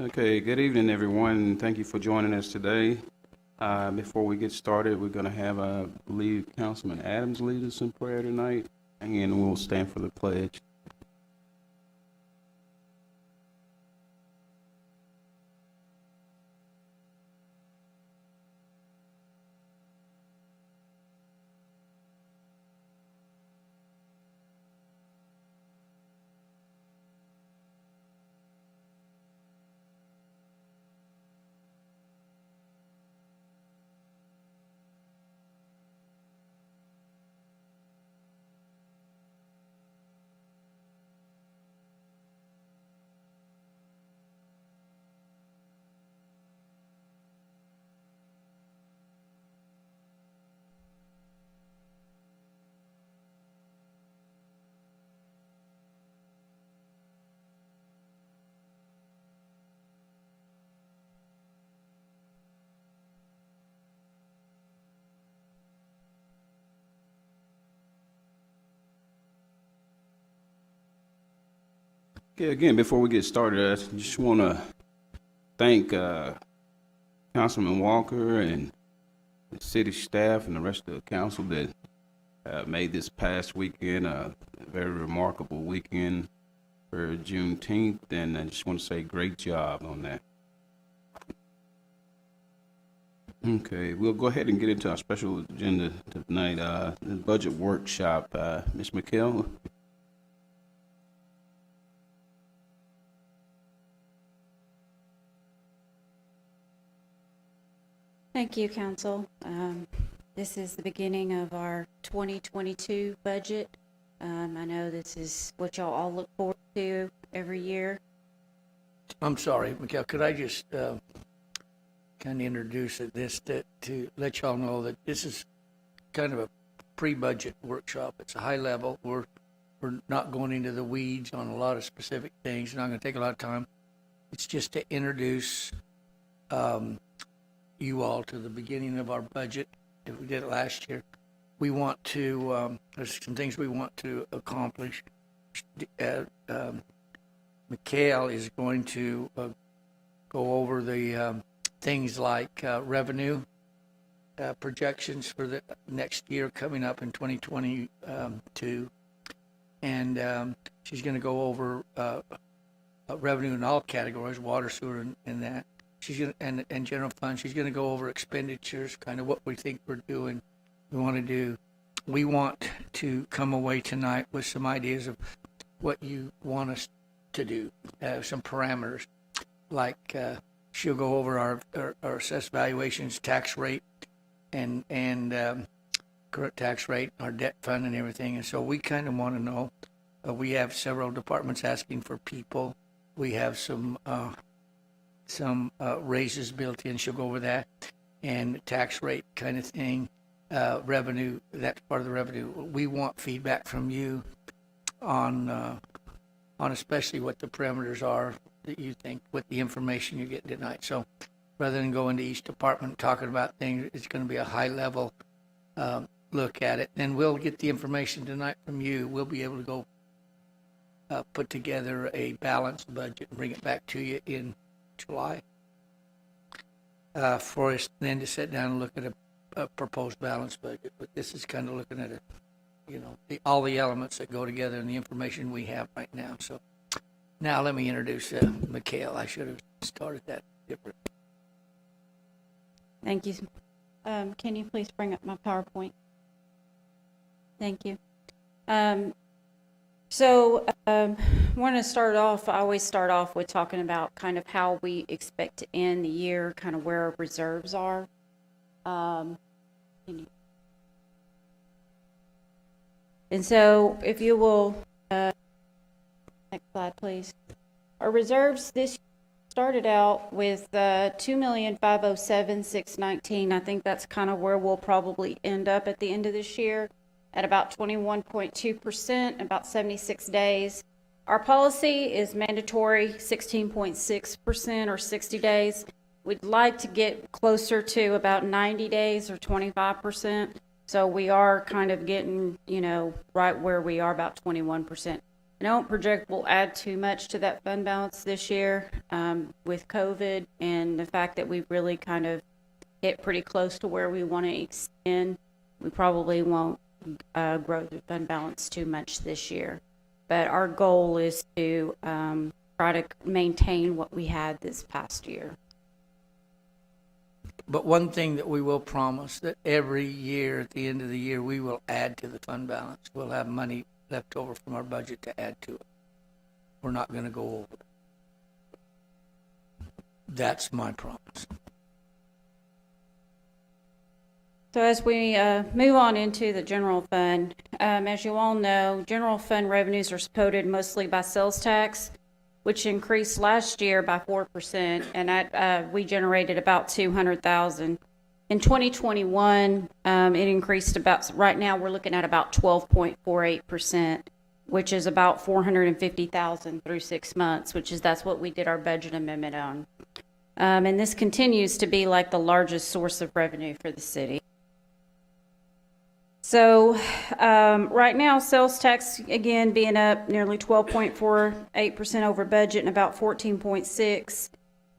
Okay, good evening, everyone. Thank you for joining us today. Before we get started, we're going to have, I believe, Councilman Adams lead us in prayer tonight, and we'll stand for the pledge. Okay, again, before we get started, I just want to thank Councilman Walker and the city staff and the rest of the council that made this past weekend a very remarkable weekend for Juneteenth, and I just want to say great job on that. Okay, we'll go ahead and get into our special agenda tonight, the budget workshop. Ms. McKell? Thank you, Council. This is the beginning of our 2022 budget. I know this is what y'all all look forward to every year. I'm sorry, Mikhail, could I just kind of introduce this to let y'all know that this is kind of a pre-budget workshop. It's a high level. We're not going into the weeds on a lot of specific things. It's not going to take a lot of time. It's just to introduce you all to the beginning of our budget. If we did it last year, we want to, there's some things we want to accomplish. Mikhail is going to go over the things like revenue projections for the next year coming up in 2022. And she's going to go over revenue in all categories, water, sewer, and that. She's going to, and general fund. She's going to go over expenditures, kind of what we think we're doing. We want to do. We want to come away tonight with some ideas of what you want us to do, some parameters, like she'll go over our assessed valuations, tax rate, and current tax rate, our debt fund, and everything. And so we kind of want to know. We have several departments asking for people. We have some raises built in. She'll go over that, and tax rate kind of thing, revenue. That's part of the revenue. We want feedback from you on especially what the parameters are that you think with the information you're getting tonight. So rather than go into each department talking about things, it's going to be a high level look at it. Then we'll get the information tonight from you. We'll be able to go put together a balanced budget and bring it back to you in July for us then to sit down and look at a proposed balanced budget. But this is kind of looking at all the elements that go together and the information we have right now. So now let me introduce Mikhail. I should have started that different. Thank you. Can you please bring up my PowerPoint? Thank you. So I want to start off, I always start off with talking about kind of how we expect to end the year, kind of where our reserves are. And so if you will, next slide, please. Our reserves this year started out with $2,507,619. I think that's kind of where we'll probably end up at the end of this year, at about 21.2%, about 76 days. Our policy is mandatory 16.6% or 60 days. We'd like to get closer to about 90 days or 25%. So we are kind of getting, right where we are, about 21%. I don't project we'll add too much to that fund balance this year with COVID and the fact that we've really kind of hit pretty close to where we want to extend. We probably won't grow the fund balance too much this year. But our goal is to try to maintain what we had this past year. But one thing that we will promise, that every year at the end of the year, we will add to the fund balance. We'll have money left over from our budget to add to it. We're not going to go over it. That's my promise. So as we move on into the general fund, as you all know, general fund revenues are supported mostly by sales tax, which increased last year by 4%, and that we generated about $200,000. In 2021, it increased about, right now we're looking at about 12.48%, which is about $450,000 through 6 months, that's what we did our budget amendment on. And this continues to be like the largest source of revenue for the city. So right now, sales tax, again, being up nearly 12.48% over budget and about 14.6%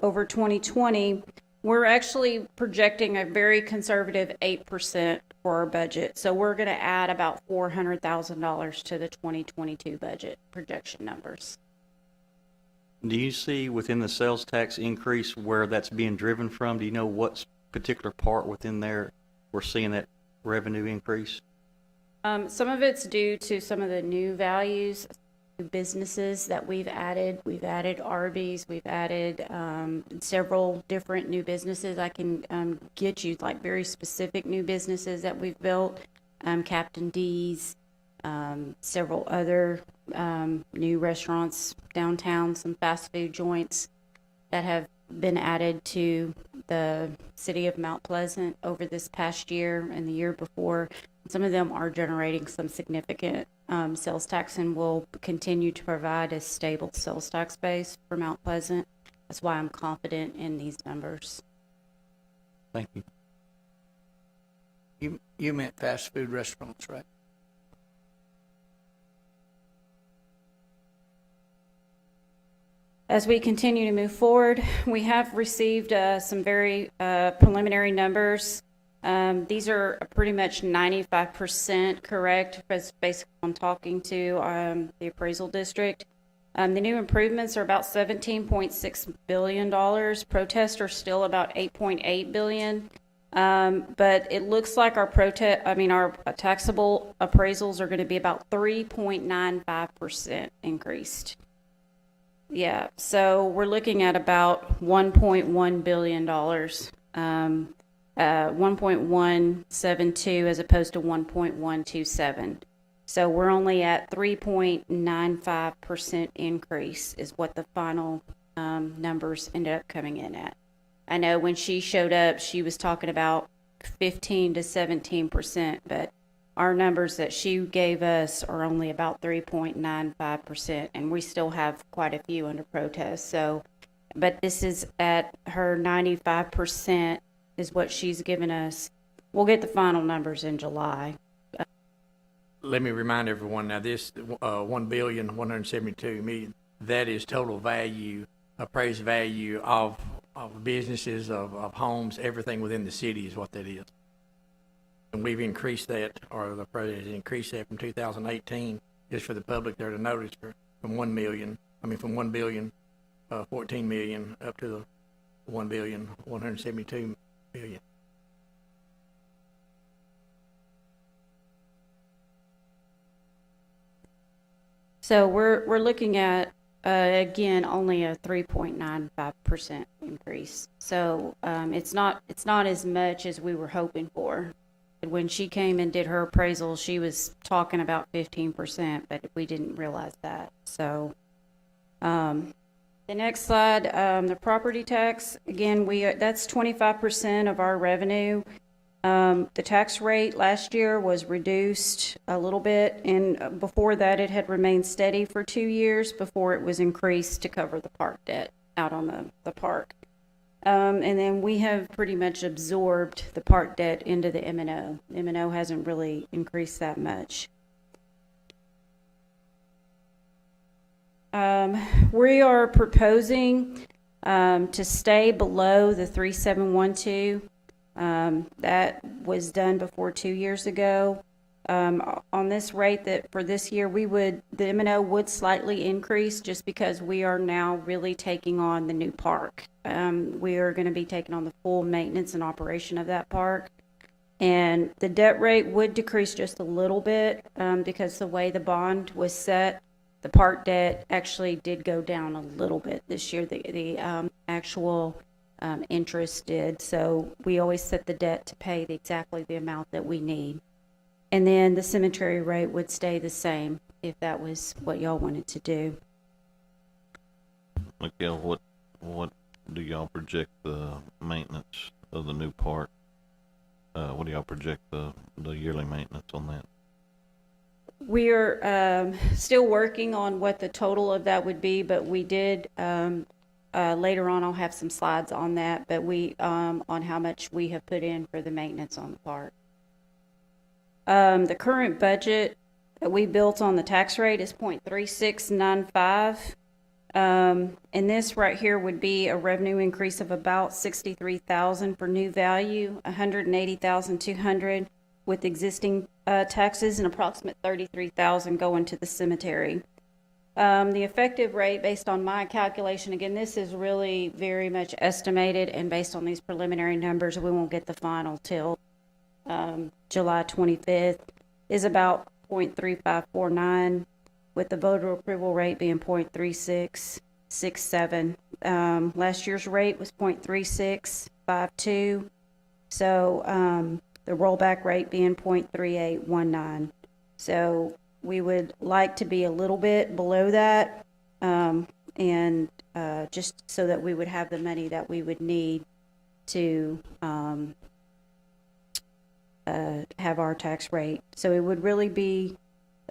over 2020. We're actually projecting a very conservative 8% for our budget. So we're going to add about $400,000 to the 2022 budget projection numbers. Do you see within the sales tax increase where that's being driven from? Do you know what particular part within there we're seeing that revenue increase? Some of it's due to some of the new values, businesses that we've added. We've added Arby's, we've added several different new businesses. I can get you like very specific new businesses that we've built. Captain D's, several other new restaurants downtown, some fast food joints that have been added to the city of Mount Pleasant over this past year and the year before. Some of them are generating some significant sales tax and will continue to provide a stable sales tax base for Mount Pleasant. That's why I'm confident in these numbers. Thank you. You meant fast food restaurants, right? As we continue to move forward, we have received some very preliminary numbers. These are pretty much 95% correct, based on talking to the appraisal district. The new improvements are about $17.6 billion. Protests are still about $8.8 billion. But it looks like our taxable appraisals are going to be about 3.95% increased. Yeah, so we're looking at about $1.1 billion, 1.172 as opposed to 1.127. So we're only at 3.95% increase is what the final numbers ended up coming in at. I know when she showed up, she was talking about 15 to 17%, but our numbers that she gave us are only about 3.95%, and we still have quite a few under protest. So, but this is at her 95% is what she's given us. We'll get the final numbers in July. Let me remind everyone now, this $1,172,000,000, that is total value, appraised value of businesses, of homes, everything within the city is what that is. And we've increased that, or the president has increased that from 2018, just for the public there to notice, from 1 billion, 14 million, up to the 1,172,000,000. So we're looking at again only a 3.95% increase. So it's not as much as we were hoping for. When she came and did her appraisal, she was talking about 15%, but we didn't realize that. So the next slide, the property tax, again, that's 25% of our revenue. The tax rate last year was reduced a little bit, and before that it had remained steady for 2 years before it was increased to cover the park debt out on the park. And then we have pretty much absorbed the park debt into the M&O. M&O hasn't really increased that much. We are proposing to stay below the 3712. That was done before 2 years ago. On this rate that for this year, the M&O would slightly increase just because we are now really taking on the new park. We are going to be taking on the full maintenance and operation of that park. And the debt rate would decrease just a little bit because the way the bond was set, the park debt actually did go down a little bit this year. The actual interest did. So we always set the debt to pay exactly the amount that we need. And then the cemetery rate would stay the same if that was what y'all wanted to do. Miguel, what do y'all project the maintenance of the new park? What do y'all project the yearly maintenance on that? We are still working on what the total of that would be, but we did, later on I'll have some slides on that, but on how much we have put in for the maintenance on the park. The current budget that we built on the tax rate is 0.3695. And this right here would be a revenue increase of about 63,000 for new value, 180,200 with existing taxes, and approximate 33,000 going to the cemetery. The effective rate, based on my calculation, again, this is really very much estimated, and based on these preliminary numbers, we won't get the final till July 25th, is about 0.3549, with the voter approval rate being 0.3667. Last year's rate was 0.3652, so the rollback rate being 0.3819. So we would like to be a little bit below that, and just so that we would have the money that we would need to have our tax rate. So it would really be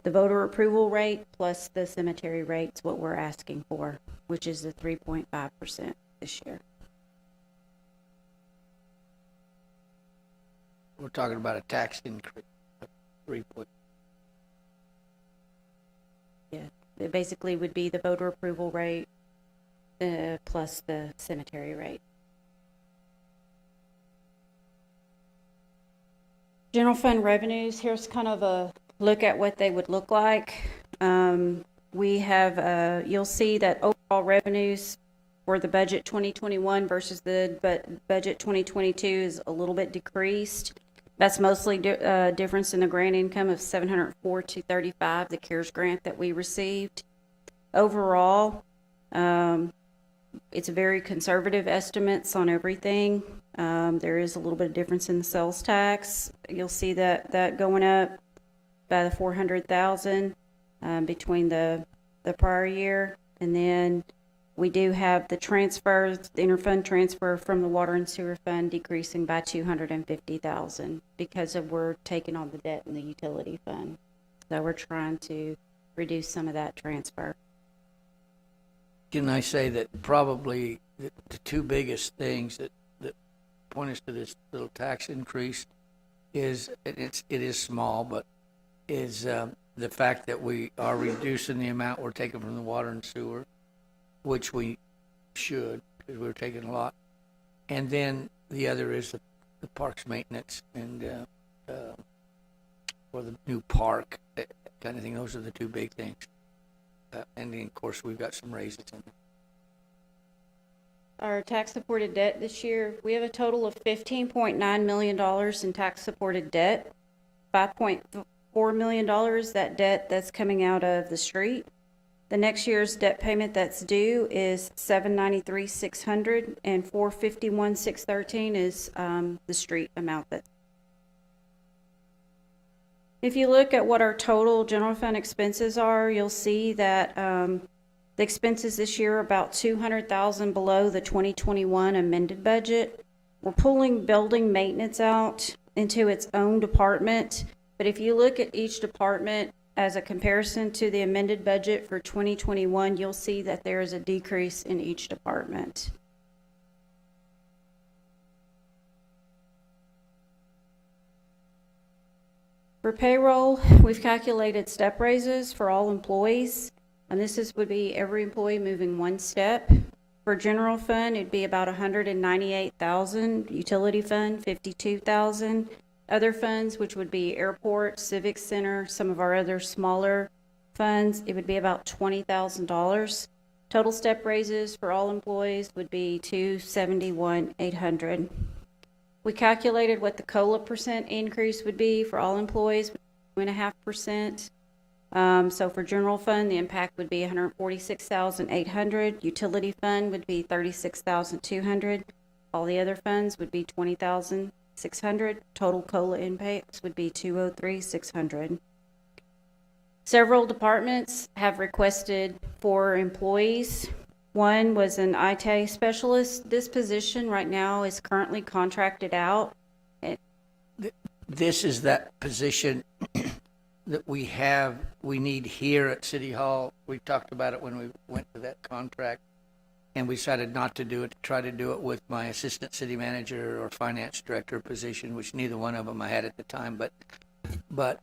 the voter approval rate plus the cemetery rate's what we're asking for, which is the 3.5% this year. We're talking about a tax increase of 3 point. Yeah, it basically would be the voter approval rate plus the cemetery rate. General fund revenues, here's kind of a look at what they would look like. We have, you'll see that overall revenues for the budget 2021 versus the budget 2022 is a little bit decreased. That's mostly difference in the grant income of $704,235, the CARES grant that we received. Overall, it's very conservative estimates on everything. There is a little bit of difference in the sales tax. You'll see that going up by the $400,000 between the prior year, and then we do have the transfer, the interfund transfer from the water and sewer fund decreasing by $250,000 because we're taking on the debt in the utility fund. So we're trying to reduce some of that transfer. Can I say that probably the two biggest things that point us to this little tax increase is, it is small, but is the fact that we are reducing the amount we're taking from the water and sewer, which we should, because we're taking a lot. And then the other is the parks maintenance and for the new park kind of thing. Those are the two big things. And then, of course, we've got some raises in there. Our tax-supported debt this year, we have a total of $15.9 million in tax-supported debt. $5.4 million, that debt that's coming out of the street. The next year's debt payment that's due is $793,600, and $451,613 is the street amount. That if you look at what our total general fund expenses are, you'll see that the expenses this year are about $200,000 below the 2021 amended budget. We're pulling building maintenance out into its own department, but if you look at each department as a comparison to the amended budget for 2021, you'll see that there is a decrease in each department. For payroll, we've calculated step raises for all employees. And would be every employee moving one step. For general fund, it'd be about 198,000. Utility fund, 52,000. Other funds, which would be airport, civic center, some of our other smaller funds, it would be about $20,000. Total step raises for all employees would be $271,800. We calculated what the COLA percent increase would be for all employees, 2.5%. So for general fund, the impact would be $146,800. Utility fund would be $36,200. All the other funds would be $20,600. Total COLA impacts would be $203,600. Several departments have requested 4 employees. One was an IT specialist. This position right now is currently contracted out. This is that position that we need here at City Hall. We talked about it when we went to that contract, and we decided not to do it, to try to do it with my assistant city manager or finance director position, which neither one of them I had at the time. But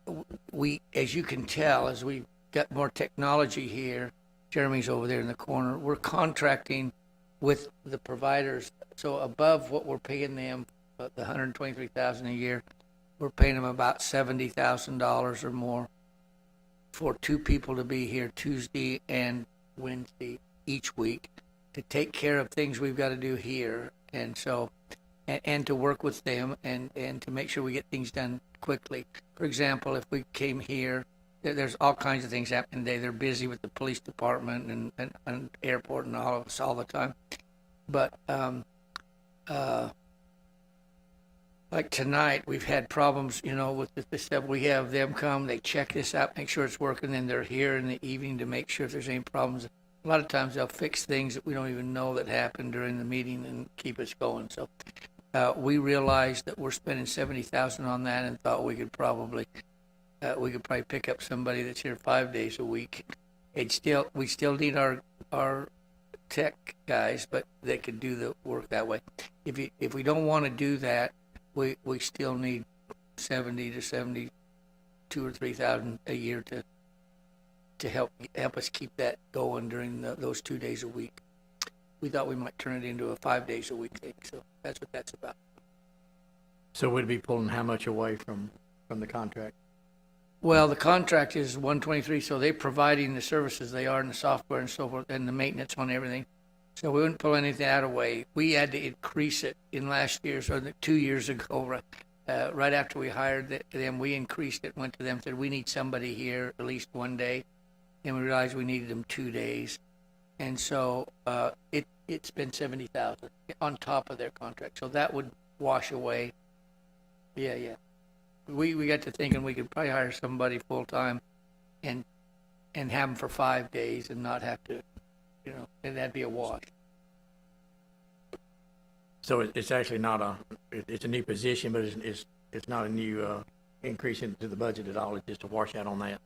we, as you can tell, as we got more technology here, Jeremy's over there in the corner, we're contracting with the providers. So above what we're paying them, the $123,000 a year, we're paying them about $70,000 or more for 2 people to be here Tuesday and Wednesday each week to take care of things we've got to do here. And so, and to work with them and to make sure we get things done quickly. For example, if we came here, there's all kinds of things happening today. They're busy with the police department and airport and all of us all the time. But like tonight, we've had problems, with this stuff. We have them come, they check this out, make sure it's working, then they're here in the evening to make sure if there's any problems. A lot of times they'll fix things that we don't even know that happened during the meeting and keep us going. So we realized that we're spending $70,000 on that and thought we could probably pick up somebody that's here 5 days a week. We still need our tech guys, but they could do the work that way. If we don't want to do that, we still need 70 to 72 or 3,000 a year to help us keep that going during those 2 days a week. We thought we might turn it into a 5 days a week thing, so that's what that's about. So we'd be pulling how much away from the contract? Well, the contract is 123, so they're providing the services they are in the software and so forth and the maintenance on everything. So we wouldn't pull anything that away. We had to increase it in last year's or 2 years ago. Right after we hired them, we increased it, went to them, said we need somebody here at least 1 day. And we realized we needed them 2 days. And so it's been $70,000 on top of their contract. So that would wash away. Yeah. We got to thinking we could probably hire somebody full time and have them for 5 days and not have to, and that'd be a wash. So it's actually not it's a new position, but it's not a new increase into the budget at all. It's just a washout on that.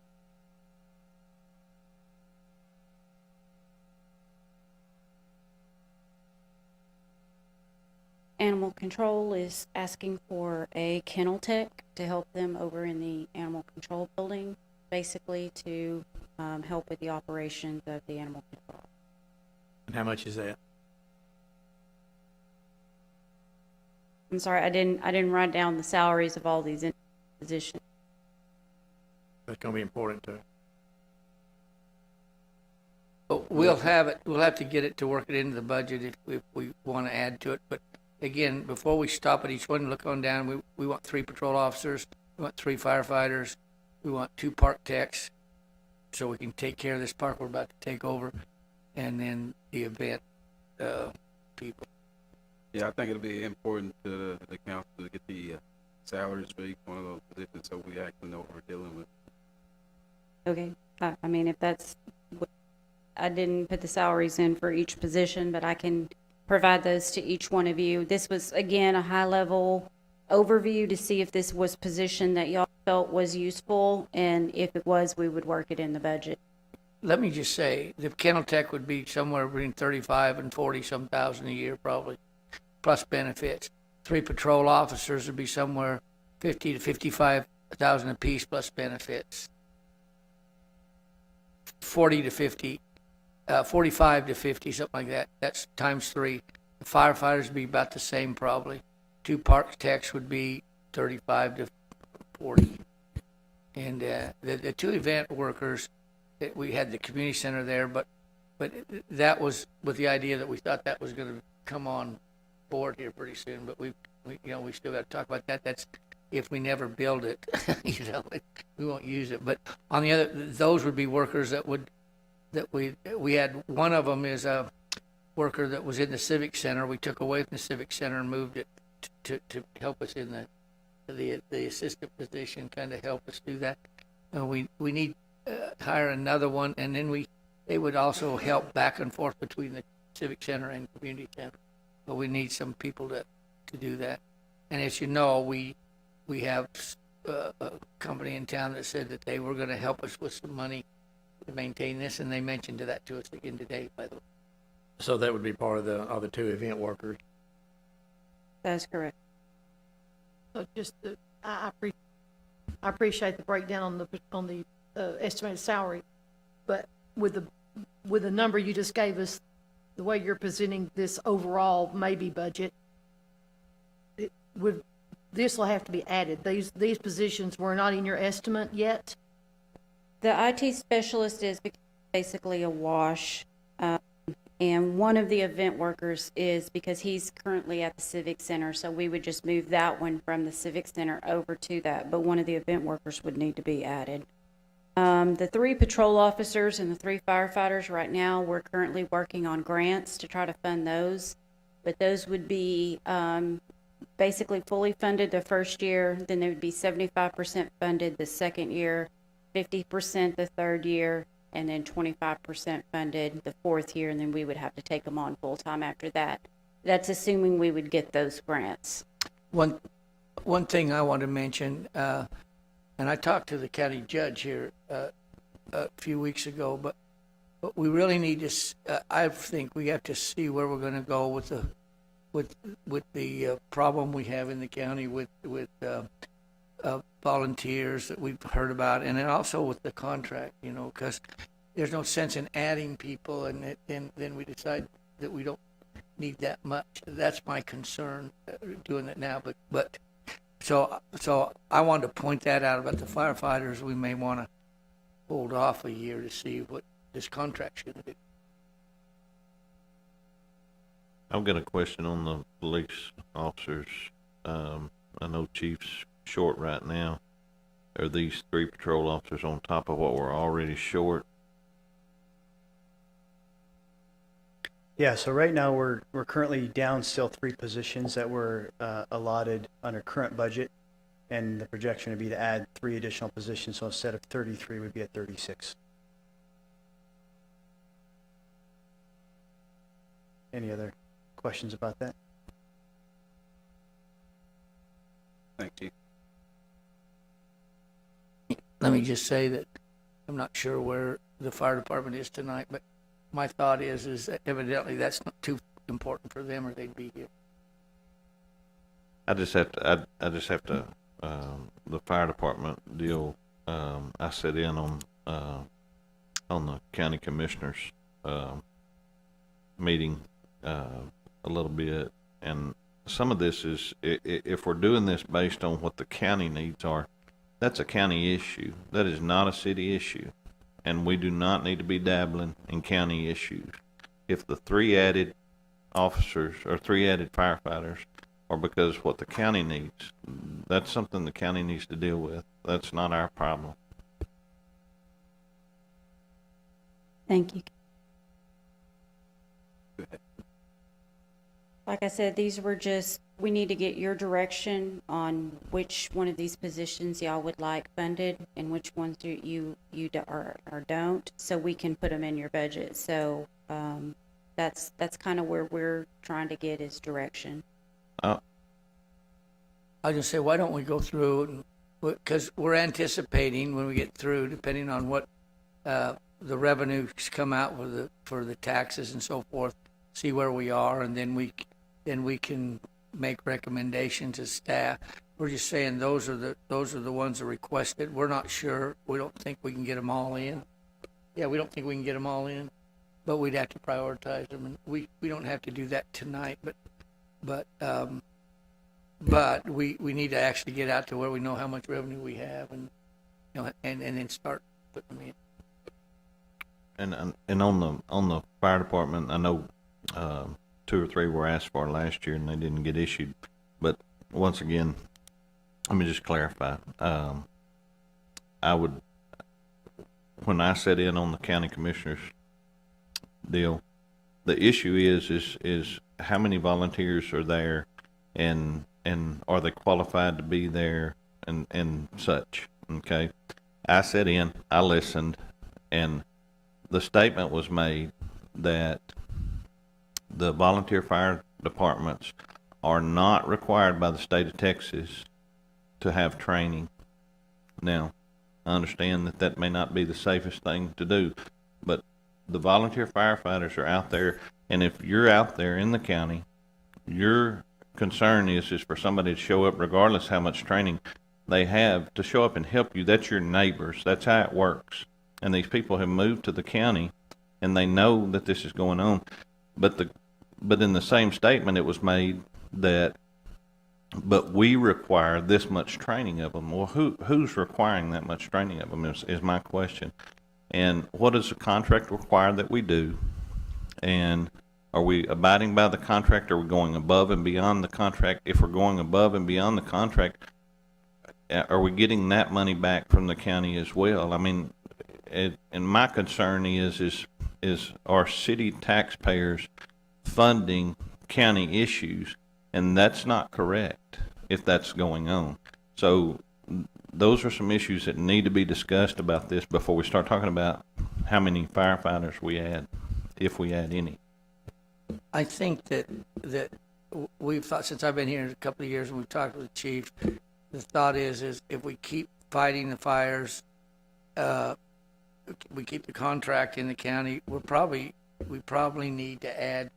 Animal control is asking for a kennel tech to help them over in the animal control building, basically to help with the operations of the animal control. And how much is that? I'm sorry, I didn't write down the salaries of all these positions. That's going to be important to. But we'll have to get it to work it into the budget if we want to add to it. But again, before we stop at each one, look on down, we want 3 patrol officers, we want 3 firefighters, we want 2 park techs, so we can take care of this park we're about to take over, and then the event people. Yeah, I think it'll be important to the council to get the salaries for each one of those positions so we actually know what we're dealing with. Okay, I mean, if that's, I didn't put the salaries in for each position, but I can provide those to each one of you. This was, again, a high-level overview to see if this was position that y'all felt was useful, and if it was, we would work it in the budget. Let me just say, the kennel tech would be somewhere between 35 and 40-some thousand a year, probably, plus benefits. 3 patrol officers would be somewhere 50 to 55,000 apiece, plus benefits. 40 to 50, 45 to 50, something like that. That's times 3. The firefighters would be about the same probably. 2 park techs would be 35 to 40. And the 2 event workers, we had the community center there, but that was with the idea that we thought that was going to come on board here pretty soon. But we still got to talk about that. That's if we never build it, we won't use it. But on the other, those would be workers that we had. One of them is a worker that was in the civic center. We took away from the civic center and moved it to help us in the assistant position, kind of help us do that. We need hire another one, and then they would also help back and forth between the civic center and community center. But we need some people to do that. And as you know, we have a company in town that said that they were going to help us with some money to maintain this, and they mentioned that to us again today, by the way. So that would be part of the other 2 event workers. That's correct. So just, I appreciate the breakdown on the estimated salary, but with the number you just gave us, the way you're presenting this overall maybe budget, this will have to be added. These positions were not in your estimate yet? The IT specialist is basically a wash. And one of the event workers is because he's currently at the Civic Center, so we would just move that one from the Civic Center over to that, but one of the event workers would need to be added. The 3 patrol officers and the 3 firefighters right now, we're currently working on grants to try to fund those, but those would be basically fully funded the first year, then they would be 75% funded the second year, 50% the third year, and then 25% funded the 4th year, and then we would have to take them on full-time after that. That's assuming we would get those grants. One thing I want to mention, and I talked to the county judge here a few weeks ago, but we really need to. I think we have to see where we're going to go with the problem we have in the county with volunteers that we've heard about, and then also with the contract, because there's no sense in adding people and then we decide that we don't need that much. That's my concern, doing it now. But so I wanted to point that out about the firefighters. We may want to hold off a year to see what this contract's going to do. I've got a question on the police officers. I know Chief's short right now. Are these 3 patrol officers on top of what we're already short? Yeah, so right now we're currently down still 3 positions that were allotted under current budget, and the projection would be to add 3 additional positions. So instead of 33, we'd be at 36. Any other questions about that? Thank you. Let me just say that I'm not sure where the fire department is tonight, but my thought is that evidently that's not too important for them, or they'd be here. I just have to, the fire department deal, I sat in on the county commissioners, meeting, a little bit, and some of this is, if we're doing this based on what the county needs are, that's a county issue. That is not a city issue, and we do not need to be dabbling in county issues. If the 3 added officers or 3 added firefighters are because what the county needs, that's something the county needs to deal with. That's not our problem. Thank you. Like I said, these were just, we need to get your direction on which one of these positions y'all would like funded and which ones you don't, so we can put them in your budget. So that's kind of where we're trying to get is direction. I was going to say, why don't we go through, because we're anticipating when we get through, depending on what the revenues come out for the taxes and so forth, see where we are, and then we can make recommendations as staff. We're just saying those are the ones that are requested. We're not sure. We don't think we can get them all in. Yeah, we don't think we can get them all in, but we'd have to prioritize them, and we don't have to do that tonight, but we need to actually get out to where we know how much revenue we have, and and then start putting them in. And on the fire department, I know 2 or 3 were asked for last year and they didn't get issued. But once again, let me just clarify. When I sat in on the county commissioners deal, the issue is how many volunteers are there, and are they qualified to be there, and such. Okay, I sat in, I listened, and the statement was made that the volunteer fire departments are not required by the state of Texas to have training. Now, I understand that may not be the safest thing to do, but the volunteer firefighters are out there, and if you're out there in the county, your concern is for somebody to show up regardless how much training they have to show up and help you. That's your neighbors. That's how it works. And these people have moved to the county, and they know that this is going on. But in the same statement, it was made that, but we require this much training of them. Well, who's requiring that much training of them is my question. And what does the contract require that we do? And are we abiding by the contract? Are we going above and beyond the contract? If we're going above and beyond the contract, are we getting that money back from the county as well? I mean, and my concern is our city taxpayers funding county issues, and that's not correct if that's going on. So those are some issues that need to be discussed about this before we start talking about how many firefighters we add, if we add any. I think that we've thought, since I've been here a couple of years and we've talked with the chief, the thought is if we keep fighting the fires, we keep the contract in the county, we probably need to add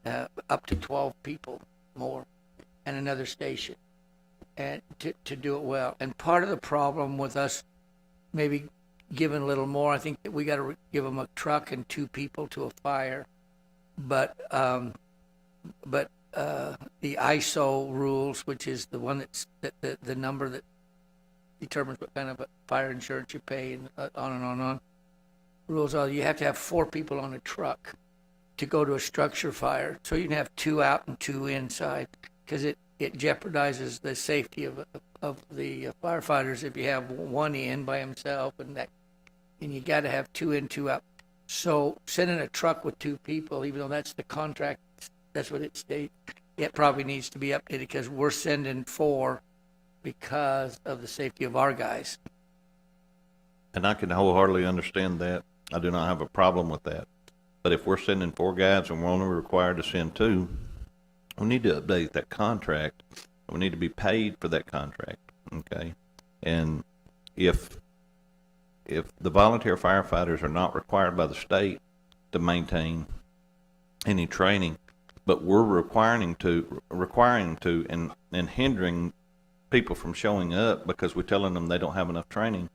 up to 12 people more and another station, and to do it well. And part of the problem with us maybe giving a little more, I think that we got to give them a truck and 2 people to a fire. But the ISO rules, which is the one the number that determines what kind of a fire insurance you pay, and on and on and on, rules are you have to have 4 people on a truck to go to a structure fire. So you can have 2 out and 2 inside, because it jeopardizes the safety of the firefighters if you have 1 in by himself, and you got to have 2 in, 2 out. So sending a truck with 2 people, even though that's the contract, that's what it states, it probably needs to be updated, because we're sending 4 because of the safety of our guys. And I can wholeheartedly understand that. I do not have a problem with that. But if we're sending 4 guys and we're only required to send 2, we need to update that contract. We need to be paid for that contract, okay? And if the volunteer firefighters are not required by the state to maintain any training, but we're requiring to and hindering people from showing up because we're telling them they don't have enough training,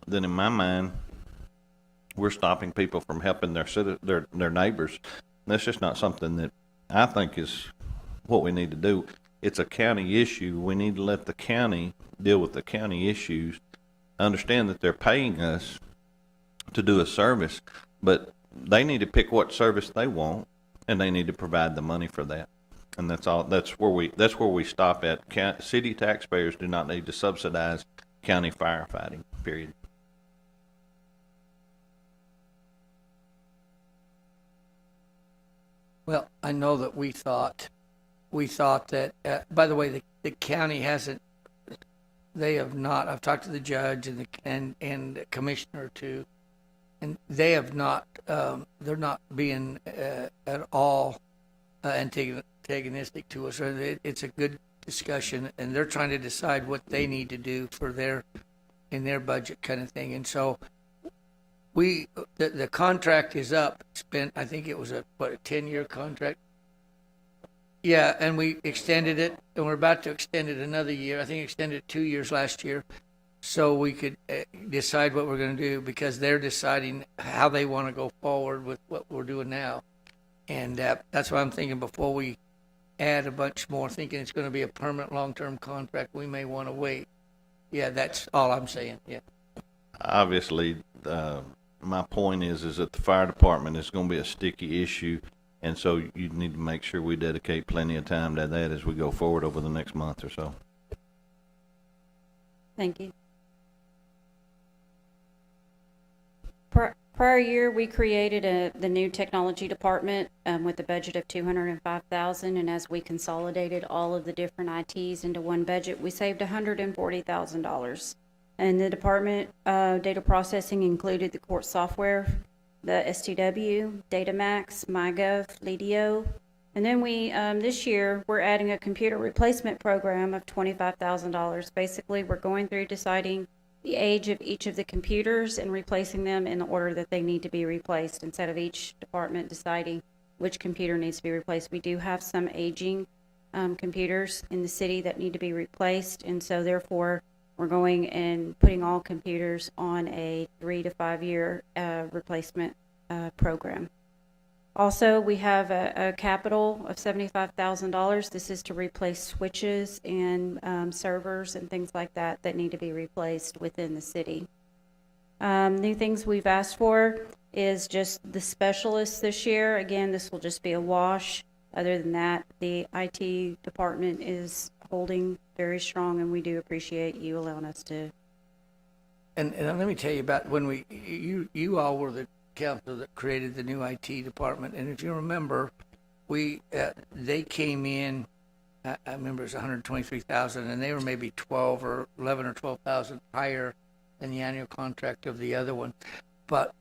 then in my mind, we're stopping people from helping their neighbors. And that's just not something that I think is what we need to do. It's a county issue. We need to let the county deal with the county issues. Understand that they're paying us to do a service, but they need to pick what service they want, and they need to provide the money for that. And that's all. That's where we stop at. City taxpayers do not need to subsidize county firefighting. Period. Well, I know that we thought that. By the way, the county hasn't. They have not. I've talked to the judge and the commissioner too, and they have not. They're not being at all antagonistic to us. It's a good discussion, and they're trying to decide what they need to do for in their budget kind of thing. And so the contract is up. It's been, I think it was a 10-year contract. Yeah, and we extended it, and we're about to extend it another year. I think extended it 2 years last year. so we could decide what we're going to do, because they're deciding how they want to go forward with what we're doing now. And that's why I'm thinking before we add a bunch more, thinking it's going to be a permanent long-term contract, we may want to wait. Yeah, that's all I'm saying, yeah. Obviously, my point is that the fire department is going to be a sticky issue, and so you need to make sure we dedicate plenty of time to that as we go forward over the next month or so. Thank you. Prior year, we created the new technology department with a budget of $205,000, and as we consolidated all of the different ITs into one budget, we saved $140,000. And the department data processing included the court software, the STW, Datamax, MyGov, Ledio, and then we this year we're adding a computer replacement program of $25,000. Basically, we're going through deciding the age of each of the computers and replacing them in the order that they need to be replaced, instead of each department deciding which computer needs to be replaced. We do have some aging computers in the city that need to be replaced, and so therefore we're going and putting all computers on a 3 to 5 year replacement program. Also, we have a capital of $75,000. This is to replace switches and servers and things like that that need to be replaced within the city. New things we've asked for is just the specialists this year. Again, this will just be a wash. Other than that, the IT department is holding very strong, and we do appreciate you allowing us to. And let me tell you about when you all were the council that created the new IT department, and if you remember, they came in. I remember it was 123,000, and they were maybe 11 or 12,000 higher than the annual contract of the other one. But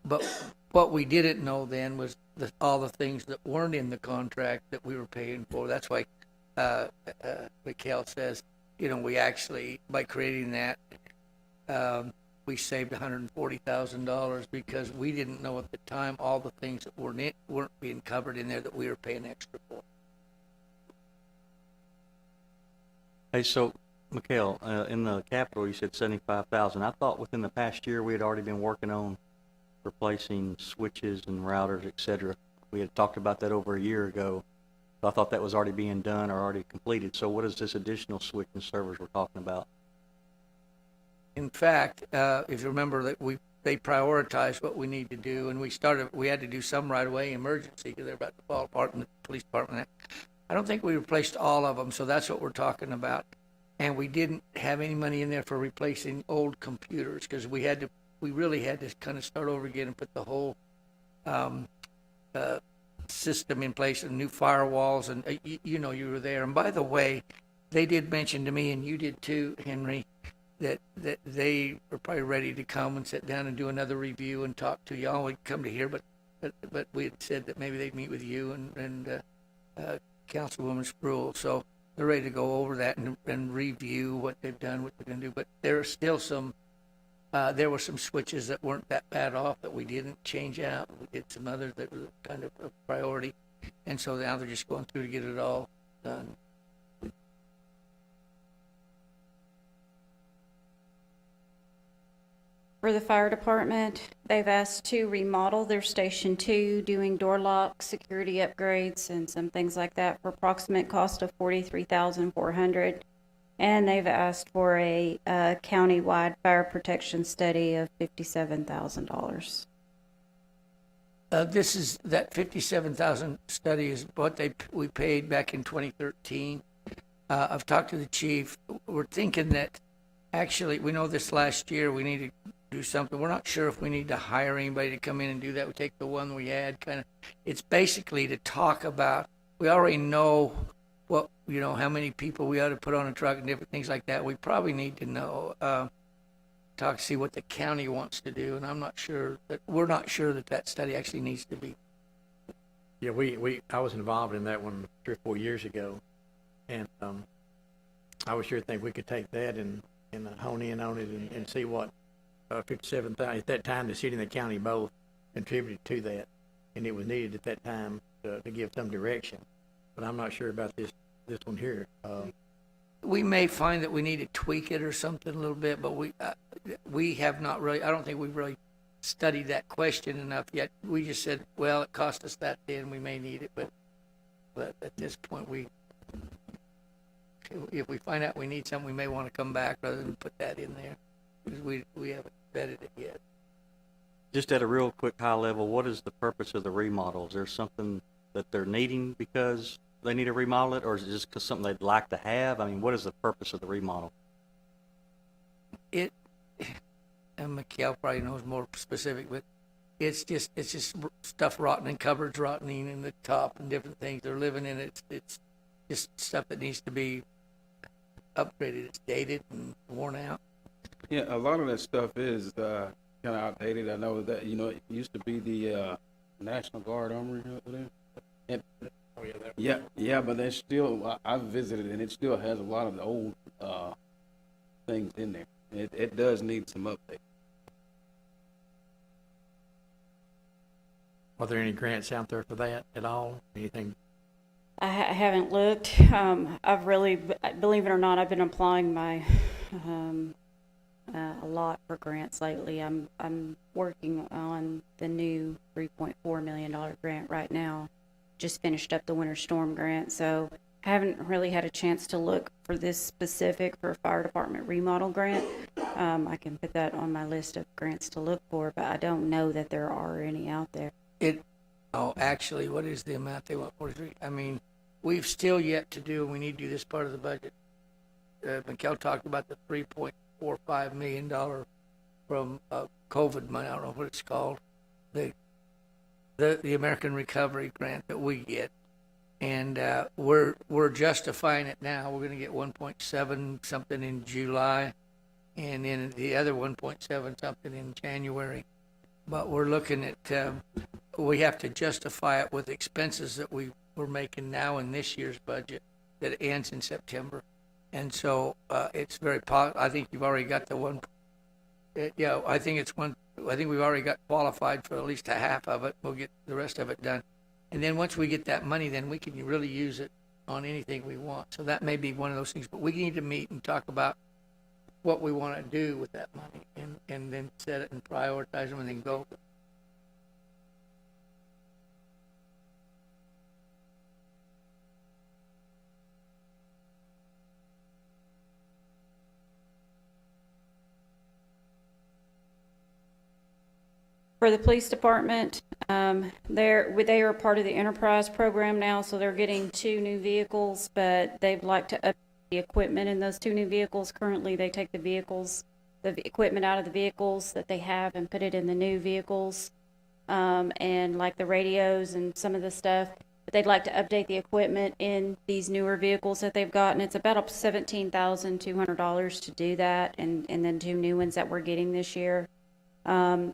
what we didn't know then was all the things that weren't in the contract that we were paying for. That's why Mikhail says, we actually, by creating that, we saved $140,000 because we didn't know at the time all the things that weren't being covered in there that we were paying extra for. Hey, so, Mikhail, in the capital, you said 75,000. I thought within the past year we had already been working on replacing switches and routers, et cetera. We had talked about that over a year ago. So I thought that was already being done or already completed. So what is this additional switch and servers we're talking about? In fact, if you remember that they prioritized what we need to do, and we had to do some right away, emergency, because they're about to fall apart in the police department. I don't think we replaced all of them, so that's what we're talking about. And we didn't have any money in there for replacing old computers, because we really had to kind of start over again and put the whole system in place, and new firewalls, and you were there. And by the way, they did mention to me, and you did too, Henry, that they were probably ready to come and sit down and do another review and talk to y'all. We'd come to here, but we had said that maybe they'd meet with you and Councilwoman Spruill. So they're ready to go over that and review what they've done, what they're going to do. But there are still there were some switches that weren't that bad off that we didn't change out. We did some others that were kind of a priority. And so now they're just going through to get it all done. For the fire department, they've asked to remodel their Station 2, doing door locks, security upgrades, and some things like that for approximate cost of $43,400. And they've asked for a county-wide fire protection study of $57,000. That $57,000 study is what we paid back in 2013. I've talked to the chief. We're thinking that actually, we know this last year we need to do something. We're not sure if we need to hire anybody to come in and do that. We take the one we had, it's basically to talk about, we already know what, how many people we ought to put on a truck and different things like that. We probably need to know, see what the county wants to do. And we're not sure that study actually needs to be. Yeah, I was involved in that one 3 or 4 years ago. And I was sure think we could take that and hone in on it and see what 57,000 at that time. The city and the county both contributed to that, and it was needed at that time to give some direction. But I'm not sure about this one here. We may find that we need to tweak it or something a little bit, but we have not really, I don't think we've really studied that question enough yet. We just said, well, it cost us that then, we may need it, but at this point, if we find out we need something, we may want to come back rather than put that in there, because we haven't vetted it yet. Just at a real quick high level, what is the purpose of the remodel? Is there something that they're needing because they need to remodel it, or is it just 'cause something they'd like to have? I mean, what is the purpose of the remodel? And Mikhail probably knows more specific, but it's just stuff rotting, cupboards rotting in the top and different things they're living in. It's just stuff that needs to be upgraded. It's dated and worn out. Yeah, a lot of that stuff is kind of outdated. I know that, it used to be the National Guard Armory over there. And, yeah, but there's still, I've visited, and it still has a lot of the old things in there. It does need some update. Are there any grants out there for that at all? Anything? I haven't looked. I've really, believe it or not, I've been applying my a lot for grants lately. I'm working on the new $3.4 million grant right now. Just finished up the winter storm grant, so I haven't really had a chance to look for this specific for fire department remodel grant. I can put that on my list of grants to look for, but I don't know that there are any out there. Actually, what is the amount they want? 43. I mean, we've still yet to do, and we need to do this part of the budget. Mikhail talked about the $3.45 million from COVID money. I don't know what it's called. The American Recovery Grant that we get, and we're justifying it now. We're going to get 1.7 something in July, and then the other 1.7 something in January. But we're looking at we have to justify it with expenses that we're making now in this year's budget that ends in September, and so it's very. I think you've already got the one. I think it's one. I think we've already got qualified for at least a half of it. We'll get the rest of it done. And then once we get that money, then we can really use it on anything we want. So that may be one of those things. But we need to meet and talk about what we want to do with that money and then set it and prioritize them and then go. For the police department, they are part of the enterprise program now, so they're getting 2 new vehicles, but they'd like to update the equipment in those 2 new vehicles. Currently, they take the equipment out of the vehicles that they have and put it in the new vehicles, and like the radios and some of the stuff. But they'd like to update the equipment in these newer vehicles that they've got, and it's about up to $17,200 to do that, and then 2 new ones that we're getting this year.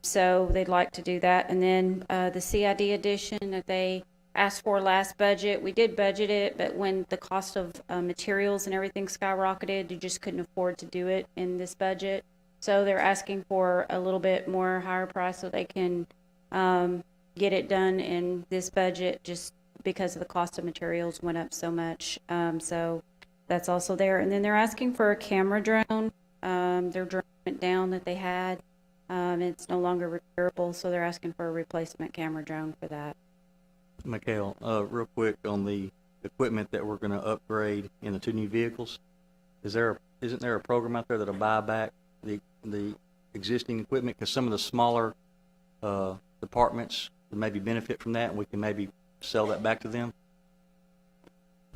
So they'd like to do that. And then the CID edition that they asked for last budget, we did budget it, but when the cost of materials and everything skyrocketed, you just couldn't afford to do it in this budget. So they're asking for a little bit more higher price so they can get it done in this budget, just because of the cost of materials went up so much. So that's also there. And then they're asking for a camera drone. Their drone went down that they had. It's no longer repairable, so they're asking for a replacement camera drone for that. Mikhail, real quick on the equipment that we're going to upgrade in the 2 new vehicles. Isn't there a program out there that'll buy back the existing equipment? Because some of the smaller departments would maybe benefit from that, and we can maybe sell that back to them.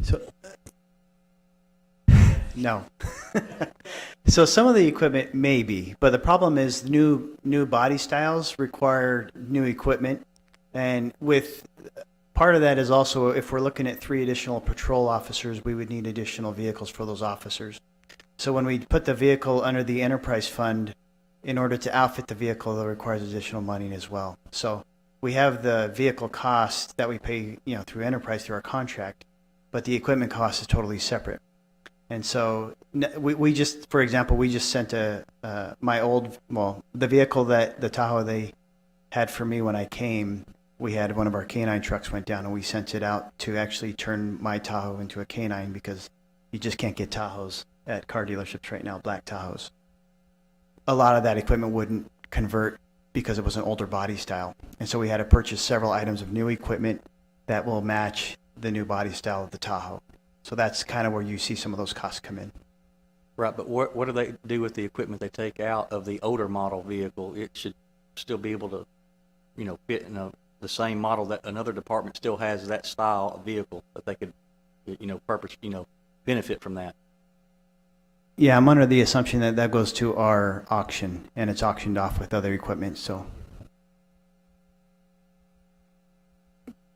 So, no. So some of the equipment may be, but the problem is new body styles require new equipment, and with part of that is also if we're looking at 3 additional patrol officers, we would need additional vehicles for those officers. So when we put the vehicle under the enterprise fund, in order to outfit the vehicle, that requires additional money as well. So we have the vehicle cost that we pay, through enterprise through our contract, but the equipment cost is totally separate. And so we just, for example, we just sent the vehicle that the Tahoe they had for me when I came, we had one of our canine trucks went down, and we sent it out to actually turn my Tahoe into a canine, because you just can't get Tahoes at car dealerships right now, black Tahoes. a lot of that equipment wouldn't convert because it was an older body style. And so we had to purchase several items of new equipment that will match the new body style of the Tahoe. So that's kind of where you see some of those costs come in. Right, but what do they do with the equipment they take out of the older model vehicle? It should still be able to, fit in the same model that another department still has that style of vehicle that they could, benefit from that. Yeah, I'm under the assumption that that goes to our auction and it's auctioned off with other equipment, so.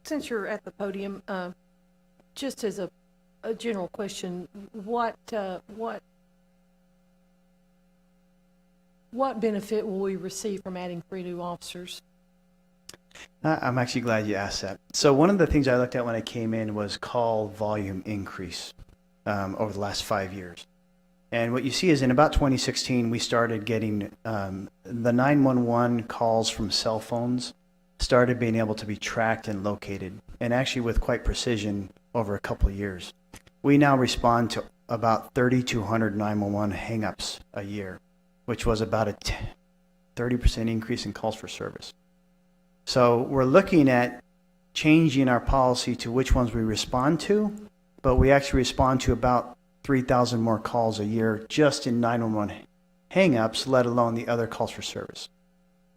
Since you're at the podium, just as a general question, what benefit will we receive from adding 3 new officers? I'm actually glad you asked that. So one of the things I looked at when I came in was call volume increase over the last 5 years. And what you see is in about 2016, we started getting the 911 calls from cell phones started being able to be tracked and located, and actually with quite precision over a couple of years. We now respond to about 3,200 911 hangups a year, which was about a 30% increase in calls for service. So we're looking at changing our policy to which ones we respond to, but we actually respond to about 3,000 more calls a year just in 911 hangups, let alone the other calls for service.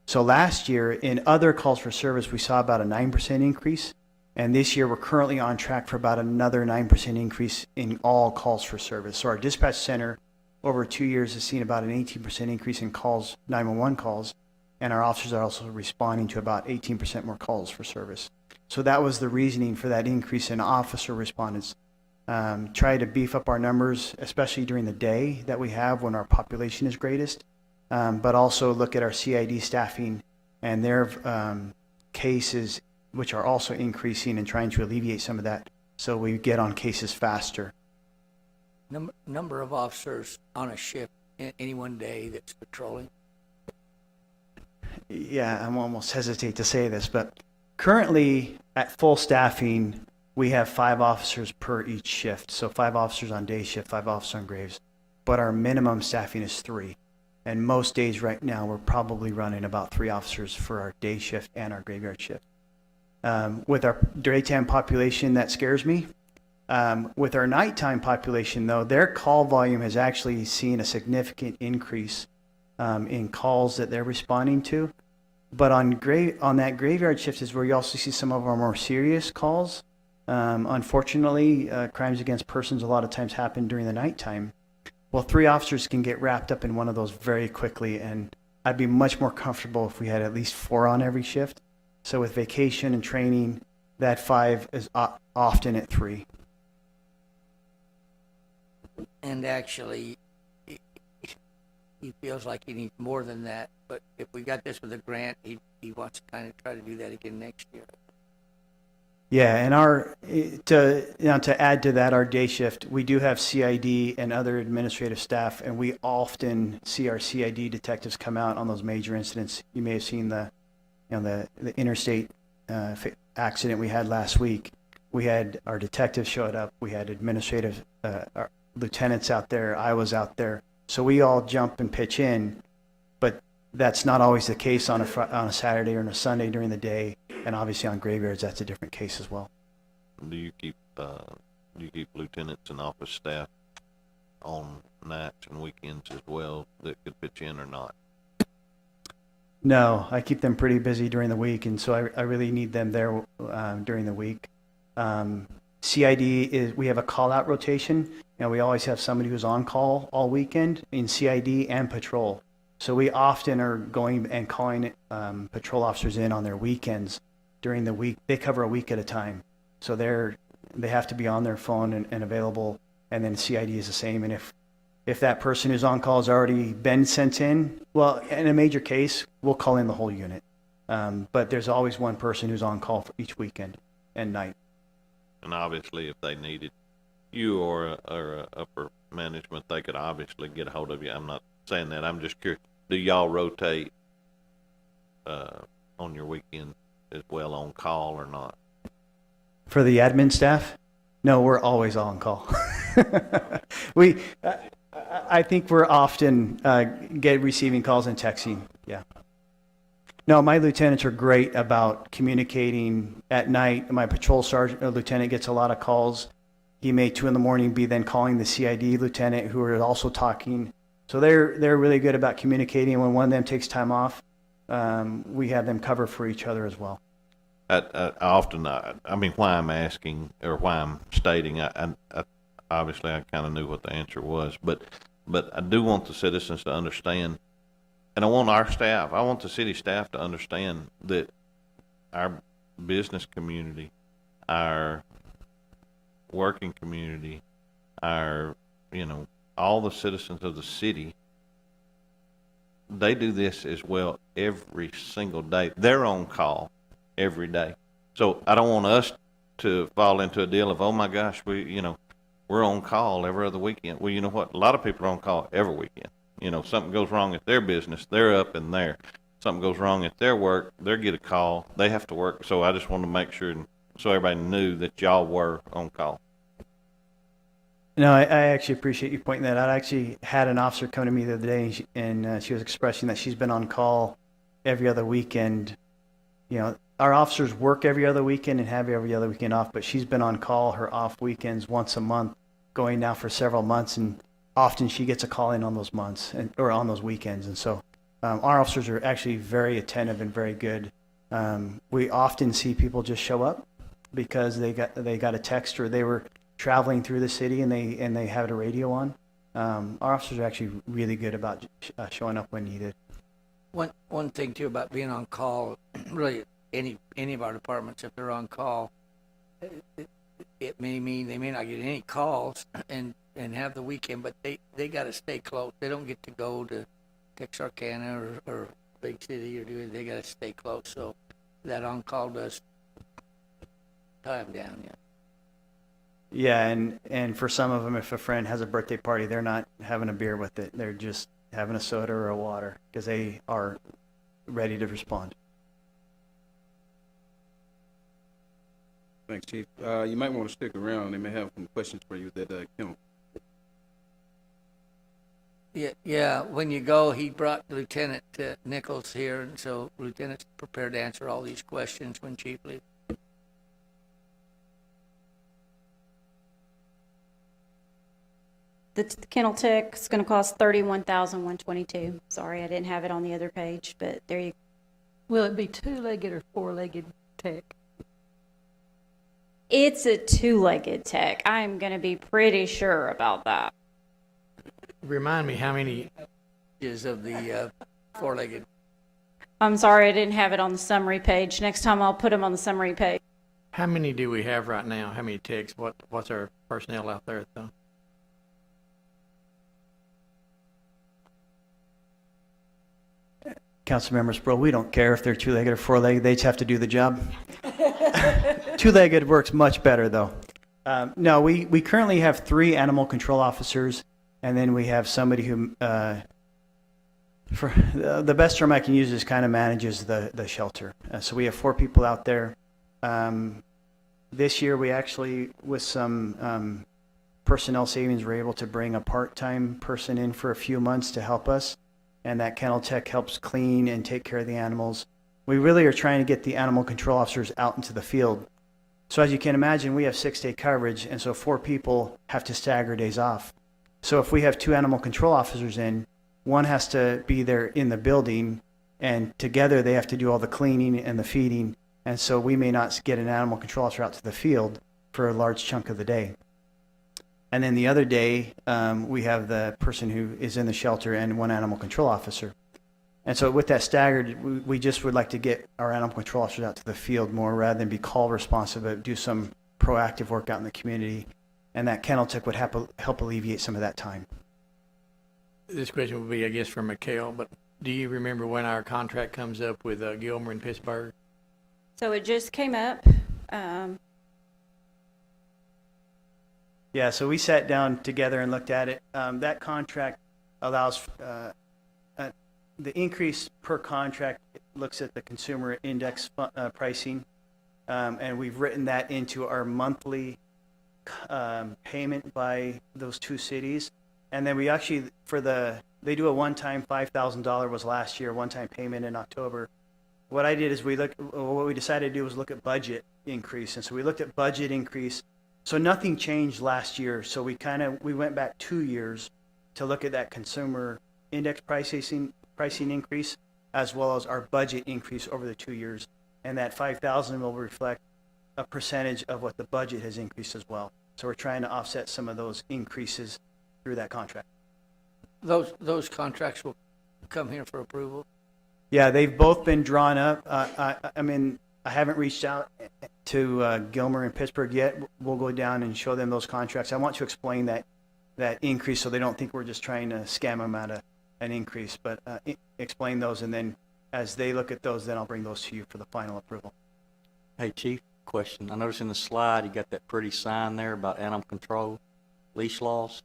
So last year in other calls for service, we saw about a 9% increase. And this year we're currently on track for about another 9% increase in all calls for service. So our dispatch center over 2 years has seen about an 18% increase in calls, 911 calls. And our officers are also responding to about 18% more calls for service. So that was the reasoning for that increase in officer respondents. Try to beef up our numbers, especially during the day that we have when our population is greatest, but also look at our CID staffing and their cases, which are also increasing, and trying to alleviate some of that so we get on cases faster. Number of officers on a shift in any one day that's patrolling? Yeah, I'm almost hesitate to say this, but currently at full staffing, we have 5 officers per each shift. So 5 officers on day shift, 5 officers on graves. But our minimum staffing is 3. And most days right now, we're probably running about 3 officers for our day shift and our graveyard shift. With our daytime population, that scares me. With our nighttime population, though, their call volume has actually seen a significant increase in calls that they're responding to. But on that graveyard shift is where you also see some of our more serious calls. Unfortunately, crimes against persons a lot of times happen during the nighttime. Well, 3 officers can get wrapped up in one of those very quickly, and I'd be much more comfortable if we had at least 4 on every shift. So with vacation and training, that 5 is often at 3. And actually, he feels like he needs more than that. But if we got this with a grant, he wants to kind of try to do that again next year. Yeah, and to add to that, our day shift, we do have CID and other administrative staff, and we often see our CID detectives come out on those major incidents. You may have seen the interstate accident we had last week. We had our detectives showed up. We had administrative our lieutenants out there. I was out there. So we all jump and pitch in, but that's not always the case on a Saturday or on a Sunday during the day. And obviously on graveyards, that's a different case as well. Do you keep lieutenants and office staff on nights and weekends as well that could pitch in or not? No, I keep them pretty busy during the week, and so I really need them there during the week. CID is, we have a call-out rotation, and we always have somebody who's on call all weekend in CID and patrol. So we often are going and calling patrol officers in on their weekends during the week. They cover a week at a time. So they have to be on their phone and available, and then CID is the same. And if that person who's on call has already been sent in, well, in a major case, we'll call in the whole unit. But there's always one person who's on call for each weekend and night. And obviously, if they needed you or upper management, they could obviously get a hold of you. I'm not saying that. I'm just curious. Do y'all rotate on your weekend as well on call or not? For the admin staff, no, we're always on call. I think we're often receiving calls and texting. Yeah. No, my lieutenants are great about communicating at night. My patrol sergeant lieutenant gets a lot of calls. He may 2 a.m. be then calling the CID lieutenant, who are also talking. So they're really good about communicating. When one of them takes time off, we have them cover for each other as well. I often, I mean, why I'm asking or why I'm stating, I obviously I kind of knew what the answer was, but I do want the citizens to understand, and I want our staff, I want the city staff to understand that our business community, our working community, our, all the citizens of the city, they do this as well every single day. They're on call every day. So I don't want us to fall into a deal of, oh my gosh, we're on call every other weekend. Well, you know what? A lot of people are on call every weekend. Something goes wrong at their business, they're up in there. Something goes wrong at their work, they get a call, they have to work. So I just wanted to make sure, so everybody knew that y'all were on call. No, I actually appreciate you pointing that out. I actually had an officer come to me the other day, and she was expressing that she's been on call every other weekend. Our officers work every other weekend and have every other weekend off, but she's been on call her off weekends once a month, going now for several months, and often she gets a call in on those months or on those weekends. And so our officers are actually very attentive and very good. We often see people just show up because they got a text or they were traveling through the city and they had a radio on. Our officers are actually really good about showing up when needed. One thing too about being on call, really any of our departments, if they're on call, it may mean they may not get any calls and have the weekend, but they got to stay close. They don't get to go to Texarkana or big city or do it. They got to stay close. So that on call does tie them down. Yeah. Yeah, and for some of them, if a friend has a birthday party, they're not having a beer with it. They're just having a soda or a water because they are ready to respond. Thanks, Chief. You might want to stick around. They may have some questions for you that Kim. Yeah. When you go, he brought Lieutenant Nichols here, and so Lieutenant's prepared to answer all these questions when Chief leaves. The kennel tech is going to cost $31,122. Sorry, I didn't have it on the other page, but there you go. Will it be two-legged or four-legged tech? It's a two-legged tech. I'm going to be pretty sure about that. Remind me how many, Is of the four-legged. I'm sorry, I didn't have it on the summary page. Next time I'll put them on the summary page. how many do we have right now? How many techs? What's our personnel out there though? Council members, bro, we don't care if they're two-legged or four-legged. They just have to do the job. Two-legged works much better, though. No, we currently have 3 animal control officers, and then we have somebody who, for the best term I can use is kind of manages the shelter. So we have 4 people out there. This year, we actually, with some personnel savings, were able to bring a part-time person in for a few months to help us. And that kennel tech helps clean and take care of the animals. We really are trying to get the animal control officers out into the field. So as you can imagine, we have 6-day coverage, and so 4 people have to stagger days off. So if we have 2 animal control officers in, one has to be there in the building, and together they have to do all the cleaning and the feeding, and so we may not get an animal control officer out to the field for a large chunk of the day. And then the other day, we have the person who is in the shelter and 1 animal control officer. And so with that staggered, we just would like to get our animal control officers out to the field more rather than be call responsive, but do some proactive work out in the community. And that kennel tech would help alleviate some of that time. This question would be, I guess, for Mikhail, but do you remember when our contract comes up with Gilmer in Pittsburgh? So it just came up. Yeah, so we sat down together and looked at it. That contract allows the increase per contract looks at the consumer index pricing, and we've written that into our monthly payment by those 2 cities. And then we actually, they do a one-time $5,000 was last year, one-time payment in October. What I did is what we decided to do was look at budget increase. And so we looked at budget increase. So nothing changed last year. So we went back 2 years to look at that consumer index pricing increase, as well as our budget increase over the 2 years. And that 5,000 will reflect a percentage of what the budget has increased as well. So we're trying to offset some of those increases through that contract. Those contracts will come here for approval? Yeah, they've both been drawn up. I mean, I haven't reached out to Gilmer and Pittsburgh yet. We'll go down and show them those contracts. I want to explain that increase so they don't think we're just trying to scam them out of an increase, but explain those, and then as they look at those, then I'll bring those to you for the final approval. Hey, Chief, question. I noticed in the slide you got that pretty sign there about animal control, leash laws.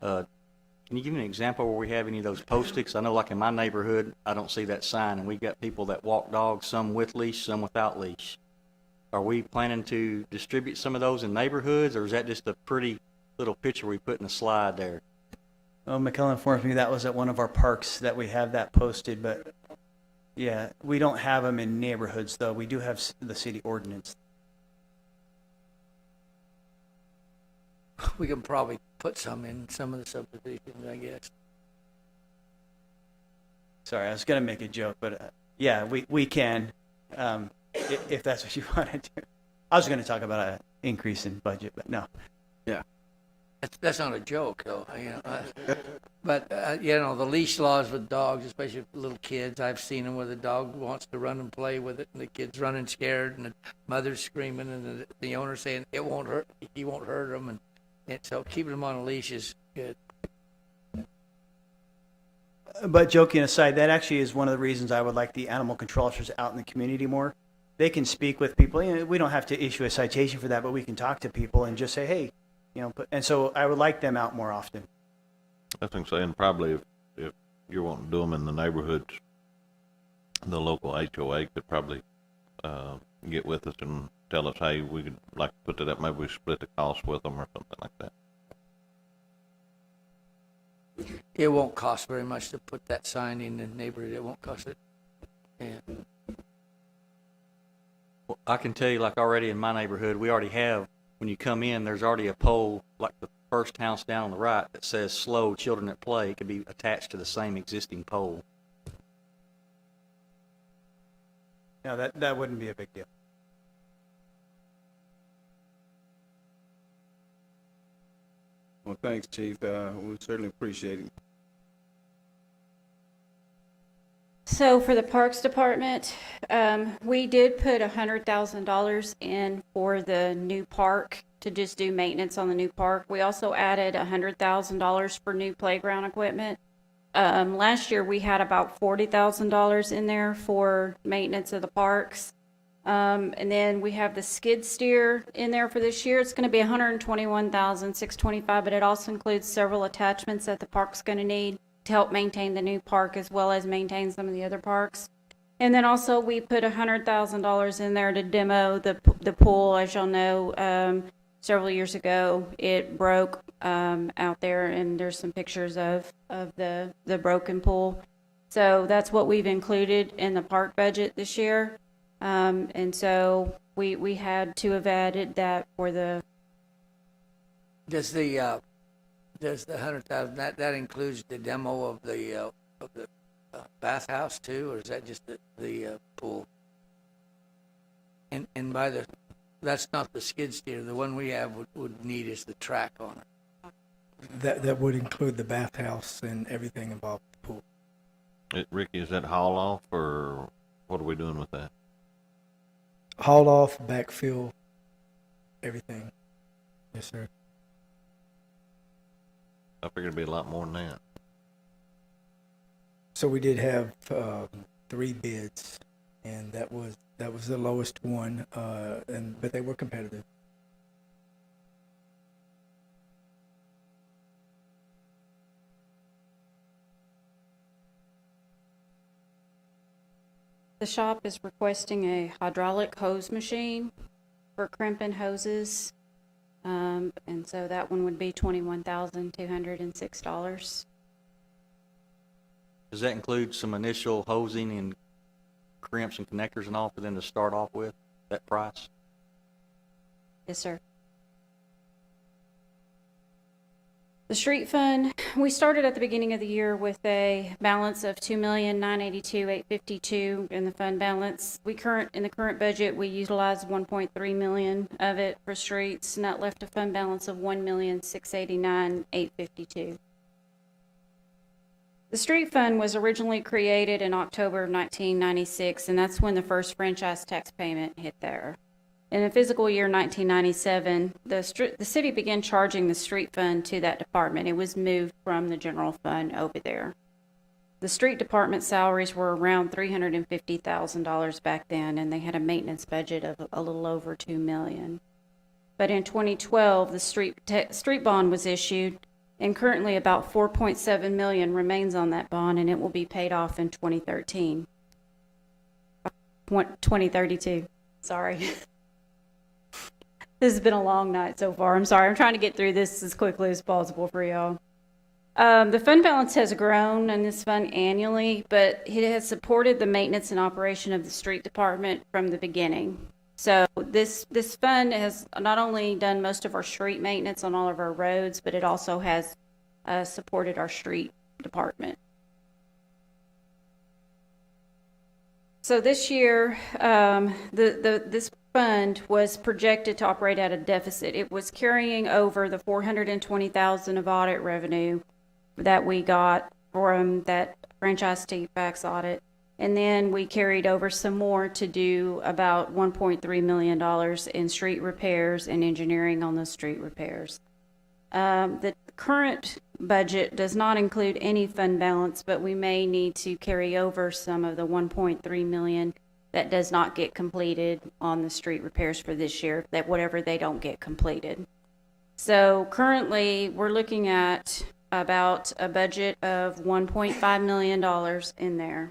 Can you give me an example where we have any of those posted? 'Cause I know, like in my neighborhood, I don't see that sign, and we've got people that walk dogs, some with leash, some without leash. Are we planning to distribute some of those in neighborhoods, or is that just a pretty little picture we put in the slide there? Well, McKellen informed me that was at one of our parks that we have that posted, but yeah, we don't have them in neighborhoods, though. We do have the city ordinance. We can probably put some in some of the subdivisions, I guess. Sorry, I was going to make a joke, but yeah, we can, if that's what you want to do. I was going to talk about an increase in budget, but no. That's not a joke, though. But the leash laws with dogs, especially little kids, I've seen them where the dog wants to run and play with it, and the kid's running scared, and the mother's screaming, and the owner saying he won't hurt them, and so keeping them on a leash is good. But joking aside, that actually is one of the reasons I would like the animal control officers out in the community more. They can speak with people. We don't have to issue a citation for that, but we can talk to people and just say, hey, and so I would like them out more often. I think so, and probably if you're wanting to do them in the neighborhoods, the local HOA could probably get with us and tell us, hey, we could like to put that up, maybe we split the cost with them or something like that. It won't cost very much to put that sign in the neighborhood. It won't cost it. Yeah. Well, I can tell you, like already in my neighborhood, we already have, when you come in, there's already a pole, like the first house down on the right, that says slow children at play. It could be attached to the same existing pole. No, that wouldn't be a big deal. Well, thanks, Chief. We certainly appreciate it. So for the Parks Department, we did put $100,000 in for the new park to just do maintenance on the new park. We also added $100,000 for new playground equipment. Last year we had about $40,000 in there for maintenance of the parks. And then we have the skid steer in there for this year. It's going to be $121,625, but it also includes several attachments that the park's going to need to help maintain the new park as well as maintain some of the other parks. And then also we put $100,000 in there to demo the pool. As y'all know, several years ago it broke out there, and there's some pictures of the broken pool. So that's what we've included in the park budget this year. And so we had to have added that for the. Does the $100,000 that includes the demo of the bathhouse too, or is that just the pool? And by that's not the skid steer. The one we have would need is the track on it. That would include the bathhouse and everything involved with the pool. Ricky, is that haul off, or what are we doing with that? Haul off, backfill, everything. Yes, sir. I figured it'd be a lot more than that. So we did have 3 bids, and that was the lowest one, but they were competitive. The shop is requesting a hydraulic hose machine for crimping hoses. And so that one would be $21,206. Does that include some initial hosing and crimps and connectors and all for them to start off with, that price? Yes, sir. The street fund, we started at the beginning of the year with a balance of $2,982,852 in the fund balance. In the current budget, we utilized $1.3 million of it for streets, and that left a fund balance of $1,689,852. The street fund was originally created in October of 1996, and that's when the first franchise tax payment hit there. In the fiscal year 1997, the city began charging the street fund to that department. It was moved from the general fund over there. The street department salaries were around $350,000 back then, and they had a maintenance budget of a little over $2 million. But in 2012, the street bond was issued, and currently about $4.7 million remains on that bond, and it will be paid off in 2032. Sorry. This has been a long night so far. I'm sorry. I'm trying to get through this as quickly as possible for y'all. The fund balance has grown in this fund annually, but it has supported the maintenance and operation of the street department from the beginning. So this fund has not only done most of our street maintenance on all of our roads, but it also has supported our street department. So this year, this fund was projected to operate at a deficit. It was carrying over the $420,000 of audit revenue that we got from that franchise tax audit. And then we carried over some more to do about $1.3 million in street repairs and engineering on those street repairs. The current budget does not include any fund balance, but we may need to carry over some of the $1.3 million that does not get completed on the street repairs for this year, that whatever they don't get completed. So currently, we're looking at about a budget of $1.5 million in there.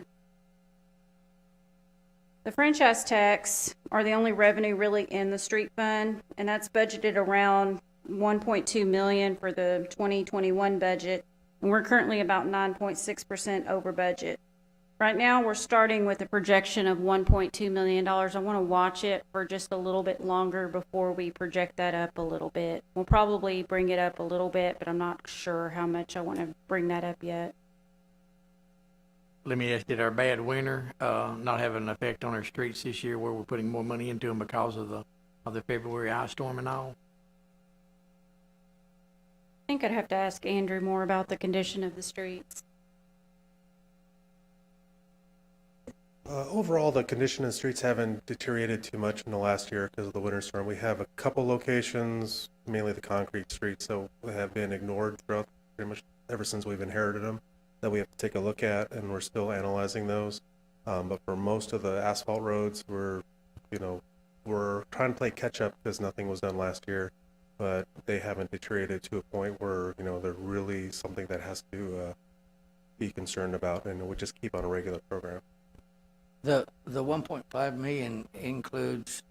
The franchise tax are the only revenue really in the street fund, and that's budgeted around $1.2 million for the 2021 budget, and we're currently about 9.6% over budget. Right now, we're starting with a projection of $1.2 million. I want to watch it for just a little bit longer before we project that up a little bit. We'll probably bring it up a little bit, but I'm not sure how much I want to bring that up yet. Let me ask, did our bad winter not have an effect on our streets this year where we're putting more money into them because of the February ice storm and all? I think I'd have to ask Andrew more about the condition of the streets. Overall, the condition of the streets haven't deteriorated too much in the last year because of the winter storm. We have a couple locations, mainly the concrete streets, that have been ignored throughout pretty much ever since we've inherited them, that we have to take a look at, and we're still analyzing those. But for most of the asphalt roads, we're trying to play catch up because nothing was done last year, but they haven't deteriorated to a point where, they're really something that has to be concerned about, and we'll just keep on a regular program. The 1.5 million includes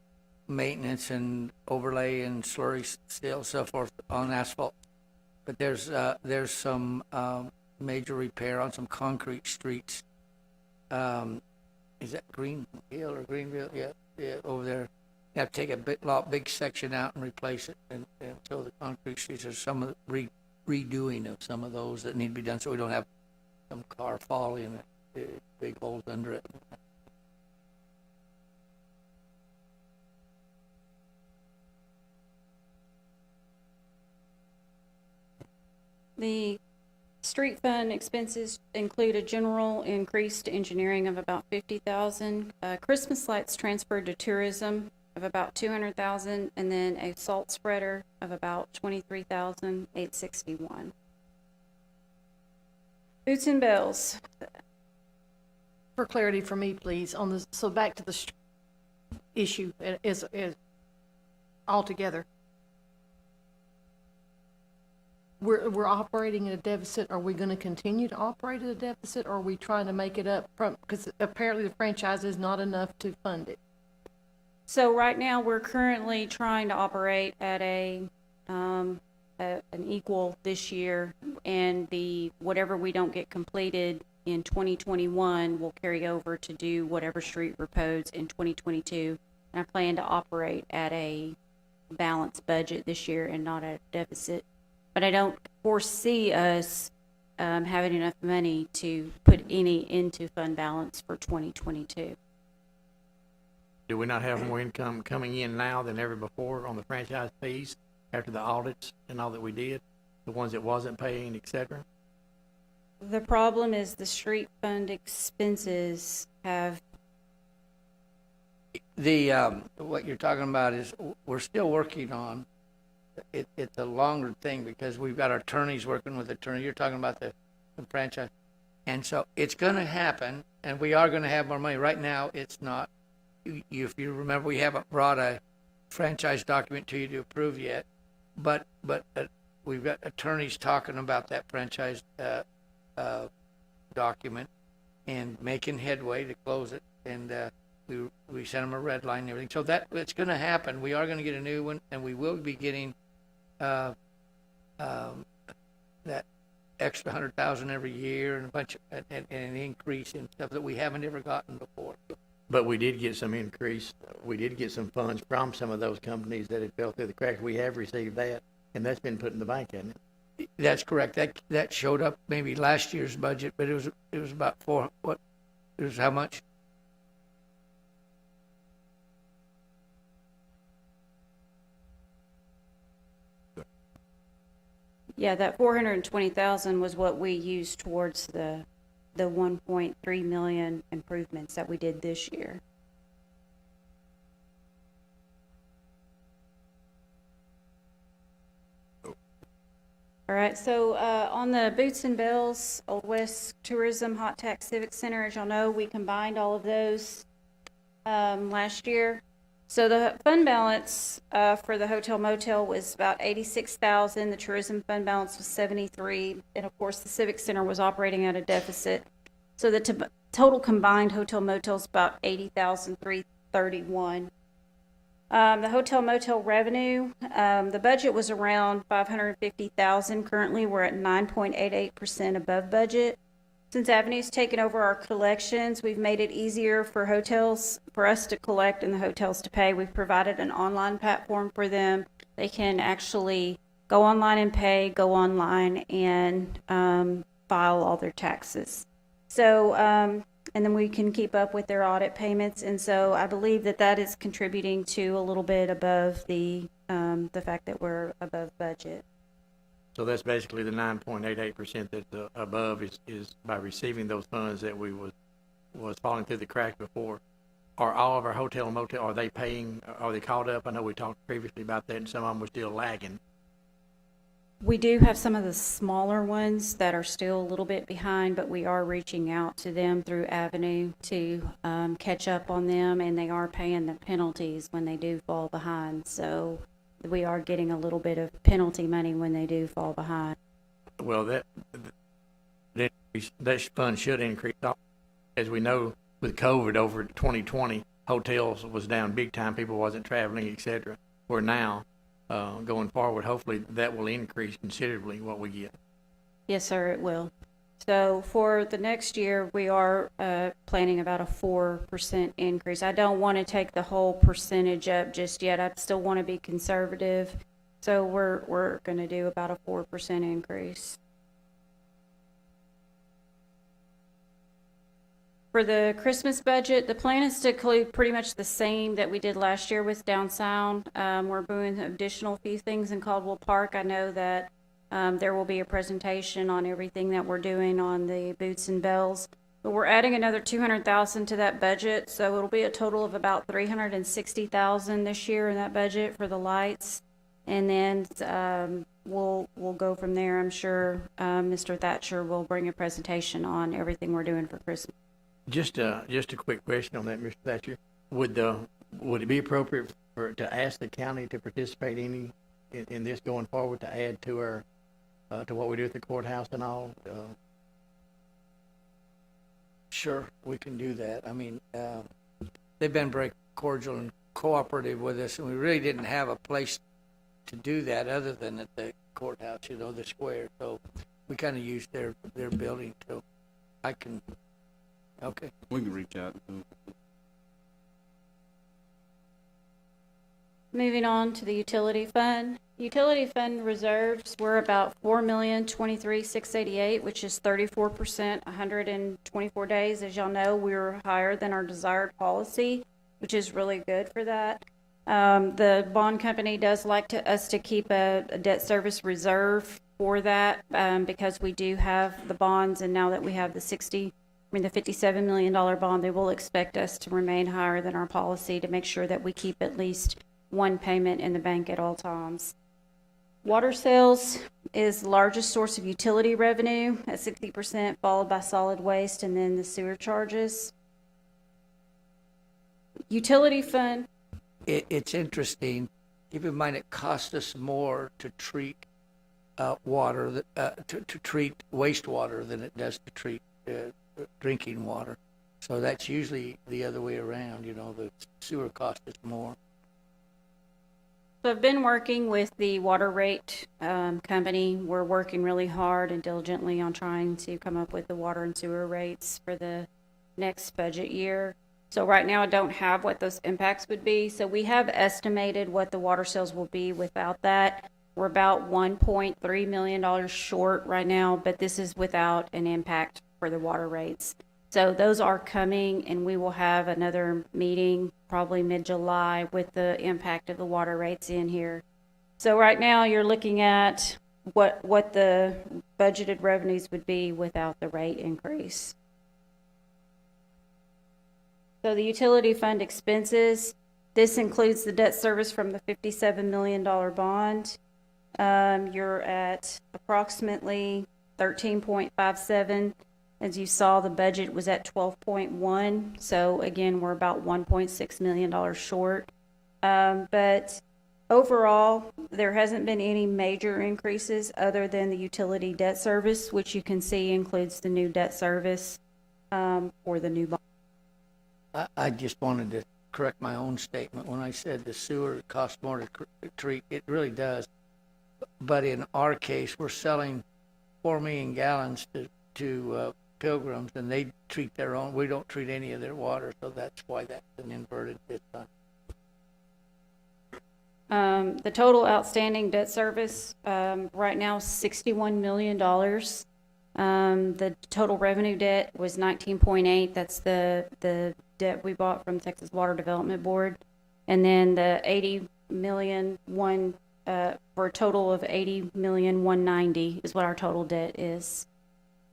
maintenance and overlay and slurry still so forth on asphalt, but there's some major repair on some concrete streets. Is that Green Hill or Greenville? Yeah, over there. You have to take a big section out and replace it, and so the concrete streets, there's some of the redoing of some of those that need to be done, so we don't have some car falling and big holes under it. The street fund expenses include a general increased engineering of about $50,000, Christmas lights transferred to tourism of about $200,000, and then a salt spreader of about $23,861. Boots and bells. For clarity for me, please, so back to the issue is altogether. We're operating at a deficit. Are we going to continue to operate at a deficit, or are we trying to make it up from, because apparently the franchise is not enough to fund it? So right now, we're currently trying to operate at a an equal this year, and whatever we don't get completed in 2021 will carry over to do whatever street repos in 2022. And I plan to operate at a balanced budget this year and not at a deficit. But I don't foresee us having enough money to put any into fund balance for 2022. Do we not have more income coming in now than ever before on the franchise fees after the audits and all that we did? The ones that wasn't paying, et cetera? The problem is the street fund expenses have, What you're talking about is we're still working on, it's a longer thing because we've got our attorneys working with attorneys. You're talking about the franchise. And so it's going to happen, and we are going to have more money. Right now, it's not. If you remember, we haven't brought a franchise document to you to approve yet, but we've got attorneys talking about that franchise document and making headway to close it, and we sent them a red line and everything. So that it's going to happen. We are going to get a new one, and we will be getting that extra 100,000 every year and a bunch of, and an increase in stuff that we haven't ever gotten before. But we did get some increase. We did get some funds from some of those companies that had fell through the cracks. We have received that, and that's been put in the bank, hasn't it? That's correct. That showed up maybe last year's budget, but it was about it was how much? yeah, that 420,000 was what we used towards the 1.3 million improvements that we did this year. All right, so on the Boots and Bells, Old West Tourism, Hot Tax Civic Center, as y'all know, we combined all of those last year. So the fund balance for the hotel motel was about 86,000. The tourism fund balance was 73, and of course the Civic Center was operating at a deficit. So the total combined hotel motel is about 80,331. The hotel motel revenue, the budget was around 550,000. Currently, we're at 9.88% above budget. Since Avenue's taken over our collections, we've made it easier for us to collect and the hotels to pay. We've provided an online platform for them. They can actually go online and pay, go online and file all their taxes. So, and then we can keep up with their audit payments. And so I believe that is contributing to a little bit above the fact that we're above budget. So that's basically the 9.88% that's above is by receiving those funds that we was falling through the cracks before. Are all of our hotel and motel, are they paying, are they caught up? I know we talked previously about that and some of them were still lagging. We do have some of the smaller ones that are still a little bit behind, but we are reaching out to them through Avenue to catch up on them, and they are paying the penalties when they do fall behind. So we are getting a little bit of penalty money when they do fall behind. Well, that fund should increase. As we know, with COVID over 2020, hotels was down big time. People wasn't traveling, et cetera. Where now, going forward, hopefully that will increase considerably what we get. Yes, sir, it will. So for the next year, we are planning about a 4% increase. I don't want to take the whole percentage up just yet. I still want to be conservative. So we're going to do about a 4% increase. For the Christmas budget, the plan is to include pretty much the same that we did last year with Down Sound. We're doing additional few things in Caldwell Park. I know that there will be a presentation on everything that we're doing on the Boots and Bells. But we're adding another 200,000 to that budget, so it'll be a total of about 360,000 this year in that budget for the lights. And then we'll go from there. I'm sure Mr. Thatcher will bring a presentation on everything we're doing for Christmas. Just a quick question on that, Mr. Thatcher. Would it be appropriate to ask the county to participate in this going forward, to add to our to what we do at the courthouse and all? Sure, we can do that. I mean, they've been very cordial and cooperative with us, and we really didn't have a place to do that other than at the courthouse, you know, the square. So we kind of use their building, so I can, okay. We can reach out. Moving on to the utility fund. Utility fund reserves were about $4,023,688, which is 34%, 124 days. As y'all know, we were higher than our desired policy, which is really good for that. The bond company does like us to keep a debt service reserve for that, because we do have the bonds, and now that we have the $57 million bond, they will expect us to remain higher than our policy to make sure that we keep at least one payment in the bank at all times. Water sales is the largest source of utility revenue at 60%, followed by solid waste and then the sewer charges. Utility fund. It's interesting. Keep in mind, it costs us more to treat water, to treat wastewater than it does to treat drinking water. So that's usually the other way around. You know, the sewer costs us more. So I've been working with the water rate company. We're working really hard and diligently on trying to come up with the water and sewer rates for the next budget year. So right now I don't have what those impacts would be. So we have estimated what the water sales will be without that. We're about $1.3 million short right now, but this is without an impact for the water rates. So those are coming, and we will have another meeting probably mid-July with the impact of the water rates in here. So right now you're looking at what the budgeted revenues would be without the rate increase. So the utility fund expenses, this includes the debt service from the $57 million bond. You're at approximately 13.57. As you saw, the budget was at 12.1. So again, we're about $1.6 million short. But overall, there hasn't been any major increases other than the utility debt service, which you can see includes the new debt service for the new bond. I just wanted to correct my own statement when I said the sewer costs more to treat. It really does. But in our case, we're selling 4 million gallons to Pilgrims, and they treat their own. We don't treat any of their water, so that's why that's an inverted this time. The total outstanding debt service right now is $61 million. The total revenue debt was 19.8. That's the debt we bought from Texas Water Development Board. And then the 80 million for a total of 80,190,000 is what our total debt is.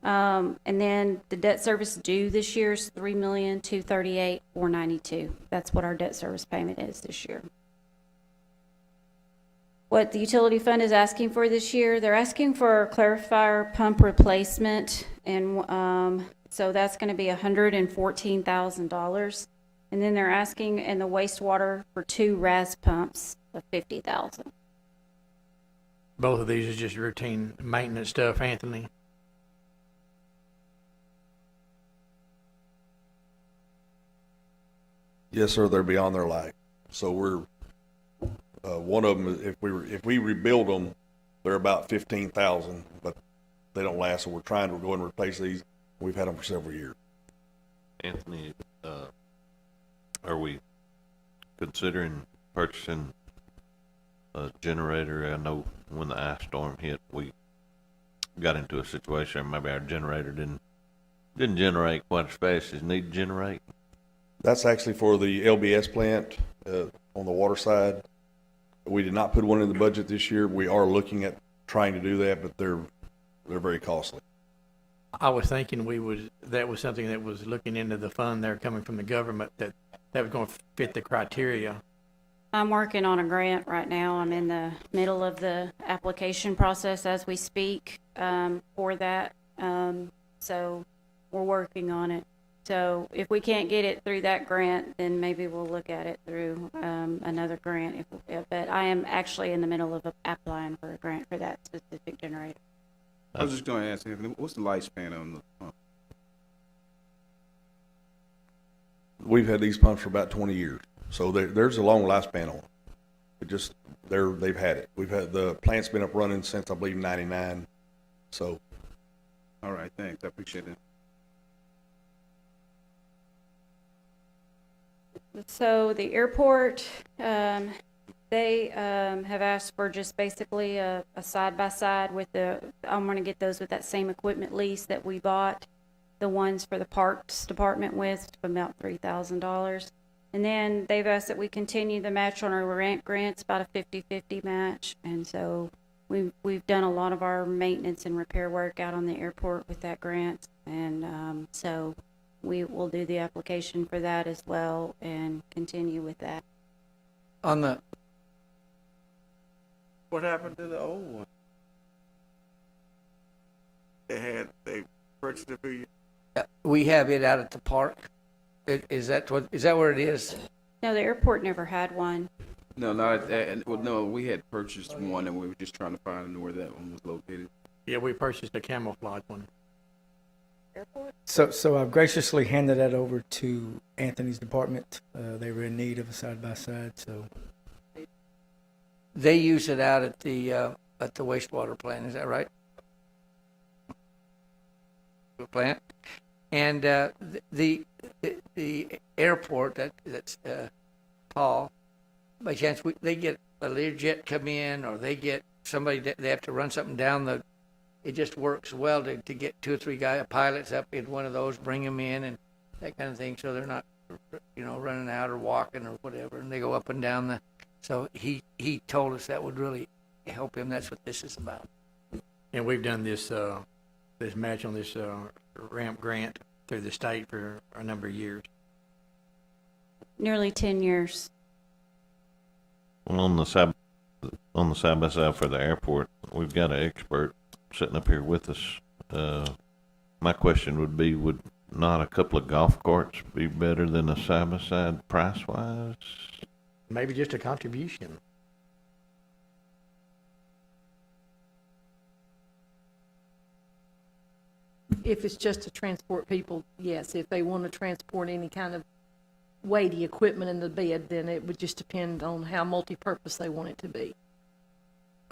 And then the debt service due this year is 3,238,492. That's what our debt service payment is this year. What the utility fund is asking for this year, they're asking for a clarifier pump replacement, and so that's going to be $114,000. And then they're asking in the wastewater for 2 RAS pumps of $50,000. Both of these is just routine maintenance stuff, Anthony. Yes, sir. They're beyond their life. So we're one of them. If we rebuild them, they're about 15,000, but they don't last. So we're trying to go and replace these. We've had them for several years. Anthony, are we considering purchasing a generator? I know when the ice storm hit, we got into a situation where maybe our generator didn't generate quite as fast as it needed to generate. That's actually for the LBS plant on the water side. We did not put one in the budget this year. We are looking at trying to do that, but they're very costly. I was thinking that was something that was looking into the fund there coming from the government that was going to fit the criteria. I'm working on a grant right now. I'm in the middle of the application process as we speak for that. So we're working on it. So if we can't get it through that grant, then maybe we'll look at it through another grant. But I am actually in the middle of applying for a grant for that specific generator. I was just going to ask, Anthony, what's the lifespan on the pump? We've had these pumps for about 20 years. So there's a long lifespan on them. It just, they've had it. The plant's been up running since, I believe, '99. So, All right, thanks, I appreciate it. So the airport, they have asked for just basically a side-by-side with I'm gonna get those with that same equipment lease that we bought the ones for the Parks Department with, about $3,000. And then they've asked that we continue the match on our grants, about a 50-50 match. And so we've done a lot of our maintenance and repair work out on the airport with that grant. And so we will do the application for that as well and continue with that. On the, What happened to the old one? They purchased it for you? we have it out at the park. Is that where it is? No, the airport never had one. No, not that, well, no, we had purchased one and we were just trying to find where that one was located. Yeah, we purchased a camouflage one. So I've graciously handed that over to Anthony's department. They were in need of a side-by-side, so. They use it out at the wastewater plant, is that right? The plant? And the airport, that's Paul, by chance, they get a Learjet come in, or they get somebody that they have to run something down it just works well to get 2 or 3 pilots up in one of those, bring them in and that kind of thing, so they're not, running out or walking or whatever, and they go up and down so he told us that would really help him. That's what this is about. And we've done this match on this ramp grant through the state for a number of years. Nearly 10 years. Well, on the side by side for the airport, we've got an expert sitting up here with us. My question would be, would not a couple of golf carts be better than a side by side price wise? Maybe just a contribution. If it's just to transport people, yes. If they want to transport any kind of weighty equipment in the bed, then it would just depend on how multi-purpose they want it to be.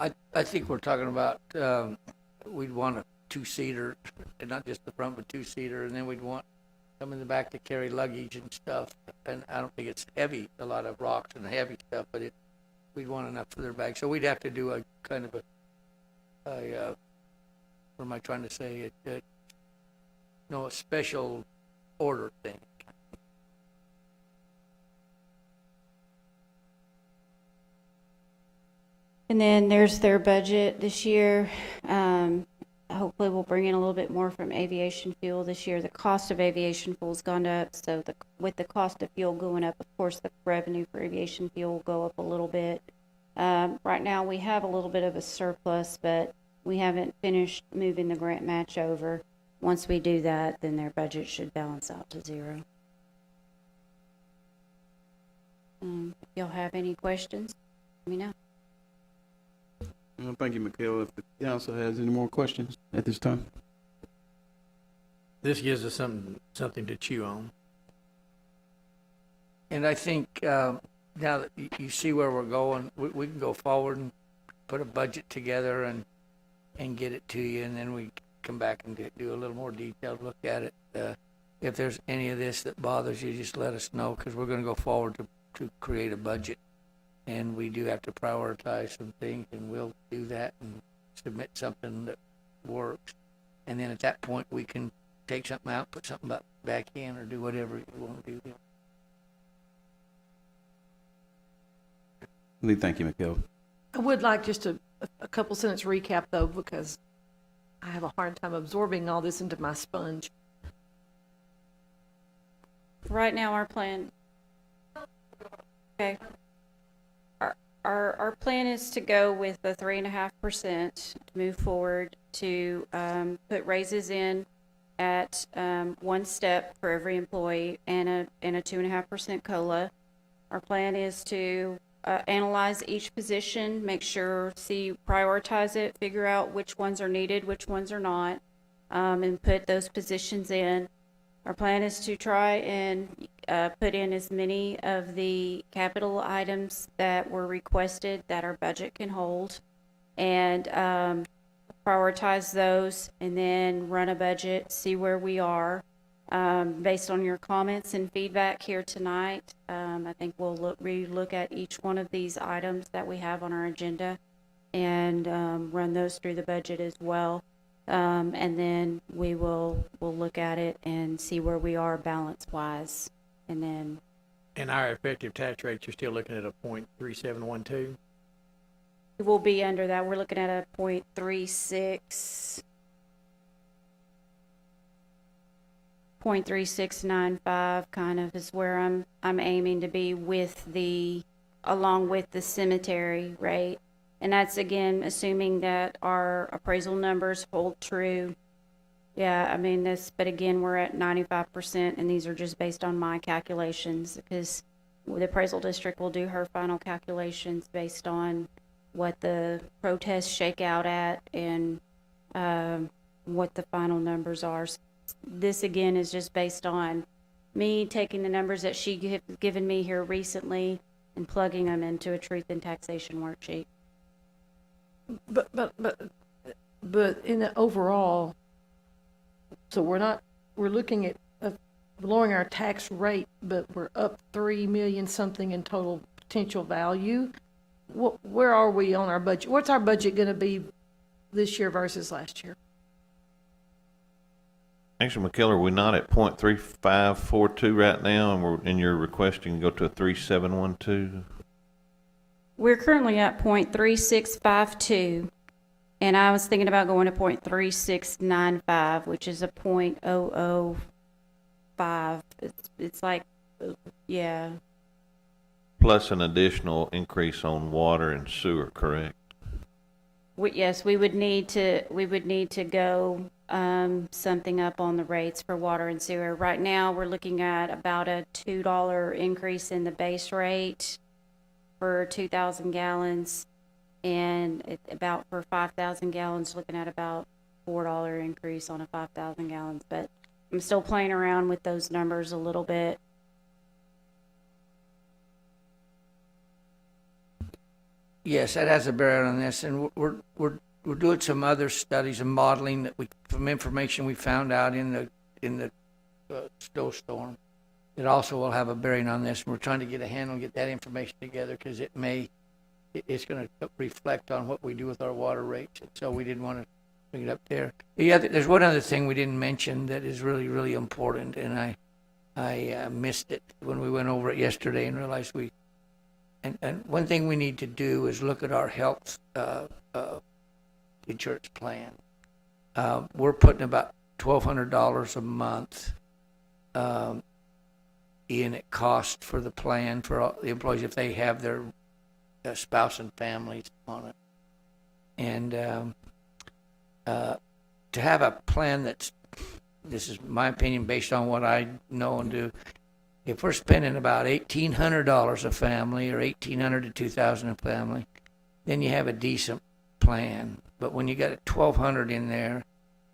I think we're talking about, we'd want a 2-seater, and not just the front, but 2-seater, and then we'd want some in the back to carry luggage and stuff. And I don't think it's heavy, a lot of rocks and heavy stuff, but we'd want enough for their bag. So we'd have to do a kind of what am I trying to say? A special order thing. And then there's their budget this year. Hopefully we'll bring in a little bit more from aviation fuel this year. The cost of aviation fuel's gone up, so with the cost of fuel going up, of course, the revenue for aviation fuel will go up a little bit. Right now we have a little bit of a surplus, but we haven't finished moving the grant match over. Once we do that, then their budget should balance out to 0. If y'all have any questions, let me know. Well, thank you, Mikhail. If the council has any more questions at this time. This gives us something to chew on. And I think now that you see where we're going, we can go forward and put a budget together and get it to you, and then we come back and do a little more detailed look at it. If there's any of this that bothers you, just let us know, because we're going to go forward to create a budget. And we do have to prioritize some things, and we'll do that and submit something that works. And then at that point, we can take something out, put something back in, or do whatever you want to do. Lee, thank you, Mikhail. I would like just a couple sentence recap, though, because I have a hard time absorbing all this into my sponge. Right now, our plan. Okay. Our plan is to go with the 3.5% to move forward to put raises in at 1 step for every employee and a 2.5% COLA. Our plan is to analyze each position, make sure, prioritize it, figure out which ones are needed, which ones are not, and put those positions in. Our plan is to try and put in as many of the capital items that were requested that our budget can hold, and prioritize those, and then run a budget, see where we are. Based on your comments and feedback here tonight, I think we'll relook at each one of these items that we have on our agenda and run those through the budget as well. And then we'll look at it and see where we are balance-wise. And then And our effective tax rate, you're still looking at a 0.3712? we'll be under that. We're looking at a 0.3695 kind of is where I'm aiming to be along with the cemetery rate. And that's again assuming that our appraisal numbers hold true. Yeah, I mean but again, we're at 95%, and these are just based on my calculations, because the appraisal district will do her final calculations based on what the protests shake out at and what the final numbers are. This again is just based on me taking the numbers that she has given me here recently and plugging them into a truth in taxation worksheet. But in the overall, so we're looking at lowering our tax rate, but we're up 3 million something in total potential value. Where are we on our budget? What's our budget going to be this year versus last year? Actually, McKellar, we're not at 0.3542 right now, and you're requesting to go to a 3712. We're currently at 0.3652, and I was thinking about going to 0.3695, which is a 0.005. It's like, yeah. Plus an additional increase on water and sewer, correct? Yes, we would need to go something up on the rates for water and sewer. Right now, we're looking at about a $2 increase in the base rate for 2,000 gallons, and for 5,000 gallons, looking at about $4 increase on a 5,000 gallons. But I'm still playing around with those numbers a little bit. Yes, that has a bearing on this, and we're doing some other studies and modeling from information we found out in the snowstorm. It also will have a bearing on this, and we're trying to get a handle and get that information together, because it's going to reflect on what we do with our water rates. And so we didn't want to bring it up there. There's one other thing we didn't mention that is really, really important, and I missed it when we went over it yesterday and realized And one thing we need to do is look at our health insurance plan. We're putting about $1,200 a month in it cost for the plan for all the employees if they have their spouse and families on it. And to have a plan this is my opinion based on what I know and do, if we're spending about $1,800 a family or $1,800 to $2,000 a family, then you have a decent plan. But when you got $1,200 in there,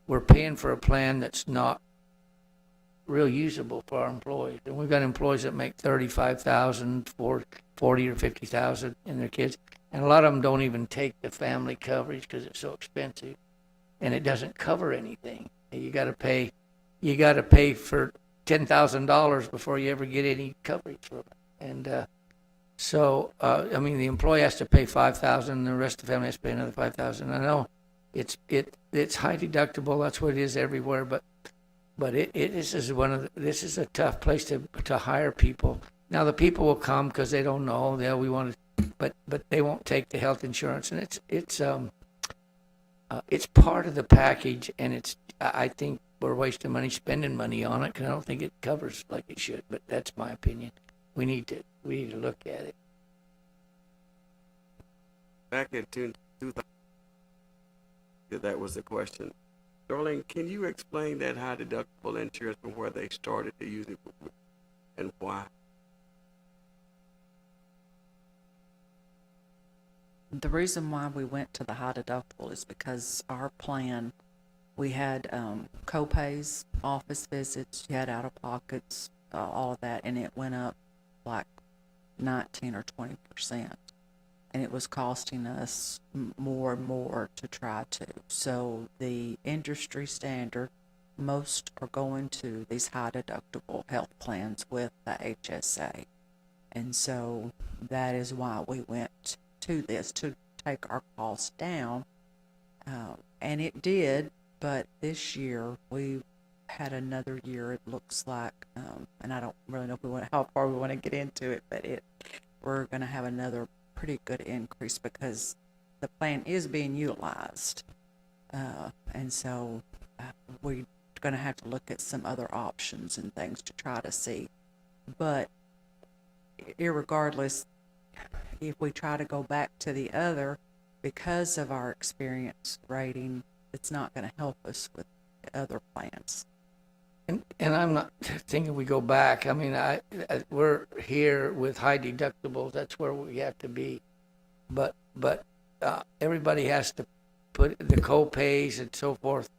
we're paying for a plan that's not real usable for our employees. And we've got employees that make $35,000, $40,000 or $50,000 in their kids, and a lot of them don't even take the family coverage because it's so expensive, and it doesn't cover anything. You got to pay for $10,000 before you ever get any coverage from it. And so the employee has to pay $5,000, and the rest of the family has to pay another $5,000. I know it's high deductible. That's what it is everywhere. But this is a tough place to hire people. Now the people will come because they don't know. But they won't take the health insurance, and it's part of the package, and I think we're wasting money spending money on it because I don't think it covers like it should. But that's my opinion. We need to look at it. Back in 2000, that was the question. Darlene, can you explain that high deductible insurance from where they started to use it and why? The reason why we went to the high deductible is because our plan, we had co-pays, office visits, you had out-of-pockets, all of that, and it went up like 19 or 20%. And it was costing us more and more to try to. So the industry standard, most are going to these high deductible health plans with the HSA. And so that is why we went to this, to take our costs down. And it did, but this year we had another year, it looks like, and I don't really know if how far we want to get into it, but we're going to have another pretty good increase because the plan is being utilized. And so we're going to have to look at some other options and things to try to see. But irregardless, if we try to go back to the other, because of our experience rating, it's not going to help us with the other plans. And I'm not thinking we go back. I mean, we're here with high deductibles. That's where we have to be. But everybody has to put the co-pays and so forth.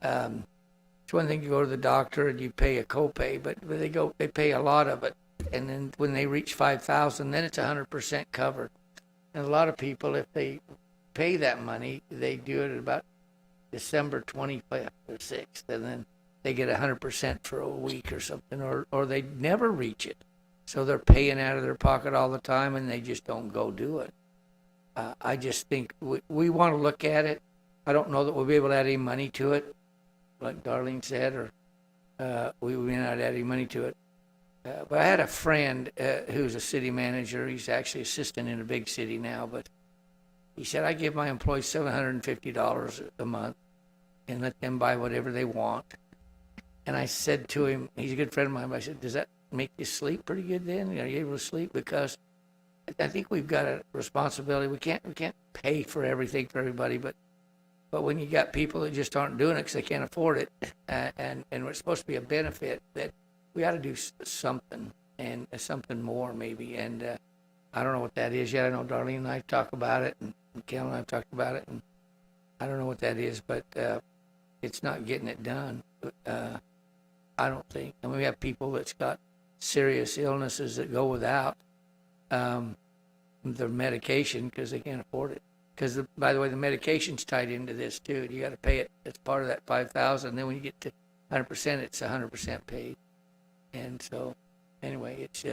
It's one thing to go to the doctor and you pay a co-pay, but they pay a lot of it. And then when they reach 5,000, then it's 100% covered. And a lot of people, if they pay that money, they do it at about December 25th or 6th, and then they get 100% for a week or something, or they never reach it. So they're paying out of their pocket all the time, and they just don't go do it. I just think we want to look at it. I don't know that we'll be able to add any money to it, like Darlene said, or we may not add any money to it. But I had a friend who's a city manager. He's actually assistant in a big city now, but he said, I give my employees $750 a month and let them buy whatever they want. And I said to him, he's a good friend of mine, but I said, does that make you sleep pretty good then? Are you able to sleep? Because I think we've got a responsibility. We can't pay for everything for everybody, but when you got people that just aren't doing it because they can't afford it, and it's supposed to be a benefit, that we ought to do something, and something more maybe. And I don't know what that is yet. I know Darlene and I talk about it, and Kel and I have talked about it, and I don't know what that is, but it's not getting it done. I don't think. And we have people that's got serious illnesses that go without their medication because they can't afford it. Because, by the way, the medication's tied into this, too. You got to pay it as part of that $5,000. Then when you get to 100%, it's 100% paid. And so, anyway, it's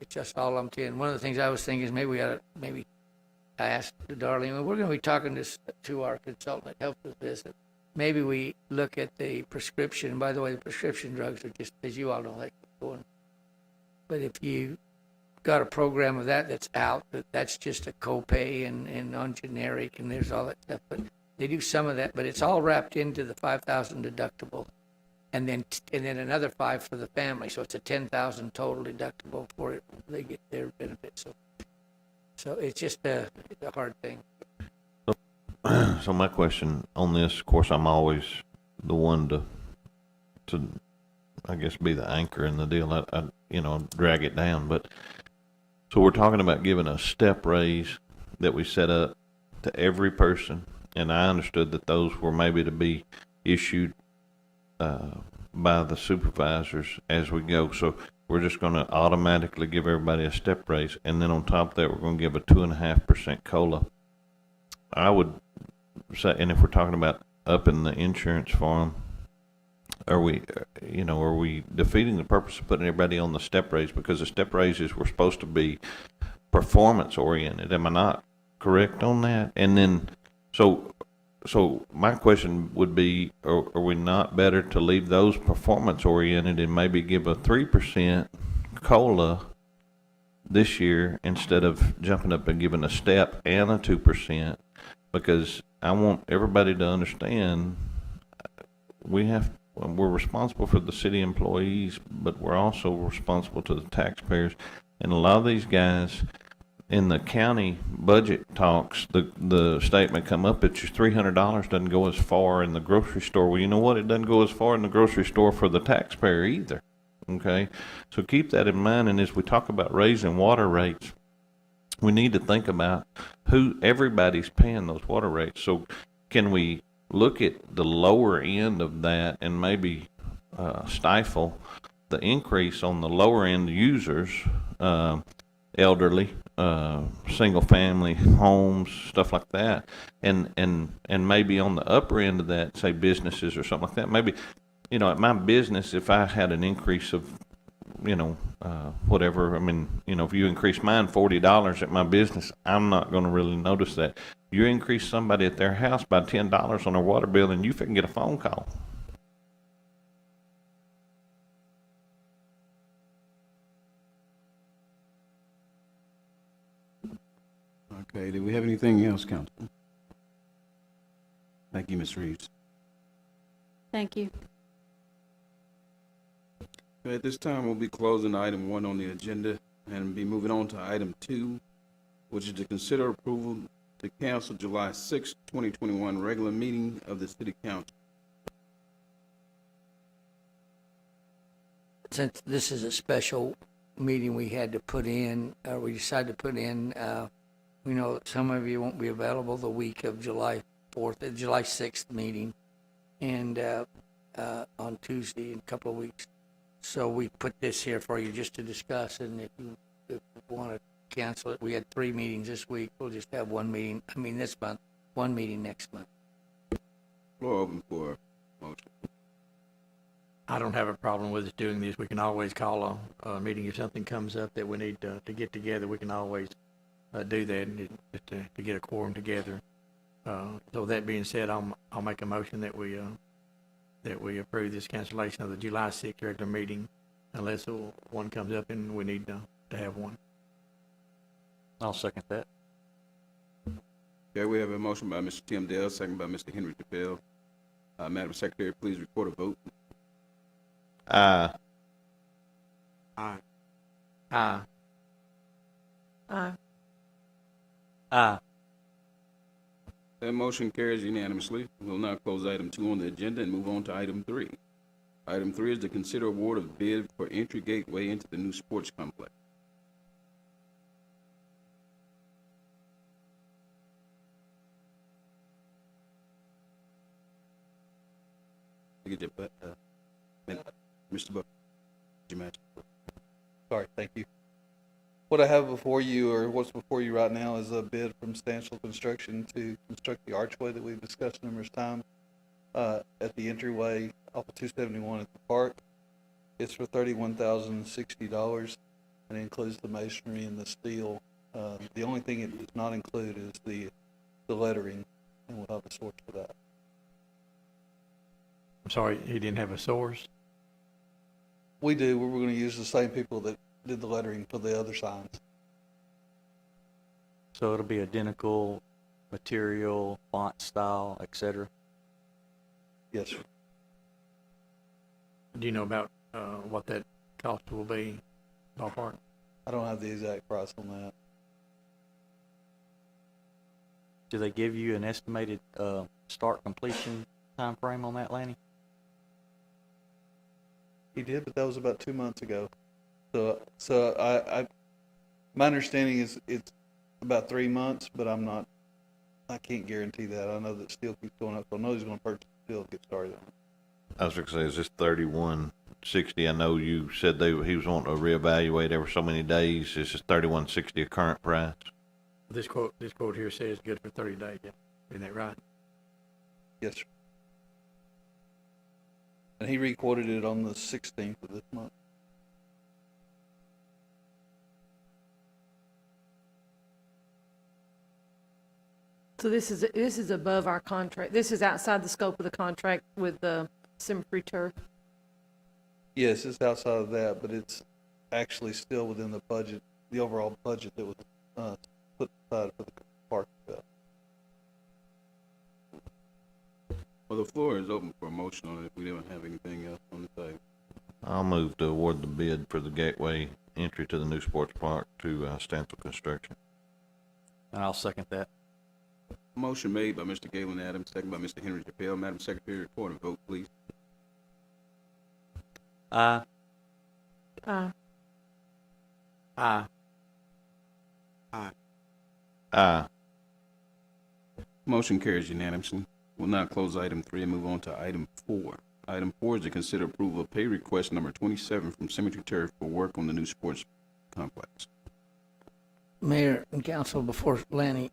just all I'm saying. One of the things I was thinking is maybe I asked Darlene, we're going to be talking to our consultant that helps with this. Maybe we look at the prescription. And by the way, the prescription drugs are just, as you all know, like going. But if you got a program of that's out, that's just a copay and non-generic, and there's all that stuff. But they do some of that, but it's all wrapped into the $5,000 deductible, and then another $5,000 for the family. So it's a $10,000 total deductible for it. They get their benefits. So it's just it's a hard thing. So my question on this, of course, I'm always the one to I guess be the anchor in the deal. I drag it down. But so we're talking about giving a step raise that we set up to every person, and I understood that those were maybe to be issued by the supervisors as we go. So we're just going to automatically give everybody a step raise, and then on top of that, we're going to give a 2.5% COLA. I would say, and if we're talking about upping the insurance for them, are we defeating the purpose of putting everybody on the step raise? Because the step raises were supposed to be performance oriented. Am I not correct on that? And then, so my question would be, are we not better to leave those performance oriented and maybe give a 3% COLA this year instead of jumping up and giving a step and a 2%? Because I want everybody to understand we're responsible for the city employees, but we're also responsible to the taxpayers. And a lot of these guys in the county budget talks, the statement come up that your $300 doesn't go as far in the grocery store. Well, you know what? It doesn't go as far in the grocery store for the taxpayer either. Okay? So keep that in mind. And as we talk about raising water rates, we need to think about who everybody's paying those water rates. So can we look at the lower end of that and maybe stifle the increase on the lower end users, elderly, single family homes, stuff like that, and maybe on the upper end of that, say businesses or something like that. Maybe, you know, at my business, if I had an increase of, you know, whatever, I mean, you know, if you increase mine $40 at my business, I'm not going to really notice that. You increase somebody at their house by $10 on their water bill, and you can get a phone call. Okay, do we have anything else, Council? Thank you, Ms. Reeves. Thank you. Okay, at this time, we'll be closing item 1 on the agenda and be moving on to item 2, which is to consider approval to cancel July 6, 2021 regular meeting of the City Council. Since this is a special meeting we had to put in, we decided to put in, we know that some of you won't be available the week of July 4th, July 6th meeting, and on Tuesday in a couple of weeks. So we put this here for you just to discuss, and if you want to cancel it, we had 3 meetings this week. We'll just have 1 meeting, this month, 1 meeting next month. Floor open for motion. I don't have a problem with us doing this. We can always call a meeting if something comes up that we need to get together. We can always do that and just to get a quorum together. So that being said, I'll make a motion that we approve this cancellation of the July 6th regular meeting, unless one comes up and we need to have one. I'll second that. Okay, we have a motion by Mr. Tim Dale, second by Mr. Henry DePel. Madam Secretary, please record a vote. Aye. Aye. Aye. Aye. Aye. That motion carries unanimously. We'll now close item 2 on the agenda and move on to item 3. Item 3 is to consider award of bid for entry gateway into the new sports complex. Mr. Buck, you match? Sorry, thank you. What I have before you, or what's before you right now, is a bid from Stansel Construction to construct the archway that we've discussed numerous times at the entryway off of 271 at the park. It's for $31,060, and it includes the masonry and the steel. The only thing it does not include is the lettering, and we'll have a source for that. I'm sorry, he didn't have a source? We do. We're going to use the same people that did the lettering for the other signs. So it'll be identical material, font style, etc. Yes, sir. Do you know about what that cost will be, ballpark? I don't have the exact price on that. Do they give you an estimated start completion time frame on that, Lanny? He did, but that was about 2 months ago. So I my understanding is it's about 3 months, but I can't guarantee that. I know that steel keeps going up, so I know he's going to purchase steel to get started on it. I was going to say, is this 3160? I know you said he was wanting to reevaluate every so many days. Is this 3160 a current price? This quote here says good for 30 days. Yeah. Isn't that right? Yes, sir. And he requoted it on the 16th of this month. So this is above our contract. This is outside the scope of the contract with the Symmetry Turf. Yes, it's outside of that, but it's actually still within the budget, the overall budget that was put aside for the park. Well, the floor is open for a motion on it if we don't have anything else on the table. I'll move to award the bid for the gateway entry to the new sports park to Stansel Construction. And I'll second that. Motion made by Mr. Galen Adams, second by Mr. Henry DePel. Madam Secretary, record a vote, please. Aye. Aye. Aye. Aye. Aye. Motion carries unanimously. We'll now close item 3 and move on to item 4. Item 4 is to consider approval of pay request number 27 from Symmetry Turf for work on the new sports complex. Mayor and council, before Lanny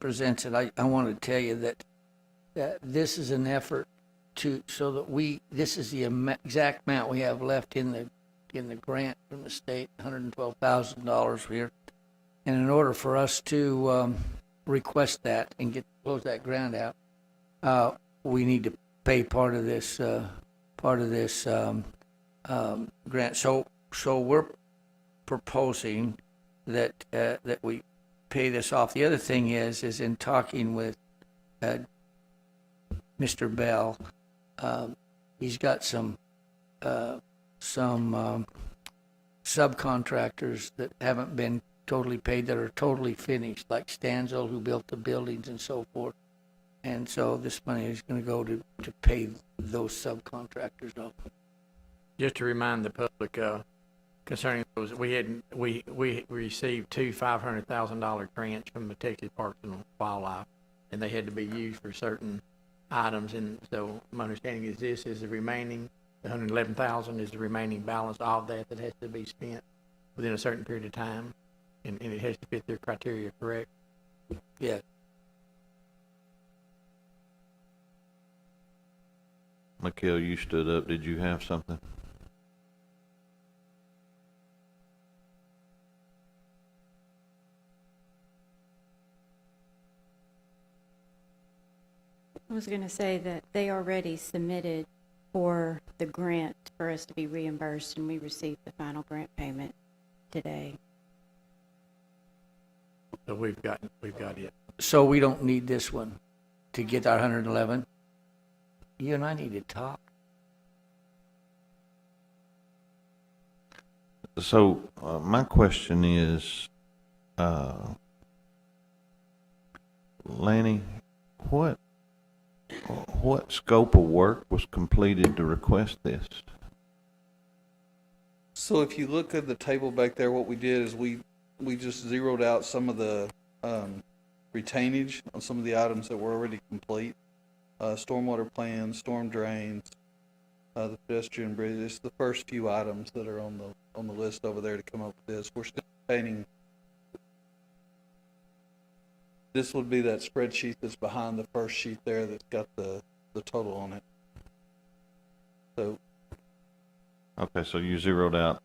presents it, I want to tell you that this is an effort so that this is the exact amount we have left in the grant from the state, $112,000 here. And in order for us to request that and close that grant out, we need to pay part of this grant. So we're proposing that we pay this off. The other thing is in talking with Mr. Bell, he's got some subcontractors that haven't been totally paid that are totally finished, like Stanzel, who built the buildings and so forth. And so this money is going to go to pay those subcontractors off. Just to remind the public, concerning those, we received two $500,000 grants from the Texas Parks and Wildlife, and they had to be used for certain items. And so my understanding is this is the remaining, the $111,000 is the remaining balance of that has to be spent within a certain period of time, and it has to fit their criteria, correct? Yeah. Mikhail, you stood up. Did you have something? I was going to say that they already submitted for the grant for us to be reimbursed, and we received the final grant payment today. So we've got it. So we don't need this one to get our 111. You and I need to talk. So my question is, Lanny, what scope of work was completed to request this? So if you look at the table back there, what we did is we just zeroed out some of the retainage on some of the items that were already complete. Stormwater plans, storm drains, the pedestrian bridges, the first few items that are on the list over there to come up with this. We're still painting. This would be that spreadsheet that's behind the first sheet there that's got the total on it. So. Okay, so you zeroed out.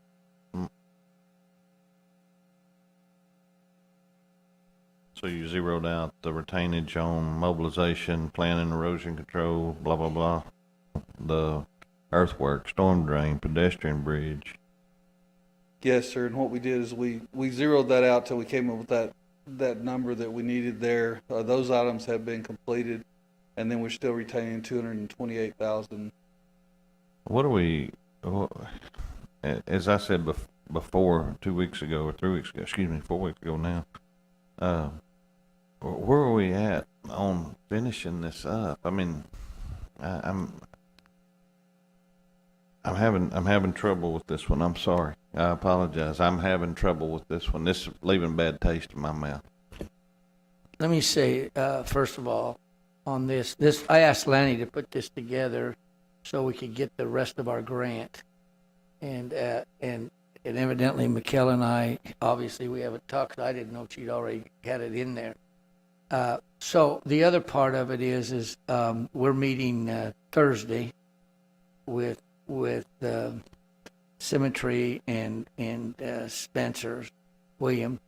So you zeroed out the retainage on mobilization, planning, erosion control, blah, blah, blah. The earthwork, storm drain, pedestrian bridge. Yes, sir. And what we did is we zeroed that out till we came up with that number that we needed there. Those items have been completed, and then we're still retaining $228,000. What are we, as I said before, 2 weeks ago or 3 weeks ago, 4 weeks ago now, where are we at on finishing this up? I mean, I'm having trouble with this one. I'm sorry. I apologize. I'm having trouble with this one. This is leaving a bad taste in my mouth. Let me say, first of all, on this, I asked Lanny to put this together so we could get the rest of our grant. And evidently, Mikkel and I, obviously, we haven't talked. I didn't know she'd already had it in there. So the other part of it is we're meeting Thursday with Symmetry and Spencer, William,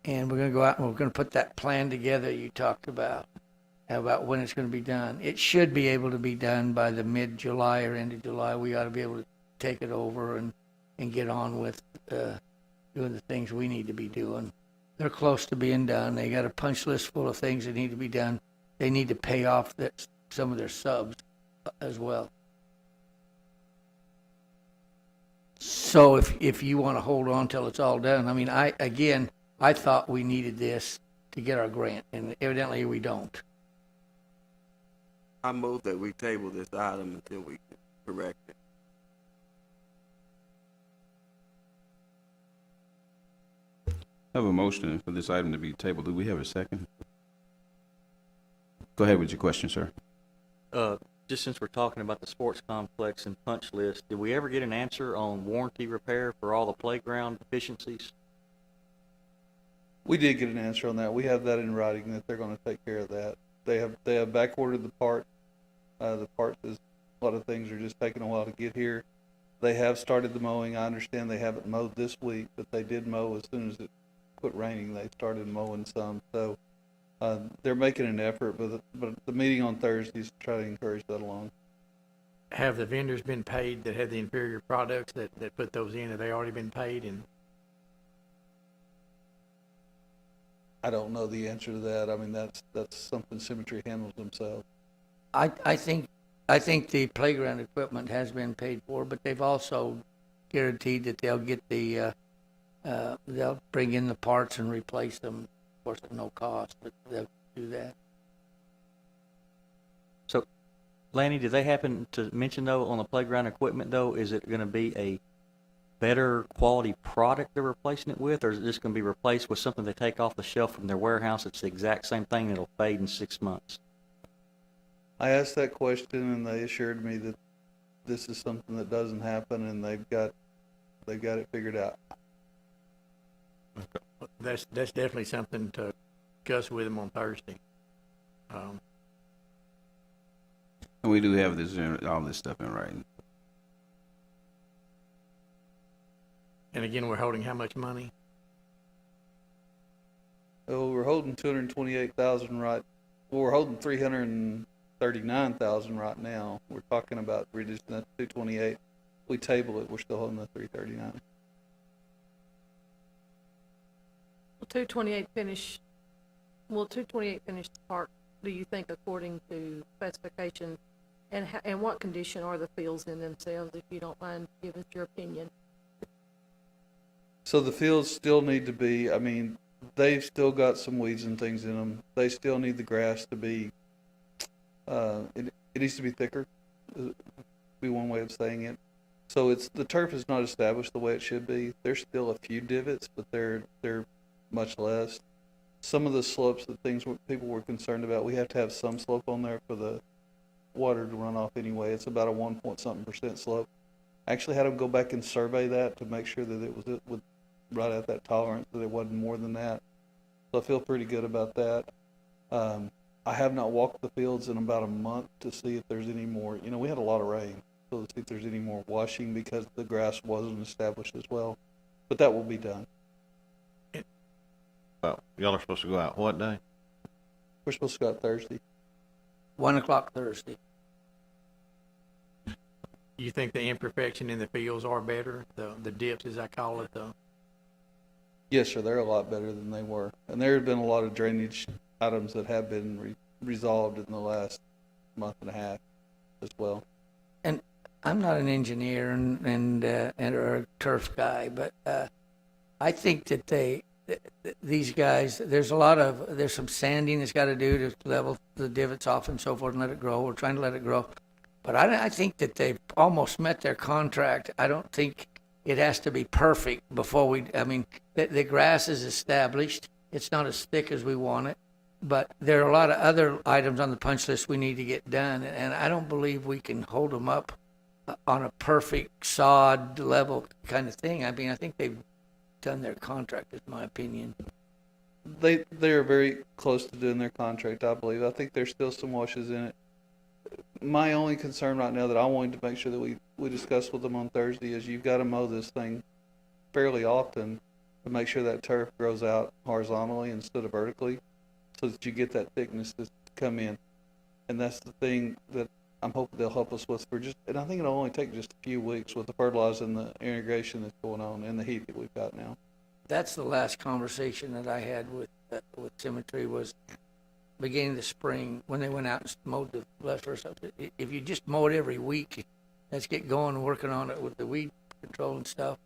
and we're going to go out and we're going to put that plan together you talked about when it's going to be done. It should be able to be done by the mid-July or end of July. We ought to be able to take it over and get on with doing the things we need to be doing. They're close to being done. They got a punch list full of things that need to be done. They need to pay off some of their subs as well. So if you want to hold on till it's all done, I mean, I thought we needed this to get our grant, and evidently we don't. I move that we table this item until we correct it. I have a motion for this item to be tabled. Do we have a second? Go ahead with your question, sir. just since we're talking about the sports complex and punch list, did we ever get an answer on warranty repair for all the playground deficiencies? We did get an answer on that. We have that in writing that they're gonna take care of that. They have back ordered the part. The parts is, a lot of things are just taking a while to get here. They have started the mowing. I understand they haven't mowed this week, but they did mow as soon as it quit raining. They started mowing some, so they're making an effort. But the meeting on Thursday is to try to encourage that along. Have the vendors been paid that had the inferior products that put those in? Have they already been paid? And I don't know the answer to that. I mean, that's something Symmetry handles themselves. I think the playground equipment has been paid for, but they've also guaranteed that they'll get they'll bring in the parts and replace them, of course, at no cost, but they'll do that. So, Lanny, did they happen to mention, though, on the playground equipment, though, is it going to be a better quality product they're replacing it with, or is it just going to be replaced with something they take off the shelf from their warehouse? It's the exact same thing that'll fade in 6 months. I asked that question, and they assured me that this is something that doesn't happen, and they've got it figured out. that's definitely something to discuss with them on Thursday. And we do have all this stuff in writing. And again, we're holding how much money? Oh, we're holding 228,000 right. Well, we're holding 339,000 right now. We're talking about reducing that to 228. We table it. We're still holding the 339. Will 228 finish the park, do you think, according to specifications? And what condition are the fields in themselves, if you don't mind giving us your opinion? So the fields still need to be, I mean, they've still got some weeds and things in them. They still need the grass to be, it needs to be thicker, be one way of saying it. So the turf is not established the way it should be. There's still a few divots, but they're much less. Some of the slopes, people were concerned about, we have to have some slope on there for the water to run off anyway. It's about a 1.something% slope. I actually had them go back and survey that to make sure that it was right at that tolerance, that it wasn't more than that. So I feel pretty good about that. I have not walked the fields in about a month to see if there's any more. You know, we had a lot of rain, so to see if there's any more washing because the grass wasn't established as well. But that will be done. Well, y'all are supposed to go out what day? We're supposed to go out Thursday. 1 o'clock Thursday. You think the imperfection in the fields are better? The dips, as I call it, Yes, sir. They're a lot better than they were. And there have been a lot of drainage items that have been resolved in the last month and a half as well. And I'm not an engineer and or a turf guy, but I think that these guys, there's some sanding that's got to do to level the divots off and so forth and let it grow. We're trying to let it grow. But I think that they've almost met their contract. I don't think it has to be perfect before the grass is established. It's not as thick as we want it. But there are a lot of other items on the punch list we need to get done. And I don't believe we can hold them up on a perfect sod level kind of thing. I mean, I think they've done their contract, is my opinion. They are very close to doing their contract, I believe. I think there's still some washes in it. My only concern right now that I wanted to make sure that we discuss with them on Thursday is you've got to mow this thing fairly often to make sure that turf grows out horizontally instead of vertically so that you get that thickness to come in. And that's the thing that I'm hoping they'll help us with and I think it'll only take just a few weeks with the fertilizer and the irrigation that's going on and the heat that we've got now. That's the last conversation that I had with Symmetry was beginning of the spring when they went out and mowed the left or something. If you just mow it every week, let's get going and working on it with the weed control and stuff.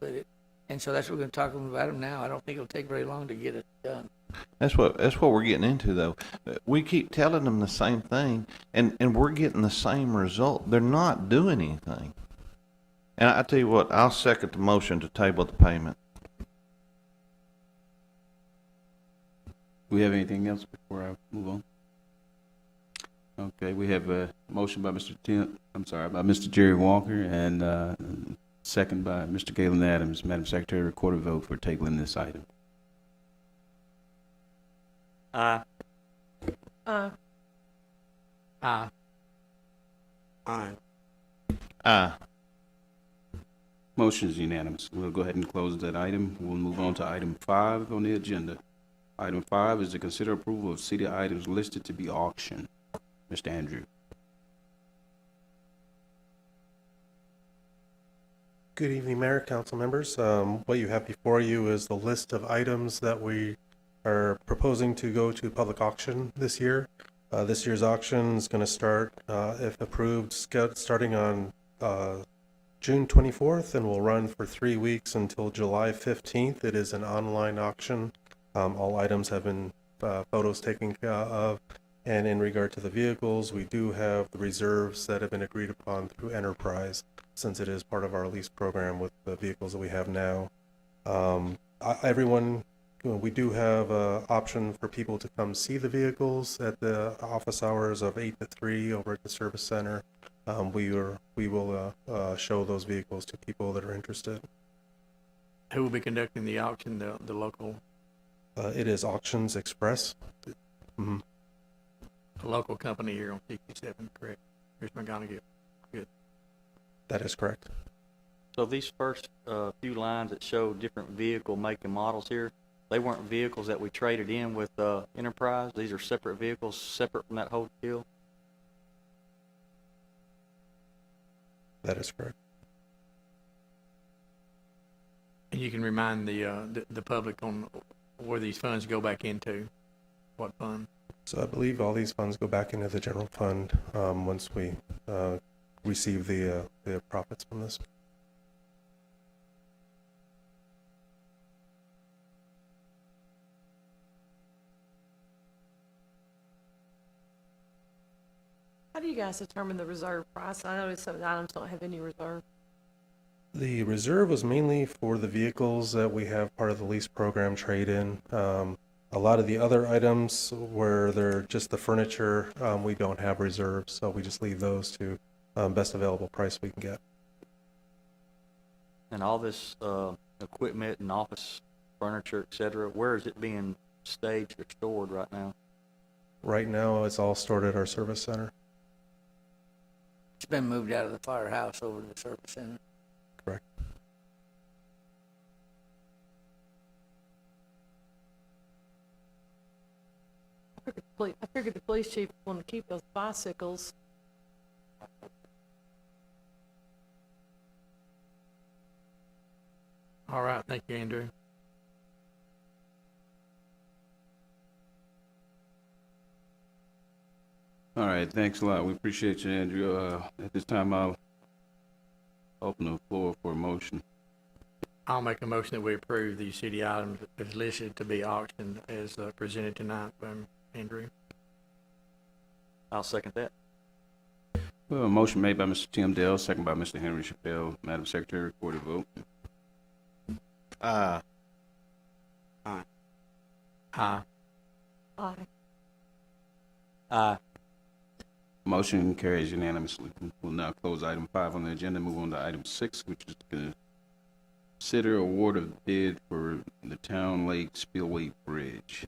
And so that's what we're going to talk about them now. I don't think it'll take very long to get it done. That's what we're getting into, though. We keep telling them the same thing, and we're getting the same result. They're not doing anything. And I tell you what, I'll second the motion to table the payment. Do we have anything else before I move on? Okay, we have a motion by by Mr. Jerry Walker, and second by Mr. Galen Adams. Madam Secretary, record a vote for tabling this item. Aye. Aye. Aye. Aye. Aye. Motion is unanimous. We'll go ahead and close that item. We'll move on to item 5 on the agenda. Item 5 is to consider approval of city items listed to be auctioned. Mr. Andrew. Good evening, Mayor, council members. What you have before you is the list of items that we are proposing to go to public auction this year. This year's auction is going to start, if approved, starting on June 24th and will run for 3 weeks until July 15th. It is an online auction. All items have been photos taken care of. And in regard to the vehicles, we do have the reserves that have been agreed upon through Enterprise, since it is part of our lease program with the vehicles that we have now. We do have an option for people to come see the vehicles at the office hours of 8 to 3 over at the service center. We will show those vehicles to people that are interested. Who will be conducting the auction, the local, It is Auctions Express. Mhm. the local company here on 67, correct? Here's McGonigal. Good. That is correct. So these first few lines that show different vehicle make and models here, they weren't vehicles that we traded in with Enterprise. These are separate vehicles, separate from that whole deal. That is correct. And you can remind the public on where these funds go back into, what fund? So I believe all these funds go back into the general fund once we receive the profits from this. How do you guys determine the reserve price? I noticed some of the items don't have any reserve. The reserve was mainly for the vehicles that we have part of the lease program trade-in. A lot of the other items where they're just the furniture, we don't have reserves, so we just leave those to best available price we can get. And all this equipment and office furniture, et cetera, where is it being staged or stored right now? Right now, it's all stored at our service center. It's been moved out of the firehouse over to the service center. Correct. I figured the police chief wanted to keep those bicycles. All right, thank you, Andrew. All right, thanks a lot. We appreciate you, Andrew. At this time, I'll open the floor for a motion. I'll make a motion that we approve the city items as listed to be auctioned as presented tonight by Andrew. I'll second that. Well, a motion made by Mr. Tim Dell, second by Mr. Henry Chappelle. Madam Secretary, record a vote. Aye. Aye. Aye. Aye. Aye. Motion carries unanimously. We'll now close item 5 on the agenda, move on to item 6, which is to consider award of bid for the Town Lake Spillway Bridge.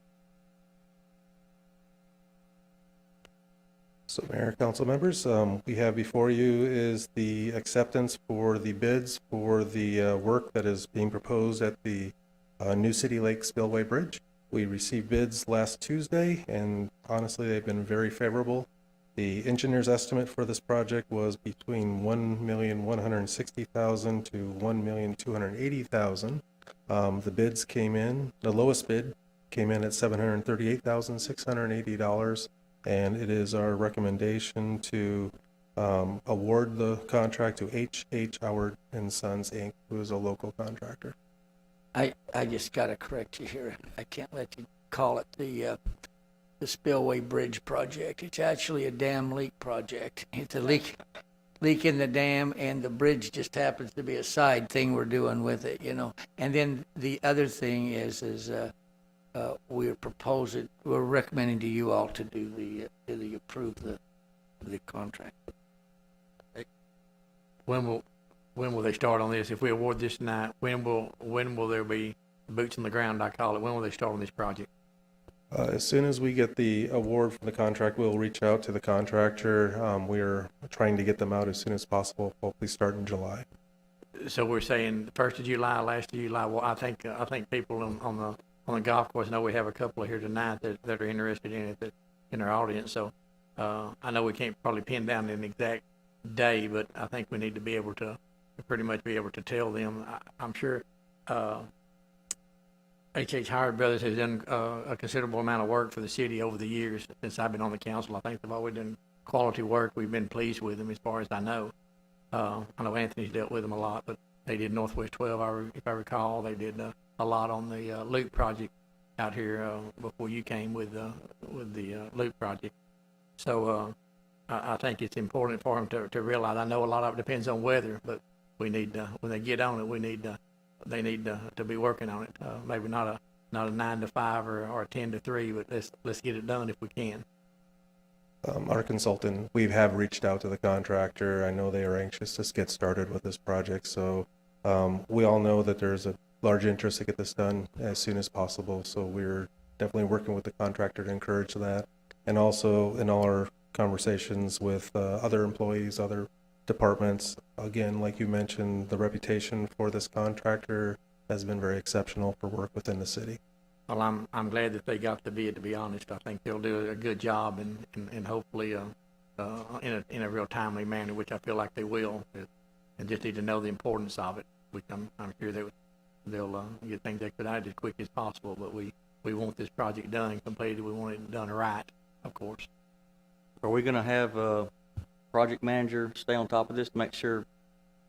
So Mayor, council members, we have before you is the acceptance for the bids for the work that is being proposed at the New City Lake Spillway Bridge. We received bids last Tuesday, and honestly, they've been very favorable. The engineer's estimate for this project was between $1,160,000 to $1,280,000. The bids came in, the lowest bid came in at $738,680, and it is our recommendation to award the contract to H.H. Howard and Sons, Inc., who is a local contractor. I just got to correct you here. I can't let you call it the Spillway Bridge project. It's actually a dam leak project. It's a leak in the dam, and the bridge just happens to be a side thing we're doing with it, you know. And then the other thing is we're recommending to you all to do the approve the contract. When will they start on this? If we award this tonight, when will there be boots on the ground, I call it? When will they start on this project? As soon as we get the award from the contract, we'll reach out to the contractor. We're trying to get them out as soon as possible, hopefully start in July. So we're saying the 1st of July, last of July. Well, I think people on the golf course know we have a couple here tonight that are interested in it in our audience. So I know we can't probably pin down an exact day, but I think we need to be able to pretty much be able to tell them. I'm sure H.H. Howard Brothers has done a considerable amount of work for the city over the years since I've been on the council. I think they've always done quality work. We've been pleased with them as far as I know. I know Anthony's dealt with them a lot, but they did Northwest 12, if I recall. They did a lot on the loop project out here before you came with the loop project. So I think it's important for them to realize. I know a lot of it depends on weather, but we need when they get on it, they need to be working on it. Maybe not a 9 to 5 or a 10 to 3, but let's get it done if we can. Our consultant, we have reached out to the contractor. I know they are anxious to get started with this project, so we all know that there's a large interest to get this done as soon as possible, so we're definitely working with the contractor to encourage that. And also in all our conversations with other employees, other departments, again, like you mentioned, the reputation for this contractor has been very exceptional for work within the city. Well, I'm glad that they got the bid, to be honest. I think they'll do a good job and hopefully in a real timely manner, which I feel like they will, and just need to know the importance of it, which I'm sure they'll get things expedited as quick as possible, but we want this project done, completed. We want it done right, of course. Are we gonna have a project manager stay on top of this to make sure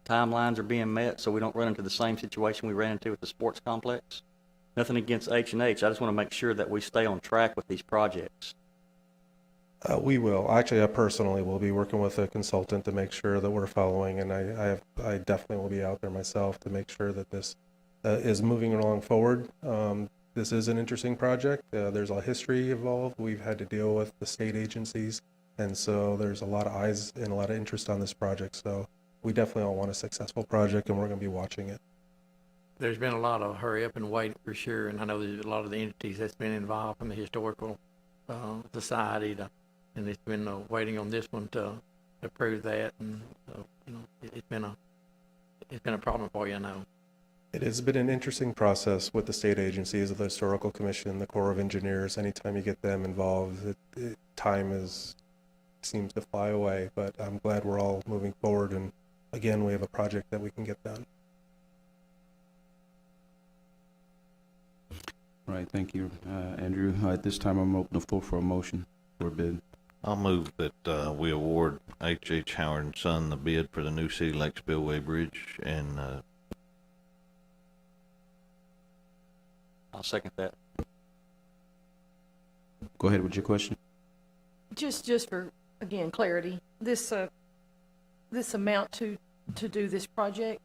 timelines are being met so we don't run into the same situation we ran into with the sports complex? Nothing against H&H. I just want to make sure that we stay on track with these projects. We will. Actually, I personally will be working with a consultant to make sure that we're following, and I definitely will be out there myself to make sure that this is moving along forward. This is an interesting project. There's a history involved. We've had to deal with the state agencies, and so there's a lot of eyes and a lot of interest on this project. So we definitely all want a successful project, and we're going to be watching it. There's been a lot of hurry up and wait for sure, and I know there's a lot of the entities that's been involved from the historical society and it's been waiting on this one to approve that, and it's been a problem for you, I know. It has been an interesting process with the state agencies, the Historical Commission, the Corps of Engineers. Anytime you get them involved, time seems to fly away, but I'm glad we're all moving forward, and again, we have a project that we can get done. All right, thank you, Andrew. At this time, I'm open the floor for a motion for a bid. I'll move that we award H.H. Howard and Son the bid for the new City Lake Spillway Bridge, and I'll second that. Go ahead with your question. Just for, again, clarity, this amount to do this project,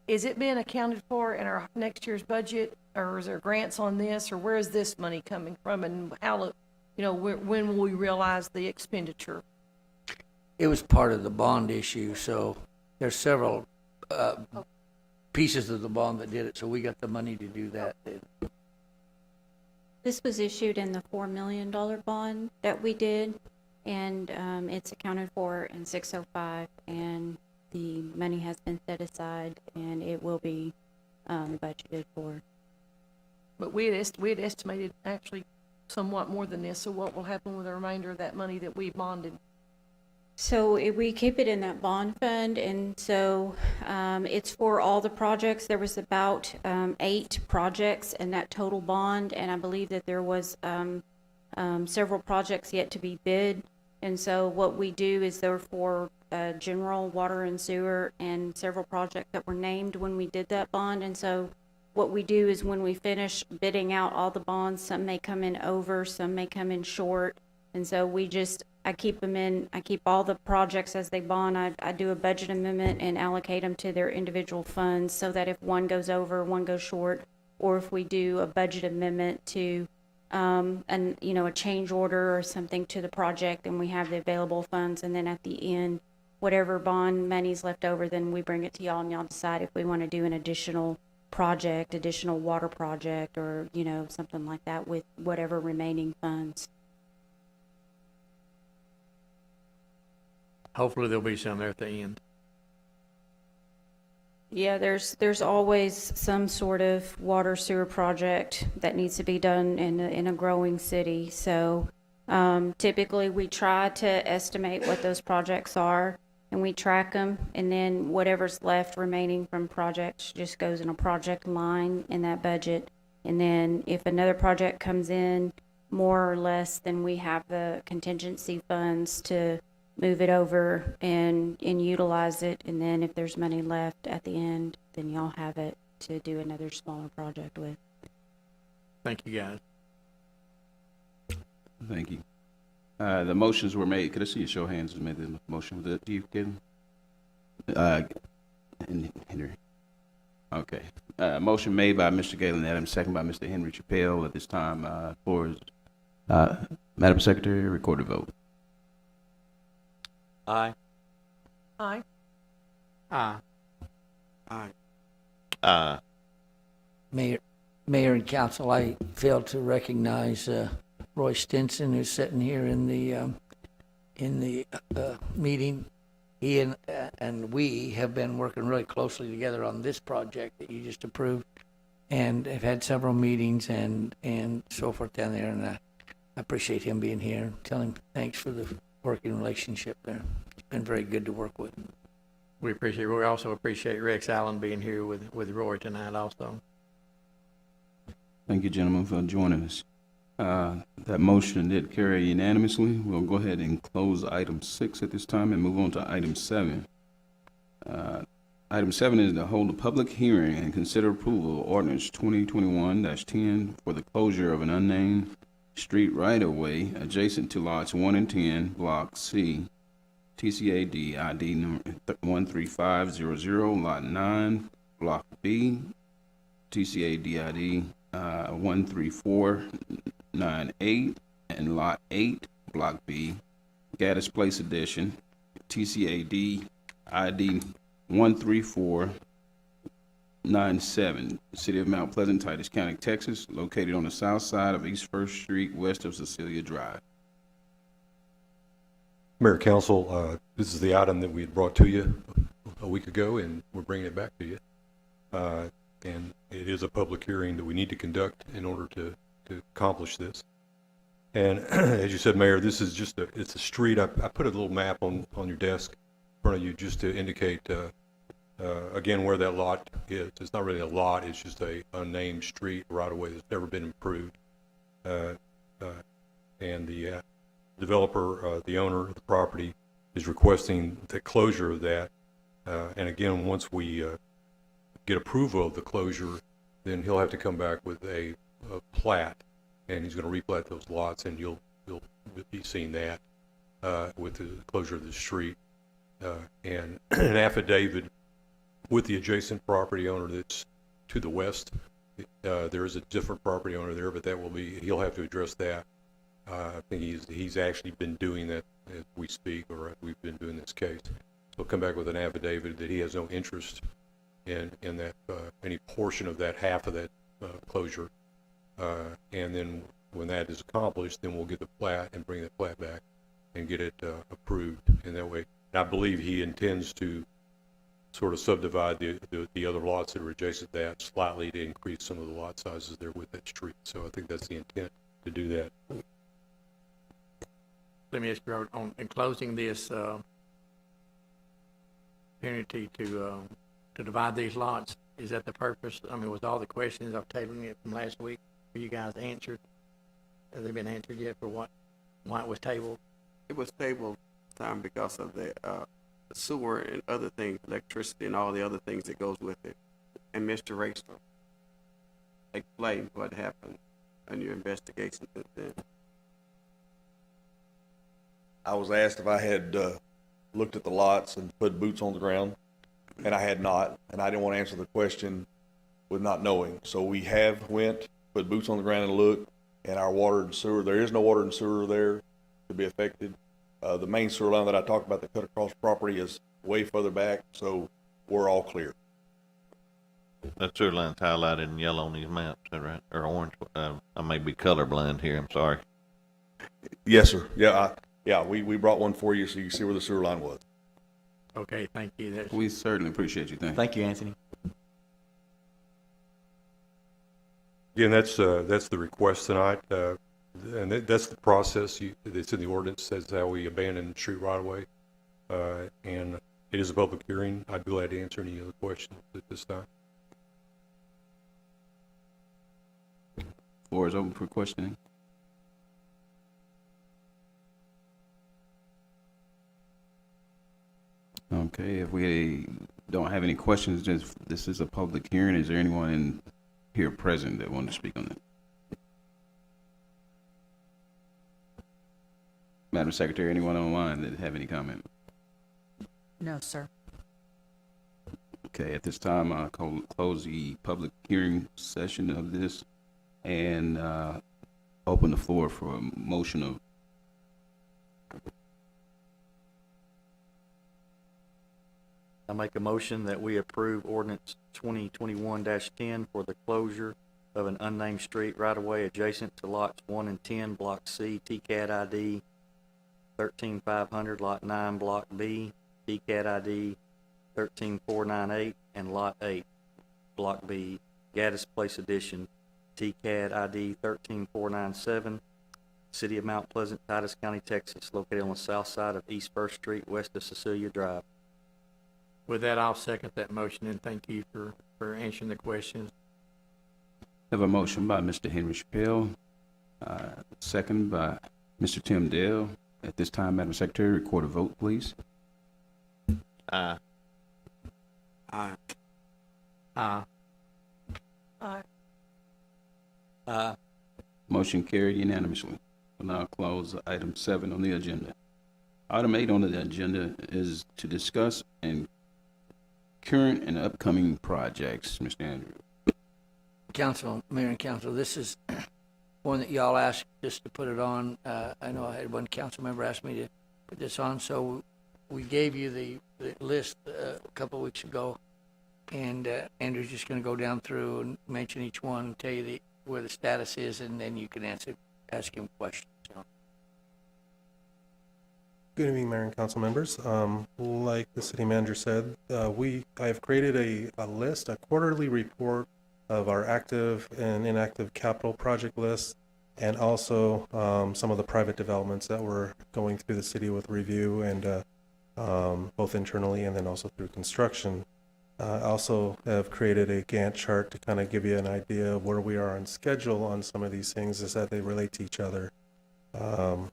is it being accounted for in our next year's budget, or is there grants on this, or where is this money coming from, and how, when will we realize the expenditure? It was part of the bond issue, so there's several pieces of the bond that did it, so we got the money to do that. This was issued in the $4 million bond that we did, and it's accounted for in 605, and the money has been set aside, and it will be budgeted for. But we had estimated actually somewhat more than this, so what will happen with the remainder of that money that we bonded? So we keep it in that bond fund, and so it's for all the projects. There was about 8 projects in that total bond, and I believe that there was several projects yet to be bid. And so what we do is they're for general water and sewer and several projects that were named when we did that bond. And so what we do is when we finish bidding out all the bonds, some may come in over, some may come in short. And so I keep all the projects as they bond. I do a budget amendment and allocate them to their individual funds so that if one goes over, one goes short, or if we do a budget amendment to and, you know, a change order or something to the project, and we have the available funds, and then at the end, whatever bond money's left over, then we bring it to y'all, and y'all decide if we want to do an additional project, additional water project, or, you know, something like that with whatever remaining funds. Hopefully there'll be some there at the end. Yeah, there's always some sort of water sewer project that needs to be done in a growing city. So typically we try to estimate what those projects are, and we track them, and then whatever's left remaining from projects just goes in a project line in that budget. And then if another project comes in more or less, then we have the contingency funds to move it over and utilize it. And then if there's money left at the end, then y'all have it to do another smaller project with. Thank you, guys. Thank you. The motions were made. Could I see a show of hands who made the motion? Was it you, Kevin? And Henry. Okay. Motion made by Mr. Galen Adams, second by Mr. Henry Chappelle. At this time, floor is, Madam Secretary, record the vote. Aye. Aye. Aye. Mayor and council, I failed to recognize Roy Stinson, who's sitting here in the meeting. He and we have been working really closely together on this project that you just approved, and have had several meetings and so forth down there. And I appreciate him being here. Tell him thanks for the working relationship there. It's been very good to work with. We also appreciate Rex Allen being here with Roy tonight also. Thank you, gentlemen, for joining us. That motion did carry unanimously. We'll go ahead and close item 6 at this time and move on to item 7. Item 7 is to hold a public hearing and consider approval of ordinance 2021-10 for the closure of an unnamed street right-of-way adjacent to lots 1 and 10, Block C, TCAD ID number 13500, Lot 9, Block B, TCAD ID 13498, and Lot 8, Block B, Gaddis Place Edition, TCAD ID 13497, City of Mount Pleasant, Titus County, Texas, located on the south side of East First Street, west of Cecilia Drive. Mayor, Council, this is the item that we had brought to you a week ago, and we're bringing it back to you. And it is a public hearing that we need to conduct in order to accomplish this. And as you said, Mayor, this is just it's a street. I put a little map on your desk in front of you just to indicate, again, where that lot is. It's not really a lot. It's just a unnamed street right away that's never been improved. And the developer, the owner of the property, is requesting the closure of that. And again, once we get approval of the closure, then he'll have to come back with a plat, and he's going to replat those lots, and you'll be seeing that with the closure of the street, and an affidavit with the adjacent property owner that's to the west. There is a different property owner there, but he'll have to address that. I think he's actually been doing that as we speak, or we've been doing this case. So he'll come back with an affidavit that he has no interest in that any portion of that, half of that closure, and then when that is accomplished, then we'll get the plat and bring the plat back and get it approved in that way. And I believe he intends to sort of subdivide the other lots that are adjacent to that slightly to increase some of the lot sizes there with that street. So I think that's the intent, to do that. Let me ask you, in closing this opportunity to divide these lots, is that the purpose? I mean, was all the questions of tabling it from last week for you guys answered? Have they been answered yet for why it was tabled? It was tabled time because of the sewer and other things, electricity and all the other things that goes with it. And Mr. Racer explained what happened in your investigation since then. I was asked if I had looked at the lots and put boots on the ground, and I had not, and I didn't want to answer the question with not knowing. So we have went, put boots on the ground and looked, and our water and sewer, there is no water and sewer there to be affected. The main sewer line that I talked about that cut across property is way further back, so we're all clear. That sewer line's highlighted in yellow on these maps, is that right? Or orange? I may be colorblind here, I'm sorry. Yes, sir. Yeah, we brought one for you so you can see where the sewer line was. Okay, thank you. That's, We certainly appreciate you. Thank you. Thank you, Anthony. Again, that's the request tonight, and that's the process. It's in the ordinance. That's how we abandon street right of way. And it is a public hearing. I'd be glad to answer any other questions at this time. Floor is open for questioning. Okay, if we don't have any questions, this is a public hearing. Is there anyone here present that wanted to speak on it? Madam Secretary, anyone online that have any comment? No, sir. Okay, at this time, I'll close the public hearing session of this and open the floor for a motion of I make a motion that we approve ordinance 2021-10 for the closure of an unnamed street right-of-way adjacent to lots 1 and 10, Block C, TCAD ID 13500, Lot 9, Block B, TCAD ID 13498, and Lot 8, Block B, Gaddis Place Edition, TCAD ID 13497, City of Mount Pleasant, Titus County, Texas, located on the south side of East First Street, west of Cecilia Drive. with that, I'll second that motion, and thank you for answering the questions. Have a motion by Mr. Henry Chappelle, second by Mr. Tim Dale. At this time, Madam Secretary, record a vote, please. Aye. Aye. Aye. Motion carried unanimously. We'll now close item 7 on the agenda. Item 8 on the agenda is to discuss and current and upcoming projects. Mr. Andrew. Council, Mayor and Council, this is one that y'all asked just to put it on. I know I had one council member ask me to put this on, so we gave you the list a couple of weeks ago, and Andrew's just going to go down through and mention each one and tell you where the status is, and then you can ask him questions. Good evening, Mayor and Council members. Like the city manager said, I have created a list, a quarterly report of our active and inactive capital project list, and also some of the private developments that we're going through the city with review and both internally and then also through construction. I also have created a Gantt chart to kind of give you an idea of where we are on schedule on some of these things as that they relate to each other. To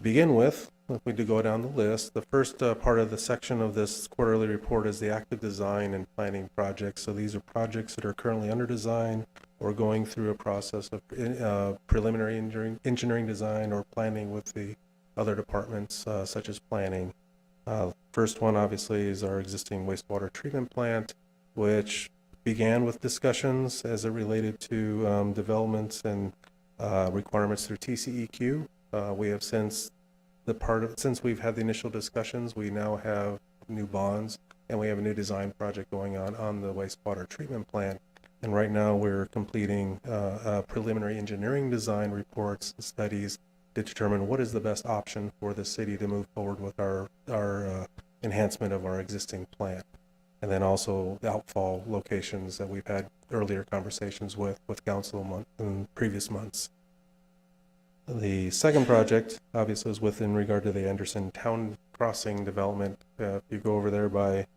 begin with, if we do go down the list, the first part of the section of this quarterly report is the active design and planning projects. So these are projects that are currently under design or going through a process of preliminary engineering design or planning with the other departments such as planning. First one obviously is our existing wastewater treatment plant, which began with discussions as it related to developments and requirements through TCEQ. We have since we've had the initial discussions, we now have new bonds and we have a new design project going on the wastewater treatment plant. And right now we're completing preliminary engineering design reports and studies to determine what is the best option for the city to move forward with our enhancement of our existing plant. And then also the outfall locations that we've had earlier conversations with council in previous months. The second project, obviously, is within regard to the Anderson Town Crossing development. If you go over there by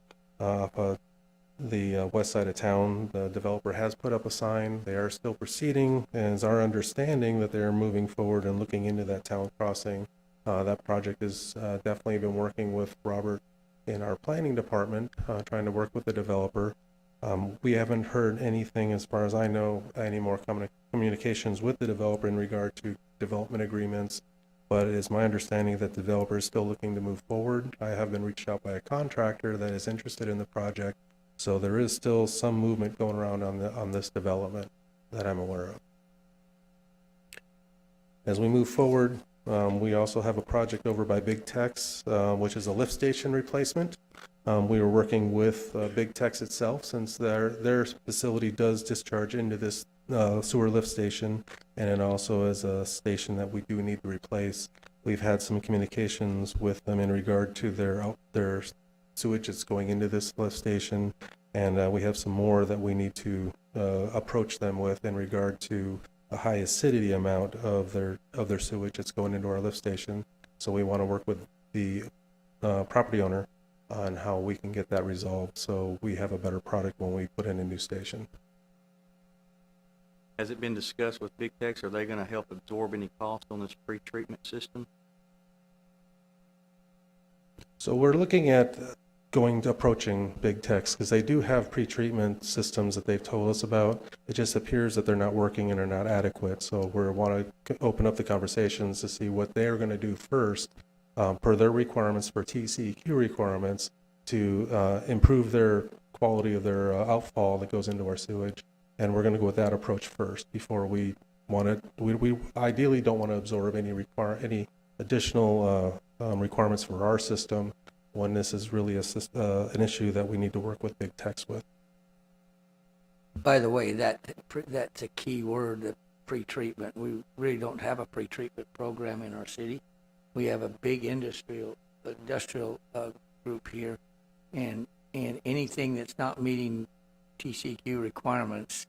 the west side of town, the developer has put up a sign. They are still proceeding, and it's our understanding that they're moving forward and looking into that town crossing. That project has definitely been working with Robert in our planning department, trying to work with the developer. We haven't heard anything, as far as I know, any more communications with the developer in regard to development agreements, but it is my understanding that the developer is still looking to move forward. I have been reached out by a contractor that is interested in the project, so there is still some movement going around on this development that I'm aware of. As we move forward, we also have a project over by Big Tex, which is a lift station replacement. We are working with Big Tex itself, since their facility does discharge into this sewer lift station, and it also is a station that we do need to replace. We've had some communications with them in regard to their sewage that's going into this lift station, and we have some more that we need to approach them with in regard to a high acidity amount of their sewage that's going into our lift station. So we want to work with the property owner on how we can get that resolved, so we have a better product when we put in a new station. Has it been discussed with Big Techs? Are they going to help absorb any cost on this pre-treatment system? So we're looking at approaching Big Techs, because they do have pre-treatment systems that they've told us about. It just appears that they're not working and are not adequate. So we want to open up the conversations to see what they're going to do first, per their requirements, for TCEQ requirements, to improve their quality of their outfall that goes into our sewage. And we're going to go with that approach first before we ideally don't want to absorb any additional requirements for our system, when this is really an issue that we need to work with Big Techs with. By the way, that's a key word, the pre-treatment. We really don't have a pre-treatment program in our city. We have a big industrial group here, and anything that's not meeting TCQ requirements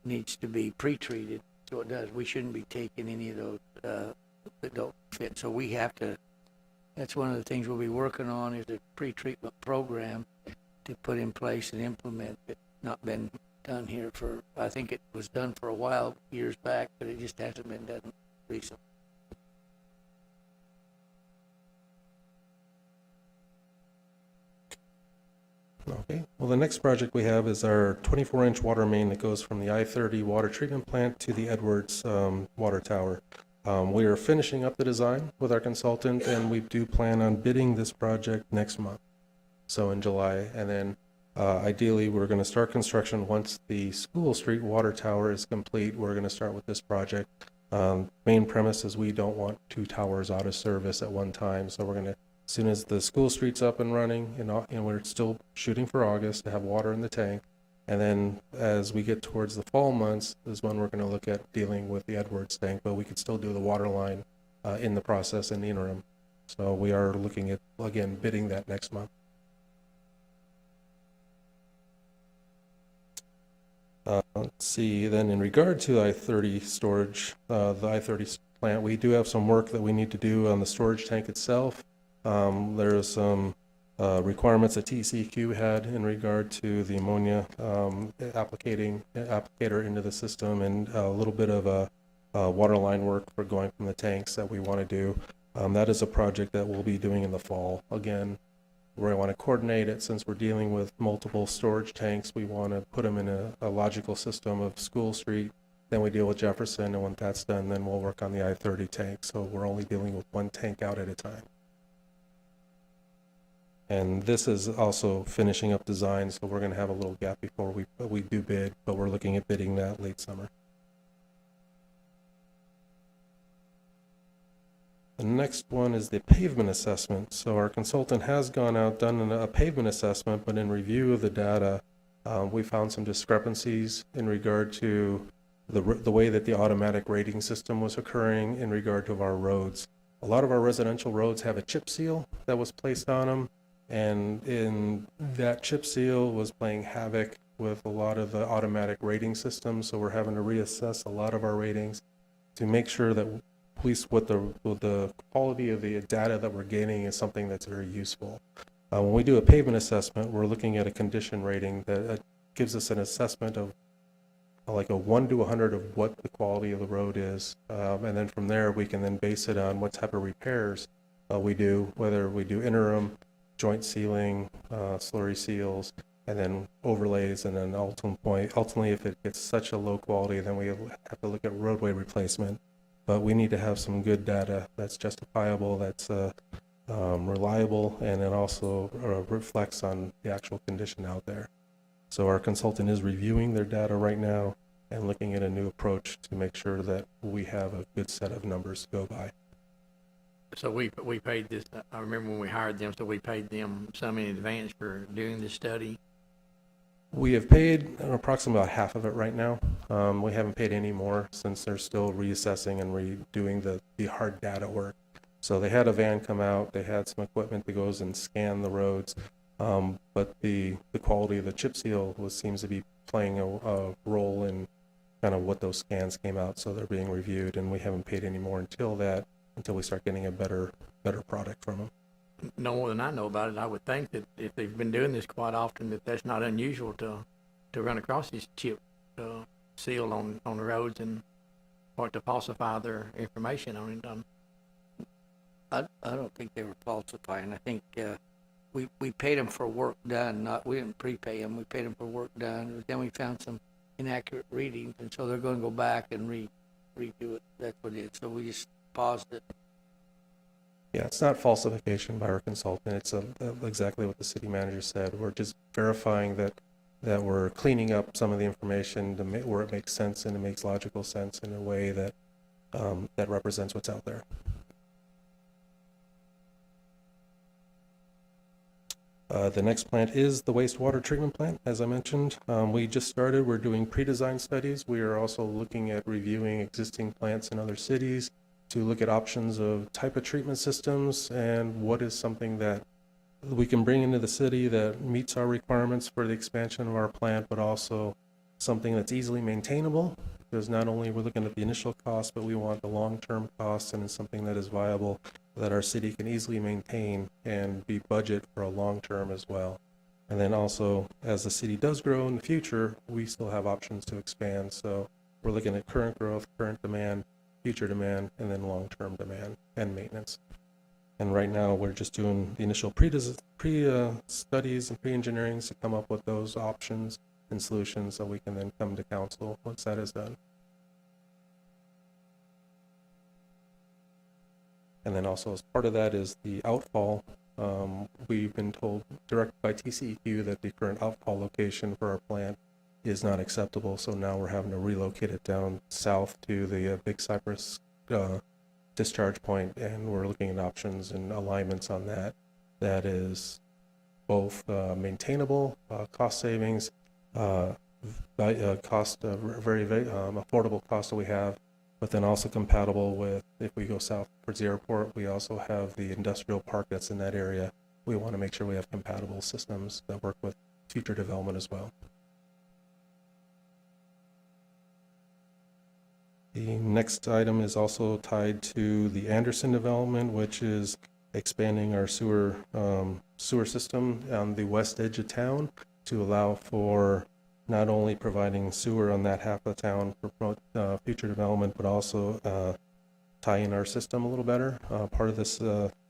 needs to be pre-treated. So it does. We shouldn't be taking any of those that don't fit. So we have to. That's one of the things we'll be working on, is a pre-treatment program to put in place and implement. It's not been done here for, I think it was done for a while, years back, but it just hasn't been done recently. Okay, well, the next project we have is our 24-inch water main that goes from the I30 water treatment plant to the Edwards water tower. We are finishing up the design with our consultant, and we do plan on bidding this project next month, so in July. And then ideally, we're going to start construction once the School Street water tower is complete. We're going to start with this project. Main premise is we don't want two towers out of service at one time, so we're going to, as soon as the School Street's up and running, and we're still shooting for August to have water in the tank. And then as we get towards the fall months is when we're going to look at dealing with the Edwards tank, but we could still do the water line in the process in the interim. So we are looking at, again, bidding that next month. Let's see, then in regard to I30 storage, the I30 plant, we do have some work that we need to do on the storage tank itself. There's some requirements that TCQ had in regard to the ammonia applicator into the system, and a little bit of a water line work for going from the tanks that we want to do. That is a project that we'll be doing in the fall. Again, where I want to coordinate it, since we're dealing with multiple storage tanks, we want to put them in a logical system of School Street. Then we deal with Jefferson, and when that's done, then we'll work on the I30 tank. So we're only dealing with one tank out at a time. And this is also finishing up design, so we're going to have a little gap before we do bid, but we're looking at bidding that late summer. The next one is the pavement assessment. So our consultant has gone out, done a pavement assessment, but in review of the data, we found some discrepancies in regard to the way that the automatic rating system was occurring in regard to our roads. A lot of our residential roads have a chip seal that was placed on them, and in that chip seal was playing havoc with a lot of the automatic rating systems. So we're having to reassess a lot of our ratings to make sure that at least what the quality of the data that we're getting is something that's very useful. When we do a pavement assessment, we're looking at a condition rating that gives us an assessment of like a 1 to 100 of what the quality of the road is. And then from there, we can then base it on what type of repairs we do, whether we do interim, joint sealing, slurry seals, and then overlays, and then ultimately, if it gets such a low quality, then we have to look at roadway replacement. But we need to have some good data that's justifiable, that's reliable, and it also reflects on the actual condition out there. So our consultant is reviewing their data right now, and looking at a new approach to make sure that we have a good set of numbers to go by. So we paid this, I remember when we hired them, so we paid them some in advance for doing this study. We have paid approximately about half of it right now. We haven't paid any more since they're still reassessing and redoing the hard data work. So they had a van come out, they had some equipment that goes and scan the roads, but the quality of the chip seal seems to be playing a role in kind of what those scans came out, so they're being reviewed, and we haven't paid any more until we start getting a better product from them. No more than I know about it. I would think that if they've been doing this quite often, that's not unusual to run across this chip seal on the roads and or to falsify their information on it. I don't think they were falsifying. I think we paid them for work done. We didn't prepay them. We paid them for work done. Then we found some inaccurate readings, and so they're going to go back and redo it. That's what it is. So we just paused it. Yeah, it's not falsification by our consultant. It's exactly what the city manager said. We're just verifying that we're cleaning up some of the information where it makes sense and it makes logical sense in a way that that represents what's out there. The next plant is the wastewater treatment plant, as I mentioned. We just started. We're doing pre-design studies. We are also looking at reviewing existing plants in other cities to look at options of type of treatment systems and what is something that we can bring into the city that meets our requirements for the expansion of our plant, but also something that's easily maintainable, because not only we're looking at the initial cost, but we want the long-term costs, and it's something that is viable that our city can easily maintain and be budget for a long term as well. And then also, as the city does grow in the future, we still have options to expand. So we're looking at current growth, current demand, future demand, and then long-term demand and maintenance. And right now, we're just doing the initial pre-studies and pre-engineering to come up with those options and solutions so we can then come to council once that is done. And then also as part of that is the outfall. We've been told directed by TCEQ that the current outfall location for our plant is not acceptable, so now we're having to relocate it down south to the Big Cypress discharge point, and we're looking at options and alignments on that. That is both maintainable, cost savings, cost, very affordable cost that we have, but then also compatible with, if we go south towards the airport, we also have the industrial park that's in that area. We want to make sure we have compatible systems that work with future development as well. The next item is also tied to the Anderson development, which is expanding our sewer system on the west edge of town to allow for not only providing sewer on that half of the town for future development, but also tie in our system a little better. Part of this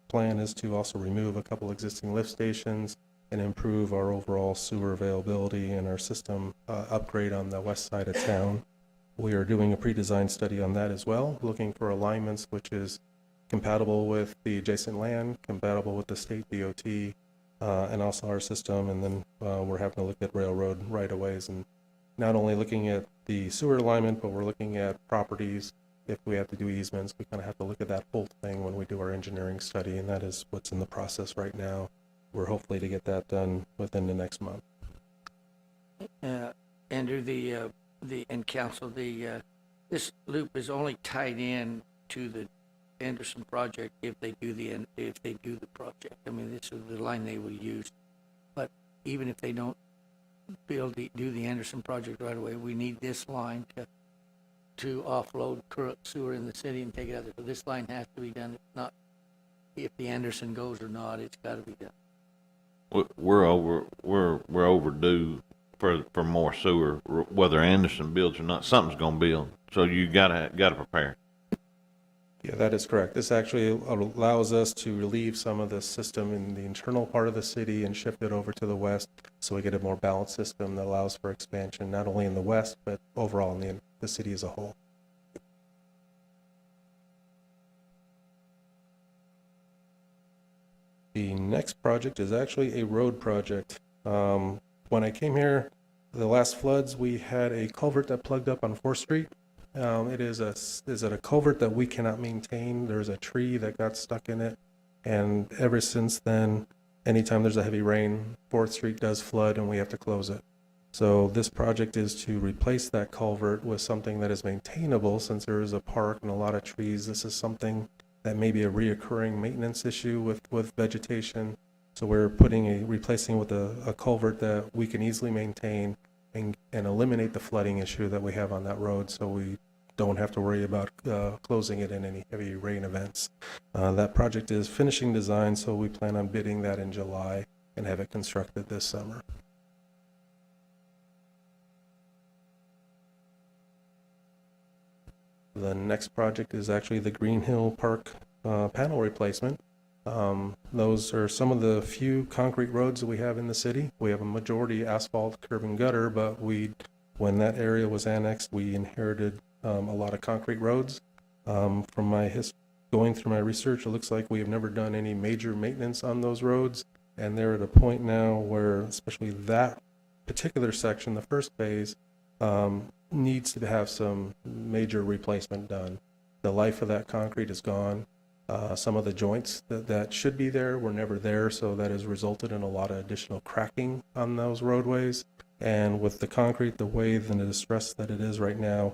plan is to also remove a couple existing lift stations and improve our overall sewer availability and our system upgrade on the west side of town. We are doing a pre-design study on that as well, looking for alignments which is compatible with the adjacent land, compatible with the state DOT, and also our system. And then we're having to look at railroad right-of-ways, and not only looking at the sewer alignment, but we're looking at properties. If we have to do easements, we kind of have to look at that whole thing when we do our engineering study, and that is what's in the process right now. We're hopefully to get that done within the next month. Andrew, and council, this loop is only tied in to the Anderson project if they do the project. I mean, this is the line they will use. But even if they don't do the Anderson project right away, we need this line to offload current sewer in the city and take it out there. So this line has to be done. It's not if the Anderson goes or not. It's got to be done. We're overdue for more sewer, whether Anderson builds or not. Something's gonna build, so you gotta prepare. Yeah, that is correct. This actually allows us to relieve some of the system in the internal part of the city and shift it over to the west, so we get a more balanced system that allows for expansion, not only in the west, but overall in the city as a whole. The next project is actually a road project. When I came here, the last floods, we had a culvert that plugged up on 4th Street. It is a culvert that we cannot maintain. There's a tree that got stuck in it. And ever since then, anytime there's a heavy rain, 4th Street does flood and we have to close it. So this project is to replace that culvert with something that is maintainable. Since there is a park and a lot of trees, this is something that may be a reoccurring maintenance issue with vegetation. So we're replacing with a culvert that we can easily maintain and eliminate the flooding issue that we have on that road, so we don't have to worry about closing it in any heavy rain events. That project is finishing design, so we plan on bidding that in July and have it constructed this summer. The next project is actually the Green Hill Park panel replacement. Those are some of the few concrete roads that we have in the city. We have a majority asphalt, curb and gutter, but when that area was annexed, we inherited a lot of concrete roads. From going through my research, it looks like we have never done any major maintenance on those roads, and they're at a point now where, especially that particular section, the first phase, needs to have some major replacement done. The life of that concrete is gone. Some of the joints that should be there were never there, so that has resulted in a lot of additional cracking on those roadways. And with the concrete, the way and the distress that it is right now,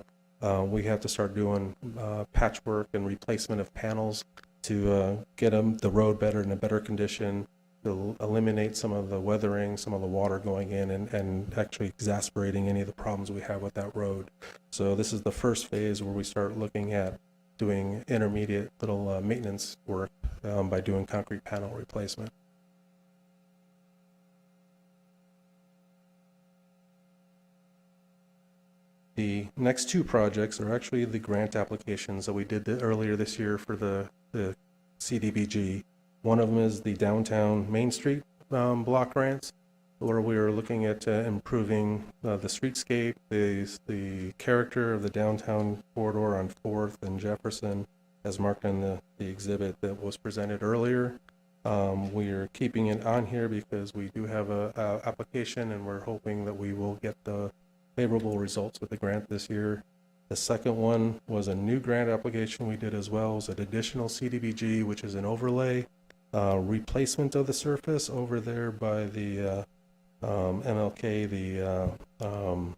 we have to start doing patchwork and replacement of panels to get the road better in a better condition, to eliminate some of the weathering, some of the water going in and actually exacerbating any of the problems we have with that road. So this is the first phase where we start looking at doing intermediate little maintenance work by doing concrete panel replacement. The next two projects are actually the grant applications that we did earlier this year for the CDBG. One of them is the downtown Main Street block grants, where we are looking at improving the streetscape, the character of the downtown corridor on 4th and Jefferson, as marked in the exhibit that was presented earlier. We are keeping it on here because we do have a application, and we're hoping that we will get the favorable results with the grant this year. The second one was a new grant application we did as well. It was an additional CDBG, which is an overlay replacement of the surface over there by the MLK, the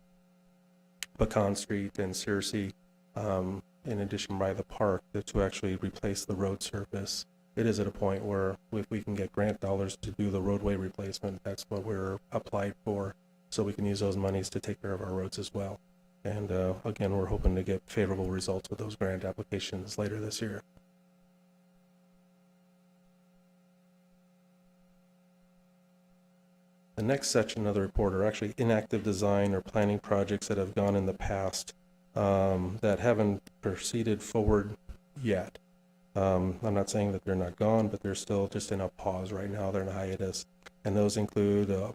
Pecan Street and Searcy, in addition by the park, to actually replace the road surface. It is at a point where if we can get grant dollars to do the roadway replacement, that's what we're applied for, so we can use those monies to take care of our roads as well. And again, we're hoping to get favorable results with those grant applications later this year. The next section of the report are actually inactive design or planning projects that have gone in the past that haven't proceeded forward yet. I'm not saying that they're not gone, but they're still just in a pause right now. They're in a hiatus. And those include a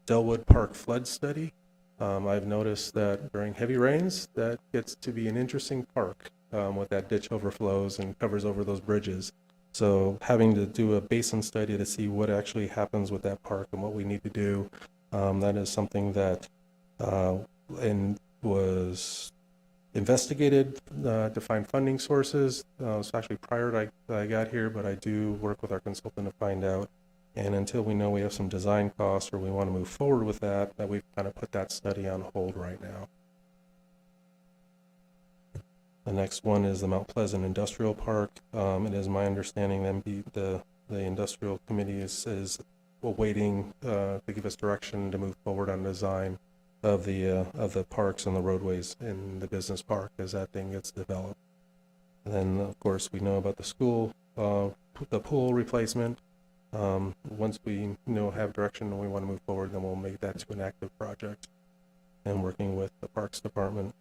Delwood Park flood study. I've noticed that during heavy rains, that gets to be an interesting park with that ditch overflows and covers over those bridges. So having to do a basin study to see what actually happens with that park and what we need to do, that is something that was investigated to find funding sources. It's actually prior to I got here, but I do work with our consultant to find out. And until we know we have some design costs or we want to move forward with that we've kind of put that study on hold right now. The next one is the Mount Pleasant Industrial Park. It is my understanding that the industrial committee is waiting to give us direction to move forward on design of the parks and the roadways in the business park as that thing gets developed. And then of course we know about the school, the pool replacement. Once we have direction and we want to move forward, then we'll make that to an active project and working with the Parks Department.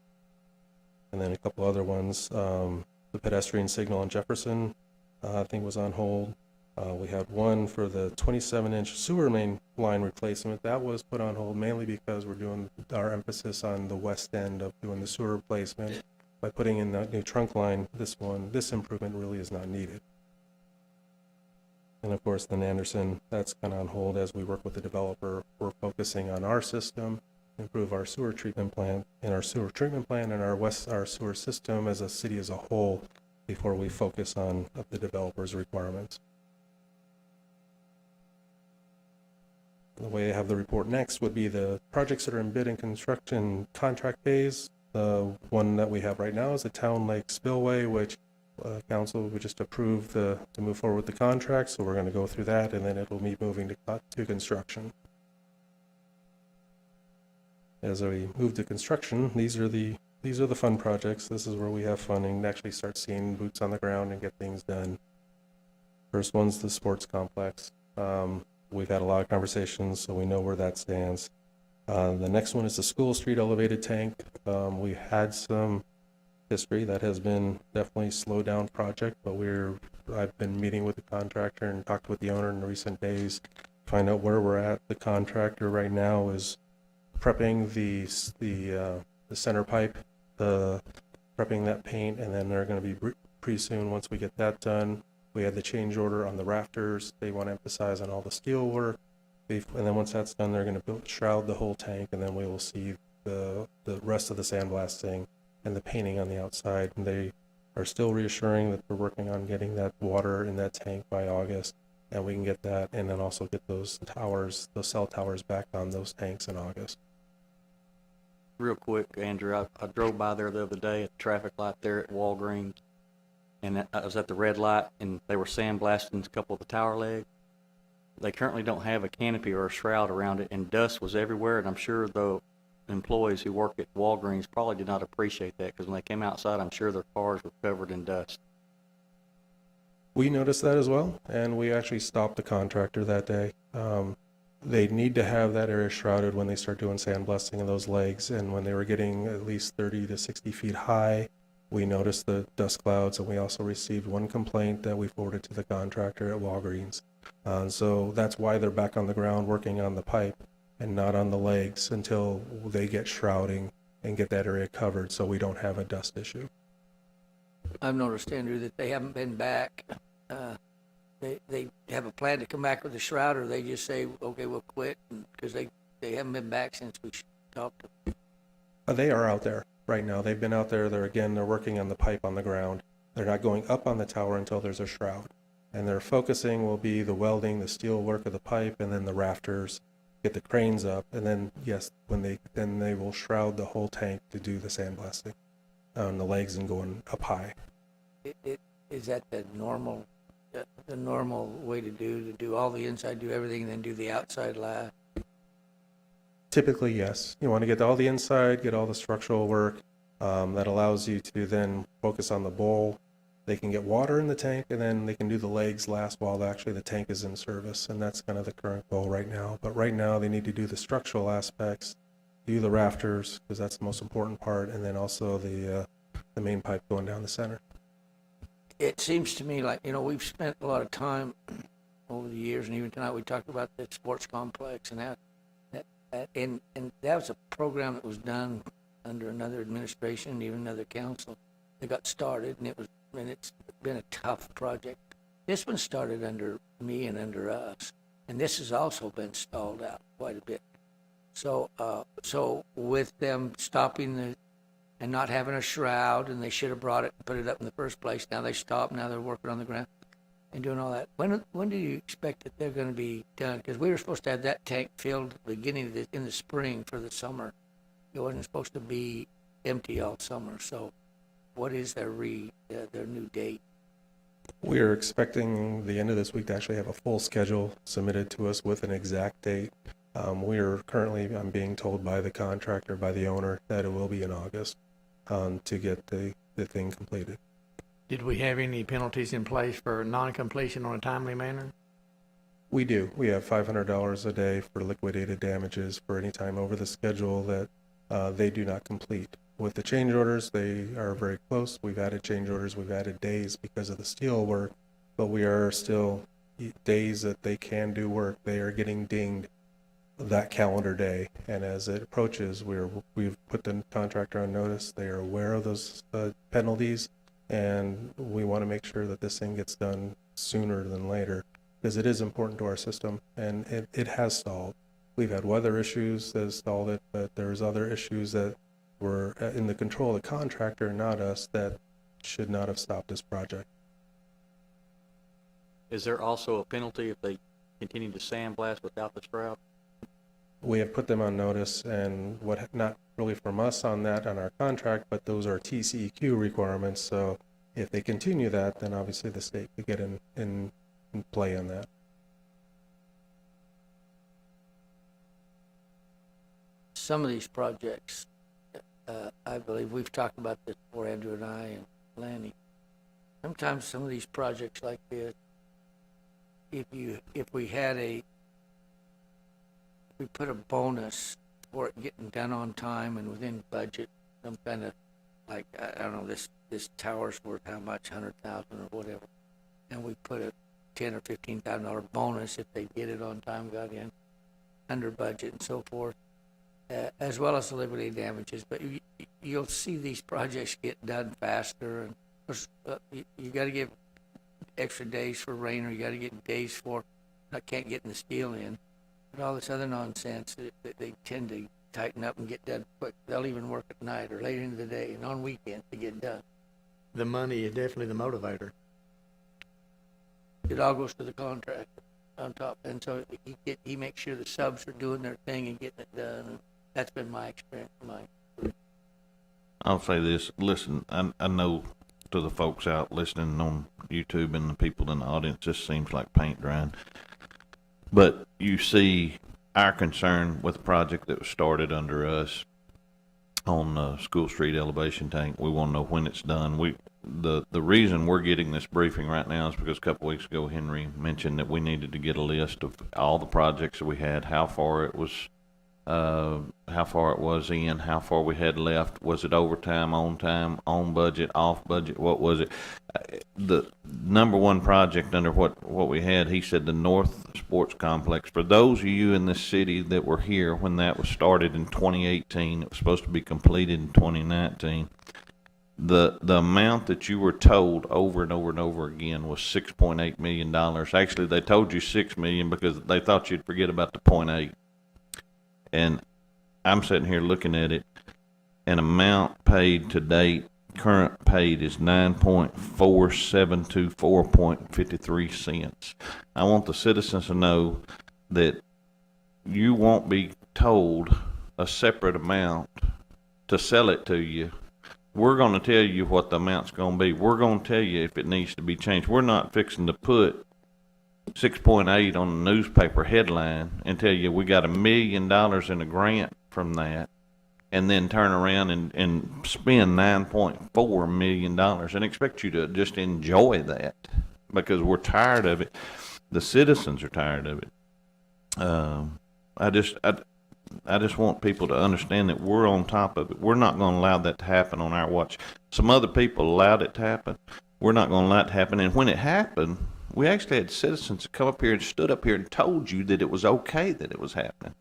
And then a couple other ones, the pedestrian signal on Jefferson, I think was on hold. We had one for the 27-inch sewer main line replacement. That was put on hold mainly because we're doing our emphasis on the west end of doing the sewer replacement. By putting in that new trunk line, this improvement really is not needed. And of course, then Anderson, that's kind of on hold as we work with the developer. We're focusing on our system improve our sewer treatment plant and our sewer system as a city as a whole before we focus on the developer's requirements. The way I have the report next would be the projects that are in bid and construction contract phase. The one that we have right now is the Town Lake Spillway, which council would just approve to move forward with the contract. So we're going to go through that, and then it'll be moving to construction. As we move to construction, these are the fun projects. This is where we have fun and actually start seeing boots on the ground and get things done. First one's the sports complex. We've had a lot of conversations, so we know where that stands. The next one is the School Street elevated tank. We've had some history that has been definitely a slowed down project, but I've been meeting with the contractor and talked with the owner in the recent days, find out where we're at. The contractor right now is prepping the center pipe, prepping that paint, and then they're going to be pretty soon. Once we get that done, we had the change order on the rafters. They want to emphasize on all the steel work. And then once that's done, they're going to shroud the whole tank, and then we will see the rest of the sandblasting and the painting on the outside. And they are still reassuring that they're working on getting that water in that tank by August, and we can get that, and then also get those cell towers back on those tanks in August. Real quick, Andrew, I drove by there the other day at the traffic light there at Walgreens, and I was at the red light, and they were sandblasting a couple of the tower legs. They currently don't have a canopy or a shroud around it, and dust was everywhere, and I'm sure the employees who work at Walgreens probably did not appreciate that, because when they came outside, I'm sure their cars were covered in dust. We noticed that as well, and we actually stopped the contractor that day. They need to have that area shrouded when they start doing sandblasting of those legs, and when they were getting at least 30 to 60 feet high, we noticed the dust clouds, and we also received one complaint that we forwarded to the contractor at Walgreens. So that's why they're back on the ground working on the pipe and not on the legs until they get shrouding and get that area covered, so we don't have a dust issue. I've noticed, Andrew, that they haven't been back. They have a plan to come back with a shroud, or they just say, okay, we'll quit, because they haven't been back since we talked to them. They are out there right now. They've been out there. They're working on the pipe on the ground. They're not going up on the tower until there's a shroud. And their focusing will be the welding, the steel work of the pipe, and then the rafters, get the cranes up, and then, yes, then they will shroud the whole tank to do the sandblasting on the legs and going up high. Is that the normal way to do all the inside, do everything, and then do the outside last? Typically, yes. You want to get all the inside, get all the structural work. That allows you to then focus on the bowl. They can get water in the tank, and then they can do the legs last while actually the tank is in service, and that's kind of the current goal right now. But right now, they need to do the structural aspects, do the rafters, because that's the most important part, and then also the main pipe going down the center. It seems to me like, we've spent a lot of time over the years, and even tonight we talked about the sports complex and and that was a program that was done under another administration and even another council that got started, and it's been a tough project. This one started under me and under us, and this has also been stalled out quite a bit. So with them stopping and not having a shroud, and they should have brought it and put it up in the first place. Now they stopped. Now they're working on the ground and doing all that. When do you expect that they're going to be done? Because we were supposed to have that tank filled beginning in the spring for the summer. It wasn't supposed to be empty all summer. So what is their new date? We are expecting the end of this week to actually have a full schedule submitted to us with an exact date. We are currently, I'm being told by the contractor, by the owner, that it will be in August to get the thing completed. Did we have any penalties in place for non-completion on a timely manner? We do. We have $500 a day for liquidated damages for any time over the schedule that they do not complete. With the change orders, they are very close. We've added change orders. We've added days because of the steel work, but we are still days that they can do work. They are getting dinged that calendar day, and as it approaches, we've put the contractor on notice. They are aware of those penalties, and we want to make sure that this thing gets done sooner than later, because it is important to our system, and it has stalled. we've had weather issues that stalled it, but there's other issues that were in the control of the contractor, not us, that should not have stopped this project. Is there also a penalty if they continue to sandblast without the sprout? We have put them on notice, and what, not really from us on that on our contract, but those are TCEQ requirements. So if they continue that, then obviously the state could get in play on that. Some of these projects, I believe we've talked about this before, Andrew and I and Lanny. Sometimes some of these projects like this, if we put a bonus for it getting done on time and within budget, some kind of, like, I don't know, this tower's worth how much, 100,000 or whatever, and we put a $10,000 or $15,000 bonus if they get it on time, got in under budget and so forth, as well as the liquidated damages. But you'll see these projects get done faster, and you got to give extra days for rain, or you got to get days for I can't get the steel in. But all this other nonsense, they tend to tighten up and get done quick. They'll even work at night or later in the day and on weekends to get done. The money is definitely the motivator. It all goes to the contractor on top, and so he makes sure the subs are doing their thing and getting it done. And that's been my experience. I'll say this. Listen, I know to the folks out listening on YouTube and the people in the audience, this seems like paint drying. But you see our concern with the project that was started under us on School Street elevation tank. We want to know when it's done. The reason we're getting this briefing right now is because a couple weeks ago Henry mentioned that we needed to get a list of all the projects that we had, how far it was in, how far we had left, was it overtime, on budget, off budget, what was it? The number one project under what we had, he said the North Sports Complex. For those of you in this city that were here when that was started in 2018, it was supposed to be completed in 2019. The amount that you were told over and over and over again was $6.8 million. Actually, they told you $6 million because they thought you'd forget about the 0.8. And I'm sitting here looking at it, an amount paid to date, current paid is 9.4724.53 cents. I want the citizens to know that you won't be told a separate amount to sell it to you. We're going to tell you what the amount's going to be. We're going to tell you if it needs to be changed. We're not fixing to put 6.8 on the newspaper headline and tell you we got $1 million in a grant from that, and then turn around and spend $9.4 million and expect you to just enjoy that, because we're tired of it. The citizens are tired of it. I just want people to understand that we're on top of it. We're not going to allow that to happen on our watch. Some other people allowed it to happen. We're not going to allow it to happen. And when it happened, we actually had citizens that come up here and stood up here and told you that it was okay that it was happening.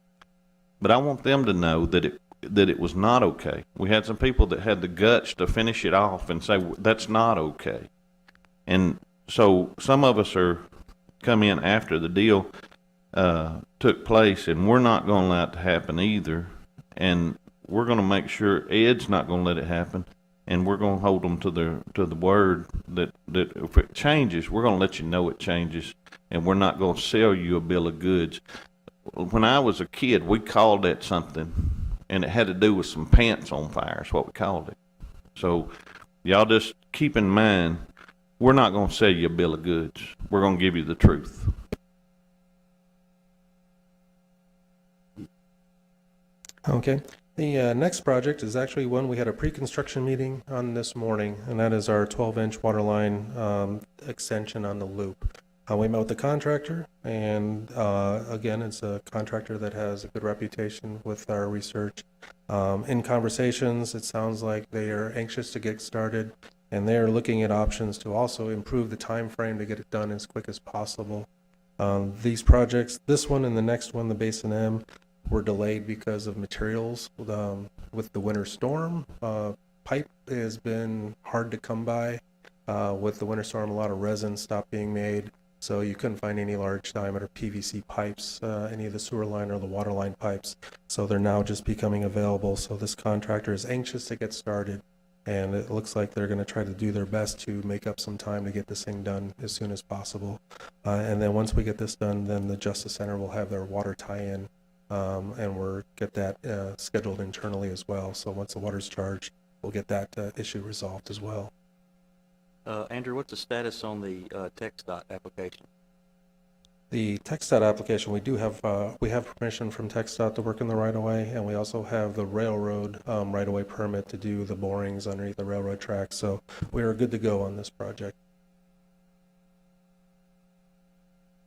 But I want them to know that it was not okay. We had some people that had the guts to finish it off and say, that's not okay. And so some of us are come in after the deal took place, and we're not going to allow it to happen either. And we're going to make sure Ed's not going to let it happen. And we're going to hold them to the word that if it changes, we're going to let you know it changes, and we're not going to sell you a bill of goods. When I was a kid, we called that something, and it had to do with some pants on fire is what we called it. So y'all just keep in mind, we're not going to sell you a bill of goods. We're going to give you the truth. Okay. The next project is actually one we had a pre-construction meeting on this morning, and that is our 12-inch water line extension on the loop. We met with the contractor, and again, it's a contractor that has a good reputation with our research. In conversations, it sounds like they are anxious to get started, and they are looking at options to also improve the time frame to get it done as quick as possible. These projects, this one and the next one, the Basin M, were delayed because of materials with the winter storm. Pipe has been hard to come by. With the winter storm, a lot of resin stopped being made. So you couldn't find any large diameter PVC pipes, any of the sewer line or the water line pipes. So they're now just becoming available. So this contractor is anxious to get started. And it looks like they're going to try to do their best to make up some time to get this thing done as soon as possible. And then once we get this done, then the Justice Center will have their water tie-in, and we'll get that scheduled internally as well. So once the water's charged, we'll get that issue resolved as well. Andrew, what's the status on the TxDOT application? The TxDOT application, we have permission from TxDOT to work in the right-of-way, and we also have the railroad right-of-way permit to do the borings underneath the railroad tracks. So we are good to go on this project.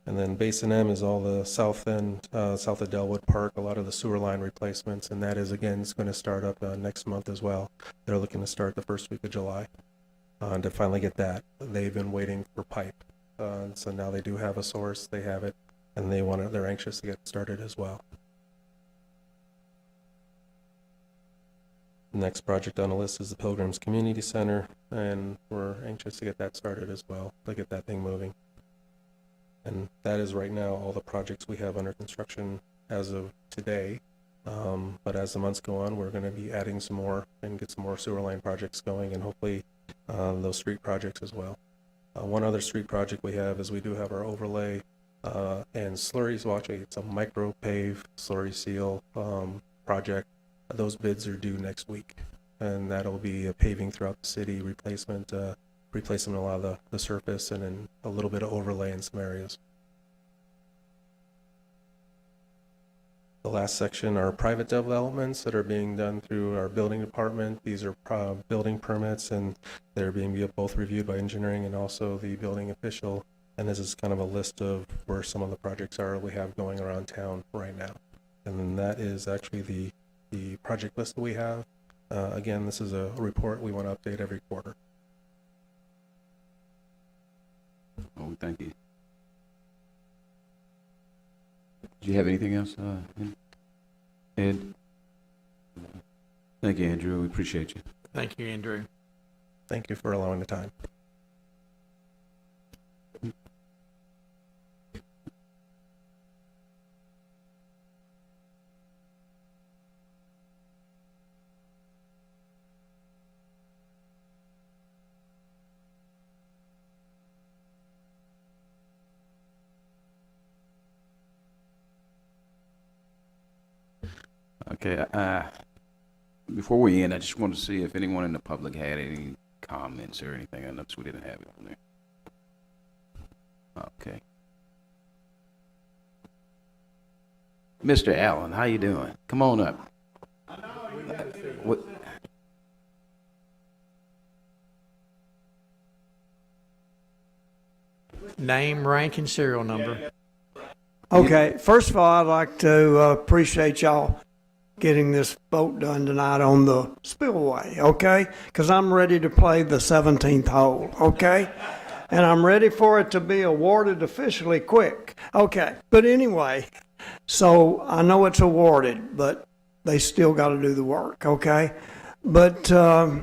And then Basin M is all the south end, south of Delwood Park, a lot of the sewer line replacements, and that is, again, is going to start up next month as well. They're looking to start the first week of July to finally get that. They've been waiting for pipe. So now they do have a source, they have it, and they're anxious to get started as well. The next project on the list is the Pilgrims Community Center, and we're anxious to get that started as well, to get that thing moving. And that is right now all the projects we have under construction as of today. But as the months go on, we're going to be adding some more and get some more sewer line projects going, and hopefully those street projects as well. One other street project we have is we do have our overlay and slurries. Well, actually, it's a micro pave slurry seal project. Those bids are due next week, and that'll be a paving throughout the city, replacing a lot of the surface, and then a little bit of overlay in some areas. The last section are private developments that are being done through our building department. These are building permits, and they're being both reviewed by engineering and also the building official. And this is kind of a list of where some of the projects are we have going around town right now. And then that is actually the project list that we have. Again, this is a report we want to update every quarter. Oh, thank you. Do you have anything else, Ed? Thank you, Andrew. We appreciate you. Thank you, Andrew. Thank you for allowing the time. Okay, before we end, I just wanted to see if anyone in the public had any comments or anything. I noticed we didn't have it on there. Okay. Mr. Allen, how you doing? Come on up. What? Name, rank, and serial number. Okay, first of all, I'd like to appreciate y'all getting this vote done tonight on the Spillway, okay? Because I'm ready to play the 17th hole, okay? And I'm ready for it to be awarded officially quick. Okay, but anyway, so I know it's awarded, but they still got to do the work, okay? But I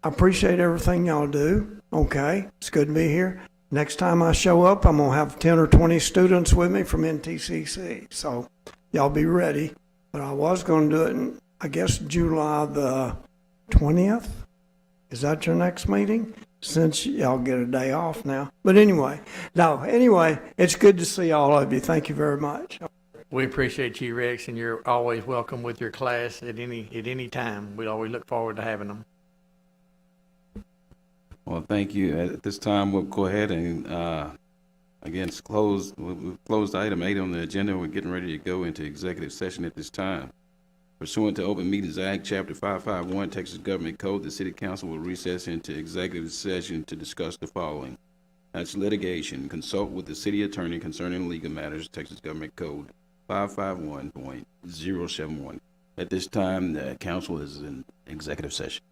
appreciate everything y'all do, okay? It's good to be here. Next time I show up, I'm going to have 10 or 20 students with me from NTCC, so y'all be ready. But I was going to do it in, I guess, July the 20th. Is that your next meeting? Since y'all get a day off now. But anyway, it's good to see all of you. Thank you very much. We appreciate you, Rex, and you're always welcome with your class at any time. We always look forward to having them. Well, thank you. At this time, we'll go ahead and, again, we've closed item 8 on the agenda. We're getting ready to go into executive session at this time. Pursuant to Open Meetings Act, Chapter 551, Texas Government Code, the City Council will recess into executive session to discuss the following. That's litigation. Consult with the city attorney concerning legal matters, Texas Government Code 551.071. At this time, the council is in executive session.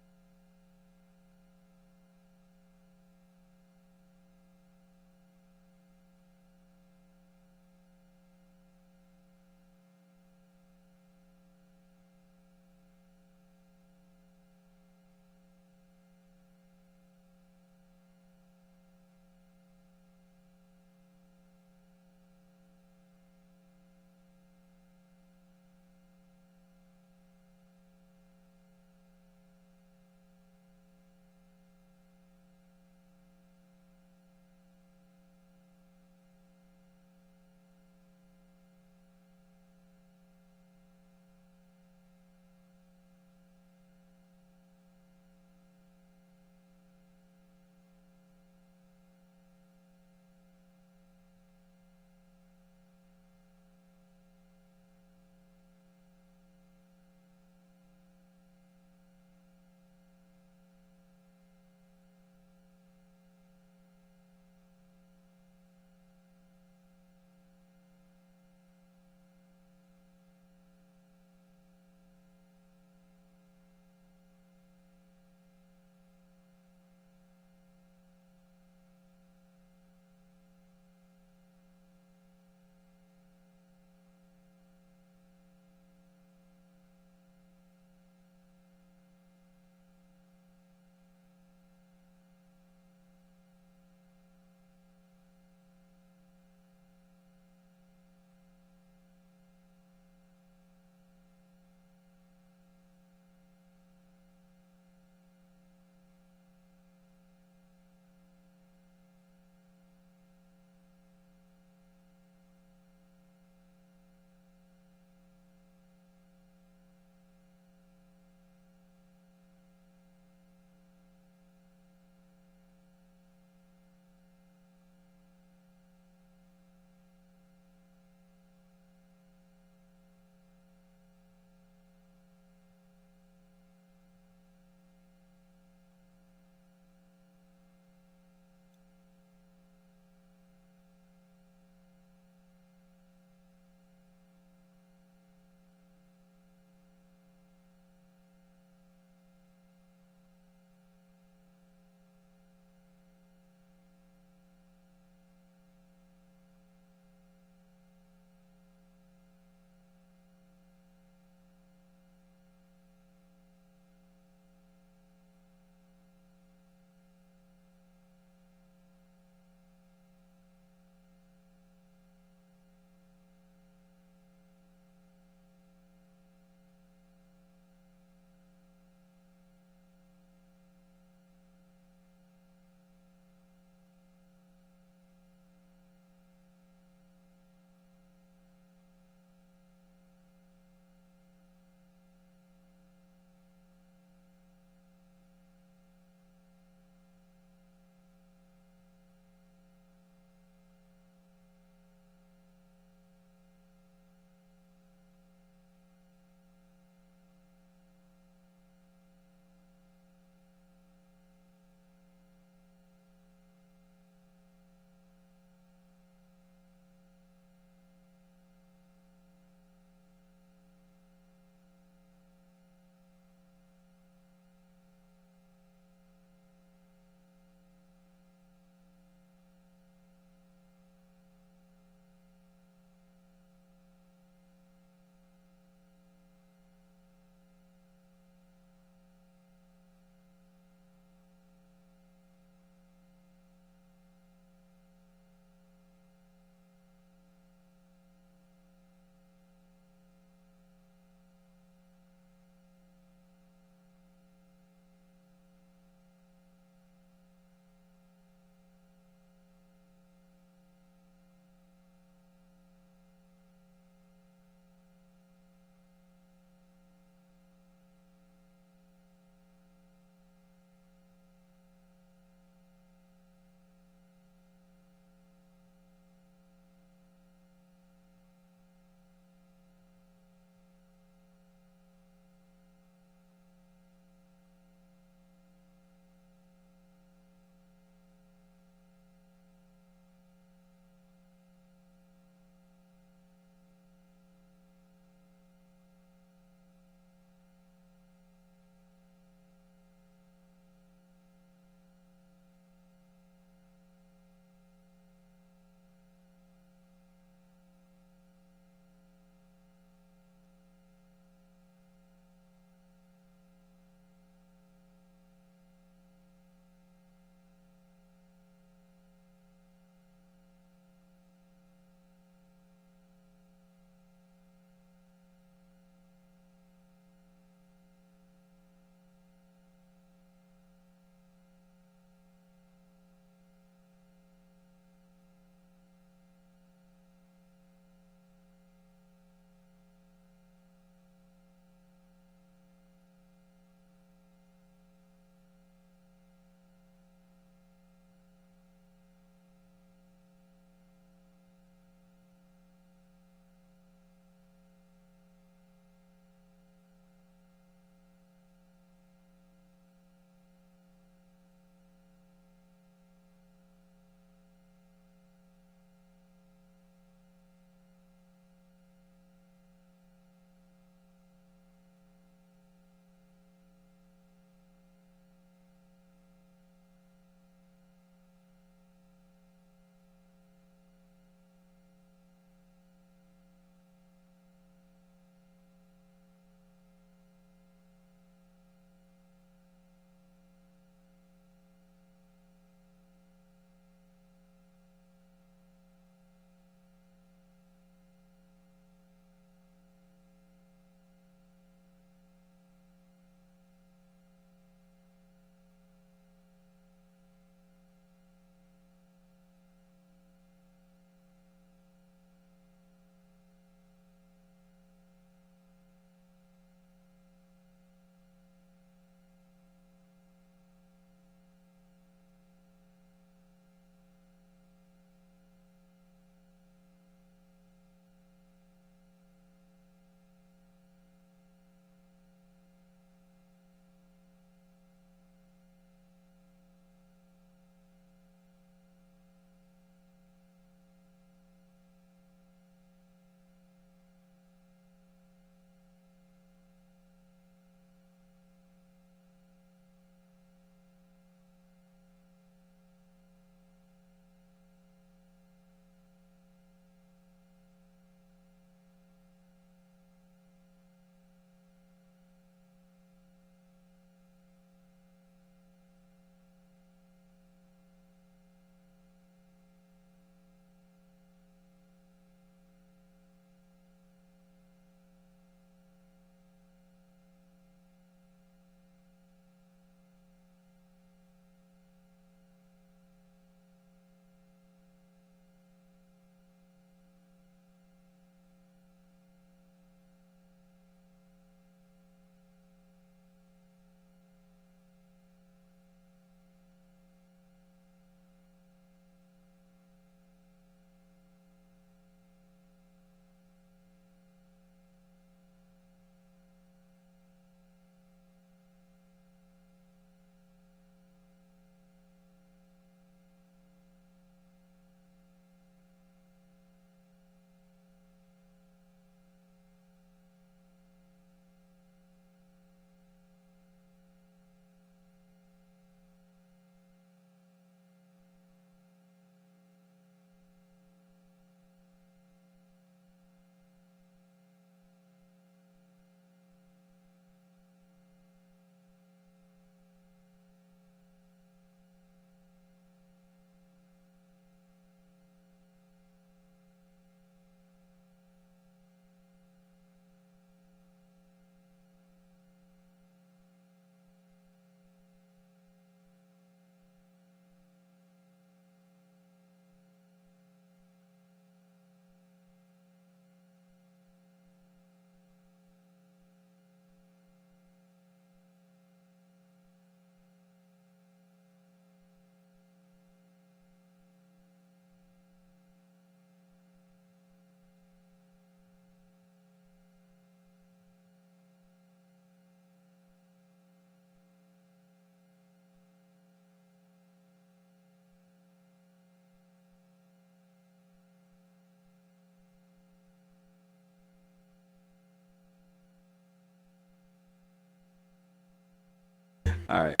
All right.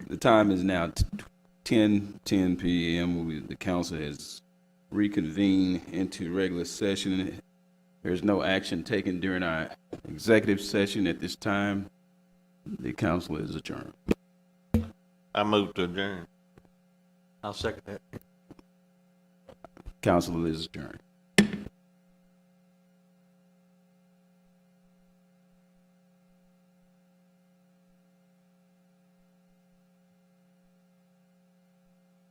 The time is now 10 p.m. The council has reconvened into regular session. There's no action taken during our executive session at this time. The council is adjourned. I move to adjourn. I'll second that. Council is adjourned.